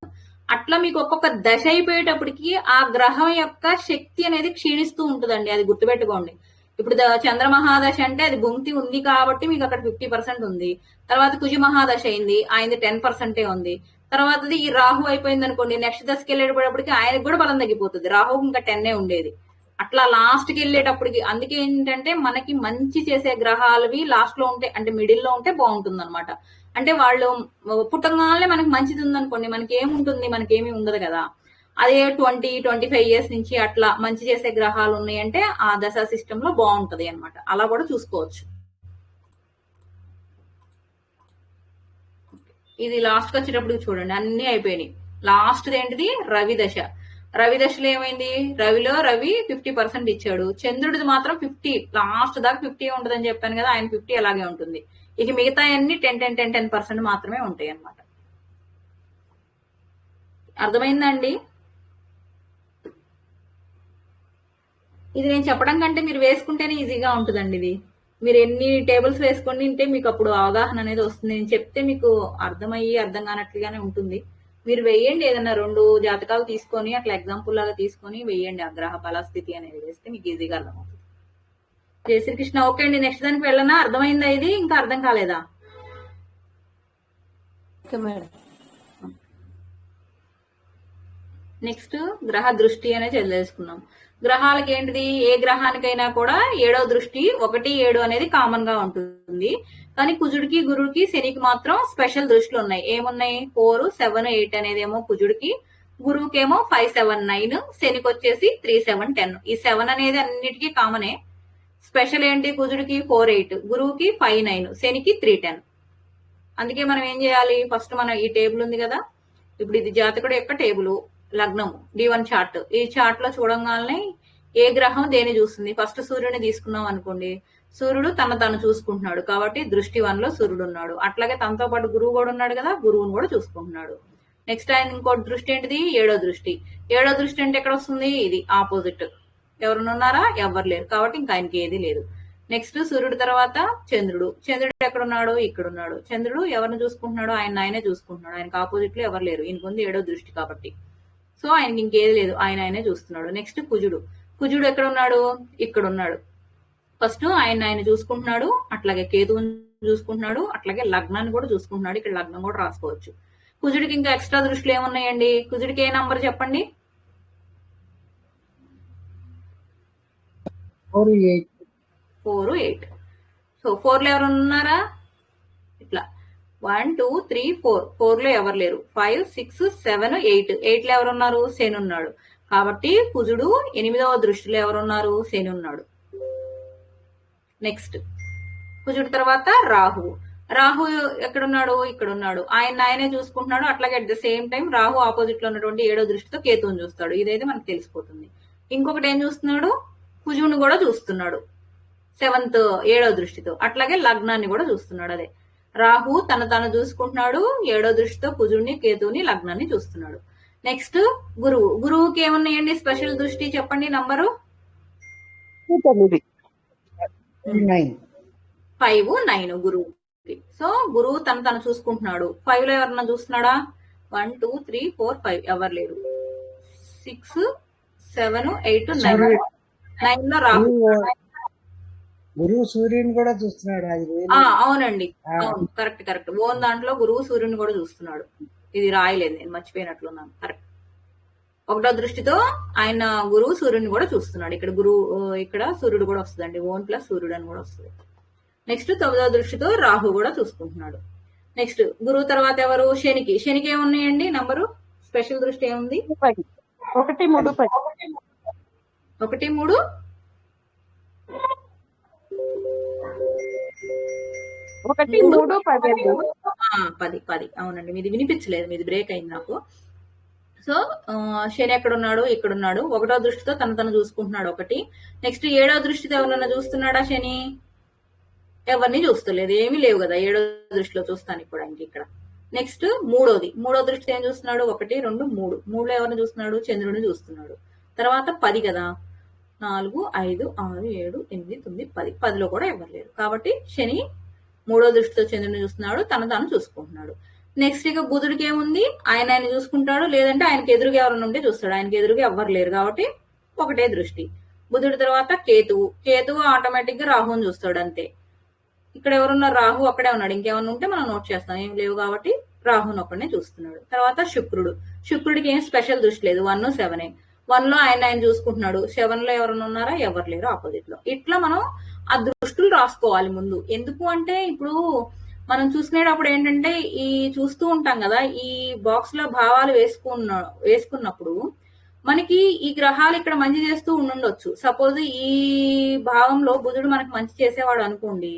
అట్లా మీకు ఒక్కొక్క దశ అయిపోయేటప్పటికి ఆ గ్రహం యొక్క శక్తి అనేది క్షీణిస్తూ ఉంటుందండి. అది గుర్తుపెట్టుకోండి. ఇప్పుడు చంద్ర మహాదశ అంటే అది భుంక్తి ఉంది కాబట్టి మీకు అక్కడ 50% ఉంది. తర్వాత కుజ మహాదశ అయింది, ఆయనది 10% ఉంది. తర్వాతది ఈ రాహు అయిపోయింది అనుకోండి, నెక్స్ట్ దశకి వెళ్ళేటప్పటికి ఆయనకు కూడా బలం తగ్గిపోతుంది. రాహు ఇంకా 10 ఉండేది. అట్లా లాస్ట్ కి వెళ్ళేటప్పటికి అందుకే ఏంటంటే మనకి మంచి చేసే గ్రహాలవి లాస్ట్ లో ఉంటే, అంటే మిడిల్ లో ఉంటే బాగుంటుంది అనమాట. అంటే వాళ్ళు పుట్టగానే మనకి మంచిది ఉందనుకోండి, మనకి ఏముంటుంది? మనకేమీ ఉండదు కదా. అదే 20-25 years నుంచి అట్లా మంచి చేసే గ్రహాలు ఉన్నాయంటే ఆ దశా సిస్టమ్ లో బాగుంటది అనమాట. అలా కూడా చూసుకోవచ్చు. ఇది లాస్ట్ కి వచ్చేటప్పుడు చూడండి, అన్ని అయిపోయినాయి. లాస్ట్ ఏంటిది? రవి దశ. రవి దశలో ఏమైంది? రవి 50% ఇచ్చాడు. చంద్రుడిది మాత్రం 50, లాస్ట్ దాకా 50 ఉంటుందని చెప్పాను కదా, ఆయన 50 అలాగే ఉంటుంది. ఇక మిగతా అన్ని 10% మాత్రమే ఉంటాయి అన్నమాట. అర్థమైందండి? ఇది నేను చెప్పడం కంటే మీరు వేసుకుంటేనే ఈజీగా ఉంటుందండి. ఇది మీరు ఎన్ని టేబుల్స్ వేసుకొని ఉంటే మీకు అప్పుడు అవగాహన అనేది వస్తుంది. నేను చెప్తే మీకు అర్థమయ్యి అర్థం కానట్లుగానే ఉంటుంది. మీరు వెయ్యండి, ఏదన్నా 2 జాతకాలు తీసుకొని అట్లా ఎగ్జాంపుల్ లాగా తీసుకొని వెయ్యండి. ఆ గ్రహ బలస్థితి అనేది వేస్తే మీకు ఈజీగా అర్థమవుతుంది. జై శ్రీకృష్ణ. ఓకే అండి, నెక్స్ట్ దానికి వెళ్ళనా? అర్థమైందా? ఇది ఇంకా అర్థం కాలేదా? నెక్స్ట్ గ్రహ దృష్టి అనేది తెలుసుకున్నాం. గ్రహాలకి ఏంటిది, ఏ గ్రహానికైనా కూడా 7వ దృష్టి 1, 7 అనేది కామన్ గా ఉంటుంది. కానీ కుజుడికి, గురుడికి, శనికి మాత్రం స్పెషల్ దృష్టిలు ఉన్నాయి. ఏమున్నాయి? 4, 7, 8 అనేదేమో కుజుడికి, గురువుకేమో 5, 7, 9, శనికి వచ్చేసి 3, 7, 10. ఈ 7 అనేది అన్నిటికీ కామనే. స్పెషల్ ఏంటి? కుజుడికి 4, 8, గురువుకి 5, 9, శనికి 3, 10. అందుకే మనం ఏం చేయాలి, ఫస్ట్ మనం ఈ టేబుల్ ఉంది కదా, ఇప్పుడు ఇది జాతకుడు యొక్క టేబుల్, లగ్నము D1 చార్ట్. ఈ చార్ట్ లో చూడంగానే ఏ గ్రహం దేని చూస్తుంది. ఫస్ట్ సూర్యుని తీసుకున్నాం అనుకోండి, సూర్యుడు తను చూసుకుంటున్నాడు కాబట్టి దృష్టి 1 లో సూర్యుడు ఉన్నాడు. అట్లాగే తనతో పాటు గురువు కూడా ఉన్నాడు కదా, గురువుని కూడా చూసుకుంటున్నాడు. నెక్స్ట్ ఆయన ఇంకో దృష్టి ఏంటిది? 7వ దృష్టి. 7వ దృష్టి అంటే ఎక్కడ వస్తుంది? ఇది ఆపోజిట్. ఎవరైనా ఉన్నారా? ఎవరు లేరు కాబట్టి ఇంకా ఆయనకి ఏది లేదు. నెక్స్ట్ సూర్యుడు తర్వాత చంద్రుడు. చంద్రుడు ఎక్కడ ఉన్నాడు? ఇక్కడ ఉన్నాడు. చంద్రుడు ఎవరిని చూసుకుంటున్నాడు? ఆయనే చూసుకుంటున్నాడు. ఆయనకు ఆపోజిట్ లో ఎవరు లేరు. ఈయనకు ఉంది 7వ దృష్టి కాబట్టి, సో ఆయనకి ఇంకేది లేదు, ఆయనే చూస్తున్నాడు. నెక్స్ట్ కుజుడు. కుజుడు ఎక్కడ ఉన్నాడు? ఇక్కడ ఉన్నాడు. ఫస్ట్ ఆయన చూసుకుంటున్నాడు, అట్లాగే కేతువుని చూసుకుంటున్నాడు, అట్లాగే లగ్నాన్ని కూడా చూసుకుంటున్నాడు. ఇక్కడ లగ్నం కూడా రాసుకోవచ్చు. కుజుడికి ఇంకా ఎక్స్ట్రా దృష్టిలు ఏమున్నాయండి? కుజుడికి ఏ నంబర్ చెప్పండి? 4, 8. 4, 8. సో 4 లో ఎవరు ఉన్నారా? ఇట్లా 1, 2, 3, 4. 4 లో ఎవరు లేరు. 5, 6, 7, 8. 8 లో ఎవరున్నారు? శని ఉన్నాడు. కాబట్టి కుజుడు 8వ దృష్టిలో ఎవరున్నారు? శని ఉన్నాడు. నెక్స్ట్ కుజుడు తర్వాత రాహు. రాహు ఎక్కడున్నాడు? ఇక్కడ ఉన్నాడు. ఆయనే చూసుకుంటున్నాడు. అట్లాగే at the same time Rahu opposite లో ఉన్నటువంటి 7వ దృష్టితో కేతువుని చూస్తాడు. ఇదైతే మనకు తెలిసిపోతుంది. ఇంకొకటి ఏం చూస్తున్నాడు? కుజుడిని కూడా చూస్తున్నాడు 7వ దృష్టితో. అట్లాగే లగ్నాన్ని కూడా చూస్తున్నాడు. అదే రాహు తను చూసుకుంటున్నాడు, 7వ దృష్టితో కుజుడిని, కేతువుని, లగ్నాన్ని చూస్తున్నాడు. నెక్స్ట్ గురువు. గురువుకి ఏమున్నాయండి స్పెషల్ దృష్టి? చెప్పండి నంబరు. 9. 5, 9 గురువుకి. సో గురువు తను చూసుకుంటున్నాడు. 5 లో ఎవరన్నా చూస్తున్నాడా? 1, 2, 3, 4, 5 ఎవరు లేరు. 6, 7, 8, 9. 9 లో రాహు. గురువు సూర్యుని కూడా చూస్తున్నాడు. అది అవునండి, అవును, కరెక్ట్. ఓన్ దాంట్లో గురువు సూర్యుని కూడా చూస్తున్నాడు. ఇది రాయలేదు, నేను మర్చిపోయినట్లున్నాను. కరెక్ట్. 1వ దృష్టితో ఆయన గురువు సూర్యుని కూడా చూస్తున్నాడు. ఇక్కడ గురువు, ఇక్కడ సూర్యుడు కూడా వస్తుందండి. ఓన్ ప్లస్ సూర్యుడు అని కూడా వస్తుంది. నెక్స్ట్ 9వ దృష్టితో రాహు కూడా చూసుకుంటున్నాడు. నెక్స్ట్ గురువు తర్వాత ఎవరు? శనికి. శనికి ఏమున్నాయండి నంబరు? స్పెషల్ దృష్టి ఏముంది? 1, 3, 10. 1, 3, 10. అవునండి, మీది వినిపించలేదు, మీది బ్రేక్ అయింది నాకు. సో శని ఎక్కడున్నాడు? ఇక్కడున్నాడు. 1వ దృష్టితో తను చూసుకుంటున్నాడు. 1. నెక్స్ట్ 7వ దృష్టితో ఎవరన్నా చూస్తున్నాడా శని? ఎవరిని చూస్తలేదు, ఏమీ లేవు కదా 7వ దృష్టిలో చూస్తాను ఇప్పుడు ఆయనకి ఇక్కడ. నెక్స్ట్ 3వ దృష్టితో ఏం చూస్తున్నాడు? 1, 2, 3. 3లో ఎవరిని చూస్తున్నాడు? చంద్రుడిని చూస్తున్నాడు. తర్వాత 10 కదా, 4, 5, 6, 7, 8, 9, 10. 10లో కూడా ఎవరు లేరు కాబట్టి శని 3వ దృష్టితో చంద్రుని చూస్తున్నాడు, తను చూసుకుంటున్నాడు. నెక్స్ట్ ఇక బుధుడికి ఏముంది? ఆయన చూసుకుంటాడు, లేదంటే ఆయనకి ఎదురుగా ఎవరైనా ఉంటే చూస్తాడు. ఆయనకి ఎదురుగా ఎవ్వరు లేరు కాబట్టి 1వ దృష్టి. బుధుడి తర్వాత కేతువు ఆటోమేటిక్ గా రాహుని చూస్తాడు అంతే. ఇక్కడ ఎవరున్నారు? రాహు అక్కడే ఉన్నాడు. ఇంకేమన్నా ఉంటే మనం నోట్ చేస్తాం, ఏం లేవు కాబట్టి రాహుని ఒక్కడనే చూస్తున్నాడు. తర్వాత శుక్రుడికి ఏం స్పెషల్ దృష్టి లేదు. 1, 7. 1 లో ఆయన చూసుకుంటున్నాడు. 7 లో ఎవరైనా ఉన్నారా? ఎవరు లేరు ఆపోజిట్ లో. ఇట్లా మనం ఆ దృష్టులు రాసుకోవాలి ముందు. ఎందుకు అంటే ఇప్పుడు మనం చూసుకునేటప్పుడు ఏంటంటే ఈ చూస్తూ ఉంటాం కదా, ఈ బాక్స్ లో భావాలు వేసుకున్నప్పుడు మనకి ఈ గ్రహాలు ఇక్కడ మంచి చేస్తూ ఉండొచ్చు. సపోజ్ ఈ భావంలో బుధుడు మనకి మంచి చేసేవాడు అనుకోండి,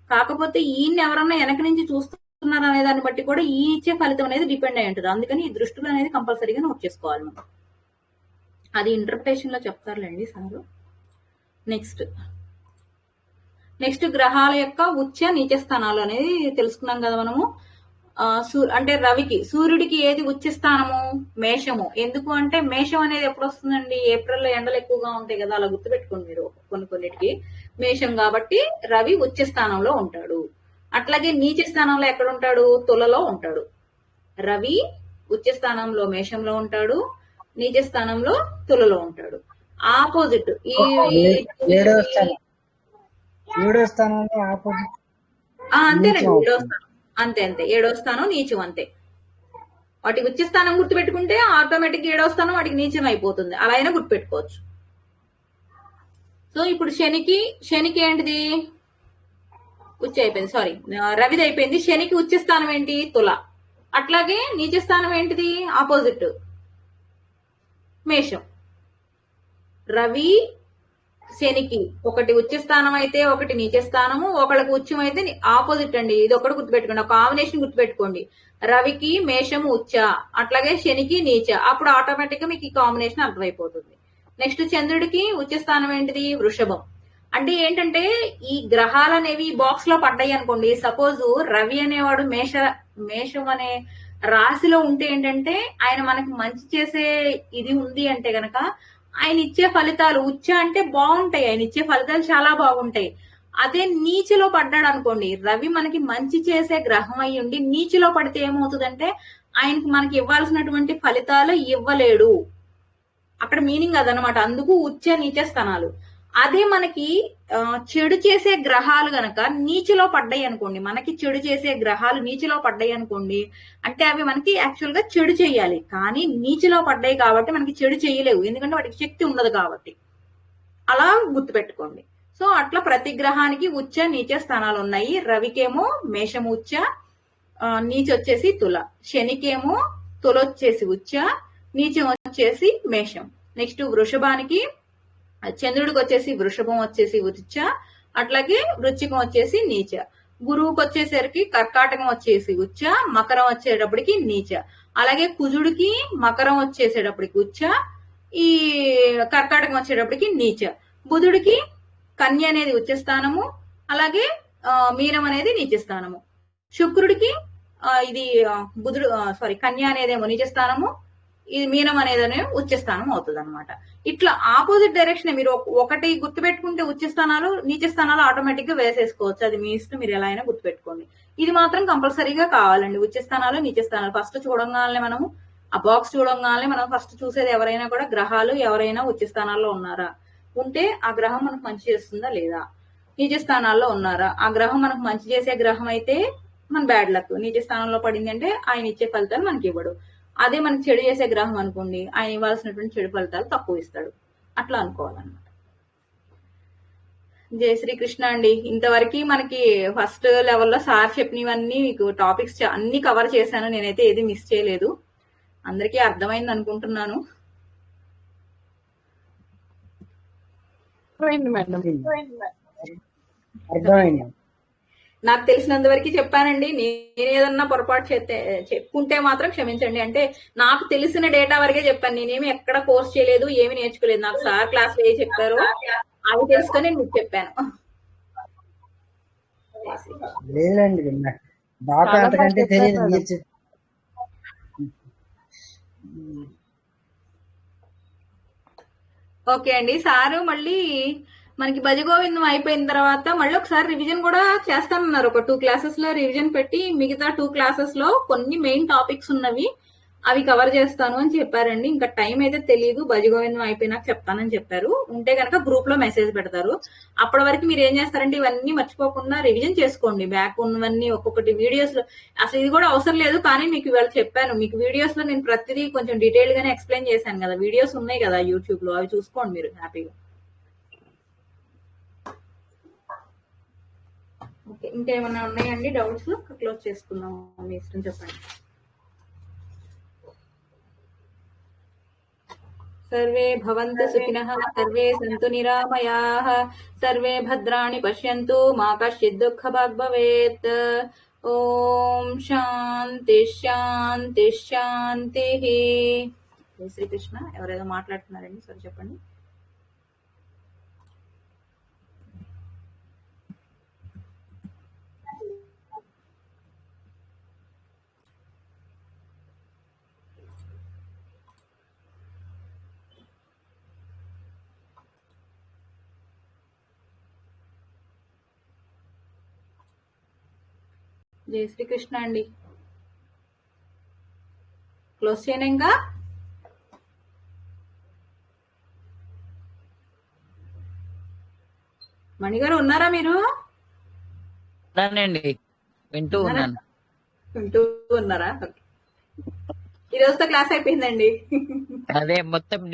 కాకపోతే ఈయన్ని ఎవరన్నా వెనక నుంచి చూస్తున్నారు అనే దాన్ని బట్టి కూడా ఈ ఇచ్చే ఫలితం అనేది డిపెండ్ అయి ఉంటుంది. అందుకని ఈ దృష్టులు అనేది కంపల్సరీగా నోట్ చేసుకోవాలి మనం. అది ఇంటర్ప్రిటేషన్ లో చెప్తారులేండి సార్. నెక్స్ట్ గ్రహాల యొక్క ఉచ్చ నీచ స్థానాలు అనేది తెలుసుకున్నాం కదా మనము. అంటే రవికి, సూర్యుడికి ఏది ఉచ్చ స్థానము? మేషము. ఎందుకు అంటే మేషం అనేది ఎప్పుడు వస్తుందండి? ఏప్రిల్లో ఎండలు ఎక్కువగా ఉంటాయి కదా, అలా గుర్తుపెట్టుకోండి మీరు కొన్నిటికి. మేషం కాబట్టి రవి ఉచ్చ స్థానంలో ఉంటాడు. అట్లాగే నీచ స్థానంలో ఎక్కడ ఉంటాడు? తులలో ఉంటాడు. రవి ఉచ్చ స్థానంలో మేషంలో ఉంటాడు, నీచ స్థానంలో తులలో ఉంటాడు. ఆపోజిట్ ఈ 7వ స్థానంలో ఆపోజిట్ అంతేనండి. 7వ స్థానం అంతే 7వ స్థానం నీచం అంతే. వాటికి ఉచ్చ స్థానం గుర్తుపెట్టుకుంటే ఆటోమేటిక్ ఏడో స్థానం వాటికి నీచం అయిపోతుంది. అలా అయినా గుర్తుపెట్టుకోవచ్చు. సో ఇప్పుడు శనికి ఏంటిది ఉచ్చ అయిపోయింది, సారీ రవిది అయిపోయింది. శనికి ఉచ్చ స్థానం ఏంటి తుల. అట్లాగే నీచ స్థానం ఏంటిది ఆపోజిట్ మేషం. రవి శనికి ఒకటి ఉచ్చ స్థానం అయితే ఒకటి నీచ స్థానము, ఒకళ్ళకి ఉచ్చం అయితే ఆపోజిట్ అండి. ఇది ఒకటి గుర్తుపెట్టుకోండి, ఒక కాంబినేషన్ గుర్తుపెట్టుకోండి. రవికి మేషము ఉచ్చ, అట్లాగే శనికి నీచ. అప్పుడు ఆటోమేటిక్ గా మీకు ఈ కాంబినేషన్ అర్థమైపోతుంది. నెక్స్ట్ చంద్రుడికి ఉచ్చ స్థానం ఏంటిది వృషభం. అంటే ఏంటంటే ఈ గ్రహాలు అనేవి బాక్స్ లో పడ్డాయి అనుకోండి. సపోజ్ రవి అనేవాడు మేషం అనే రాశిలో ఉంటే ఏంటంటే ఆయన మనకి మంచి చేసే ఇది ఉంది అంటే గనక ఆయన ఇచ్చే ఫలితాలు ఉచ్చ అంటే బాగుంటాయి, ఆయన ఇచ్చే ఫలితాలు చాలా బాగుంటాయి. అదే నీచిలో పడ్డాడు అనుకోండి, రవి మనకి మంచి చేసే గ్రహం అయి ఉండి నీచిలో పడితే ఏమవుతుందంటే ఆయనకి మనకి ఇవ్వాల్సినటువంటి ఫలితాలు ఇవ్వలేడు. అక్కడ మీనింగ్ అదనమాట. అందుకు ఉచ్చ నీచ స్థానాలు. అదే మనకి చెడు చేసే గ్రహాలు గనక నీచిలో పడ్డాయి అనుకోండి, మనకి చెడు చేసే గ్రహాలు నీచిలో పడ్డాయి అనుకోండి, అంటే అవి మనకి యాక్చువల్ గా చెడు చేయాలి, కానీ నీచిలో పడ్డాయి కాబట్టి మనకి చెడు చేయలేవు, ఎందుకంటే వాటికి శక్తి ఉండదు కాబట్టి. అలా గుర్తుపెట్టుకోండి. సో అట్లా ప్రతి గ్రహానికి ఉచ్చ నీచ స్థానాలు ఉన్నాయి. రవికేమో మేషం ఉచ్చ, నీచ వచ్చేసి తుల. శనికేమో తుల వచ్చేసి ఉచ్చ, నీచం వచ్చేసి మేషం. నెక్స్ట్ వృషభానికి చంద్రుడికి వచ్చేసి వృషభం వచ్చేసి ఉచ్చ, అట్లాగే వృశ్చికం వచ్చేసి నీచ. గురువుకి వచ్చేసరికి కర్కాటకం వచ్చేసి ఉచ్చ, మకరం వచ్చేటప్పటికి నీచ. అలాగే కుజుడికి మకరం వచ్చేసేటప్పటికి ఉచ్చ, ఈ కర్కాటకం వచ్చేటప్పటికి నీచ. బుధుడికి కన్య అనేది ఉచ్చ స్థానము, అలాగే మీనం అనేది నీచ స్థానము. శుక్రుడికి ఇది బుధుడు కన్య అనేదేమో నీచ స్థానము, ఇది మీనం అనేది ఉచ్చ స్థానం అవుతుంది అనమాట. ఇట్లా ఆపోజిట్ డైరెక్షన్ మీరు ఒకటి గుర్తుపెట్టుకుంటే ఉచ్చ స్థానాలు నీచ స్థానాలు ఆటోమేటిక్ గా వేసేసుకోవచ్చు. అది మీ ఇష్టం, మీరు ఎలా అయినా గుర్తుపెట్టుకోండి. ఇది మాత్రం కంపల్సరీగా కావాలండి, ఉచ్చ స్థానాలు నీచ స్థానాలు. ఫస్ట్ చూడంగానే మనము ఆ బాక్స్ చూడంగానే మనం ఫస్ట్ చూసేది ఎవరైనా కూడా గ్రహాలు ఎవరైనా ఉచ్చ స్థానాల్లో ఉన్నారా, ఉంటే ఆ గ్రహం మనకు మంచి చేస్తుందా లేదా. నీచ స్థానాల్లో ఉన్నారా, ఆ గ్రహం మనకు మంచి చేసే గ్రహం అయితే మన బ్యాడ్ లక్. నీచ స్థానంలో పడింది అంటే ఆయన ఇచ్చే ఫలితాలు మనకి ఇవ్వడు. అదే మనకి చెడు చేసే గ్రహం అనుకోండి, ఆయన ఇవ్వాల్సినటువంటి చెడు ఫలితాలు తక్కువ ఇస్తాడు. అట్లా అనుకోవాలన్నమాట. జై శ్రీకృష్ణ అండి. ఇంతవరకు మనకి ఫస్ట్ లెవెల్లో సార్ చెప్పినవన్నీ మీకు టాపిక్స్ అన్ని కవర్ చేశాను. నేనైతే ఏది మిస్ చేయలేదు. అందరికీ అర్థమైంది అనుకుంటున్నాను. అర్థమైంది. నాకు తెలిసినంత వరకు చెప్పానండి. నేను ఏదన్నా పొరపాటు చెప్పుకుంటే మాత్రం క్షమించండి. అంటే నాకు తెలిసిన డేటా వరకే చెప్పాను. నేనేమి ఎక్కడ కోర్స్ చేయలేదు, ఏమి నేర్చుకోలేదు. నాకు సార్ క్లాస్ లో ఏ చెప్పారో అవి తెలుసుకొని నేను మీకు చెప్పాను. లేదండి, నాకు అంతకంటే తెలియదు. మీరు ఓకే అండి. సారు మళ్ళీ మనకి భజగోవిందం అయిపోయిన తర్వాత మళ్ళీ ఒకసారి రివిజన్ కూడా చేస్తానన్నారు. ఒక 2 క్లాసెస్ లో రివిజన్ పెట్టి మిగతా 2 క్లాసెస్ లో కొన్ని మెయిన్ టాపిక్స్ ఉన్నవి అవి కవర్ చేస్తాను అని చెప్పారండి. ఇంకా టైం అయితే తెలియదు, భజగోవిందం అయిపోయినాక చెప్తానని చెప్పారు. ఉంటే కనుక గ్రూప్ లో మెసేజ్ పెడతారు. అప్పటి వరకు మీరు ఏం చేస్తారంటే ఇవన్నీ మర్చిపోకుండా రివిజన్ చేసుకోండి. బ్యాక్ ఉన్నవన్నీ ఒక్కొక్కటి వీడియోస్ లో. అసలు ఇది కూడా అవసరం లేదు, కానీ మీకు ఇవాళ చెప్పాను. మీకు వీడియోస్ లో నేను ప్రతిదీ కొంచెం డీటెయిల్ గానే ఎక్స్ప్లెయిన్ చేశాను కదా. వీడియోస్ ఉన్నాయి కదా యూట్యూబ్ లో, అవి చూసుకోండి మీరు హ్యాపీగా. ఓకే, ఇంకేమన్నా ఉన్నాయండి డౌట్స్? క్లోజ్ చేసుకుందాం, మీ ఇష్టం చెప్పండి. సర్వే భవంతు సుఖినః, సర్వే సంతు నిరామయాః, సర్వే భద్రాణి పశ్యంతు, మా కశ్చిద్ దుఃఖభాగ్ భవేత్. ఓం శాంతి శాంతి శాంతి. జై శ్రీకృష్ణ. ఎవరేదో మాట్లాడుతున్నారండి, సరే చెప్పండి. జై శ్రీకృష్ణ అండి. క్లోజ్ చేయను ఇంకా. మణిగారు ఉన్నారా మీరు? ఉన్నానండి, వింటూ ఉన్నాను. వింటూ ఉన్నారా? ఈ రోజుతో క్లాస్ అయిపోయిందండి. అదే మొత్తం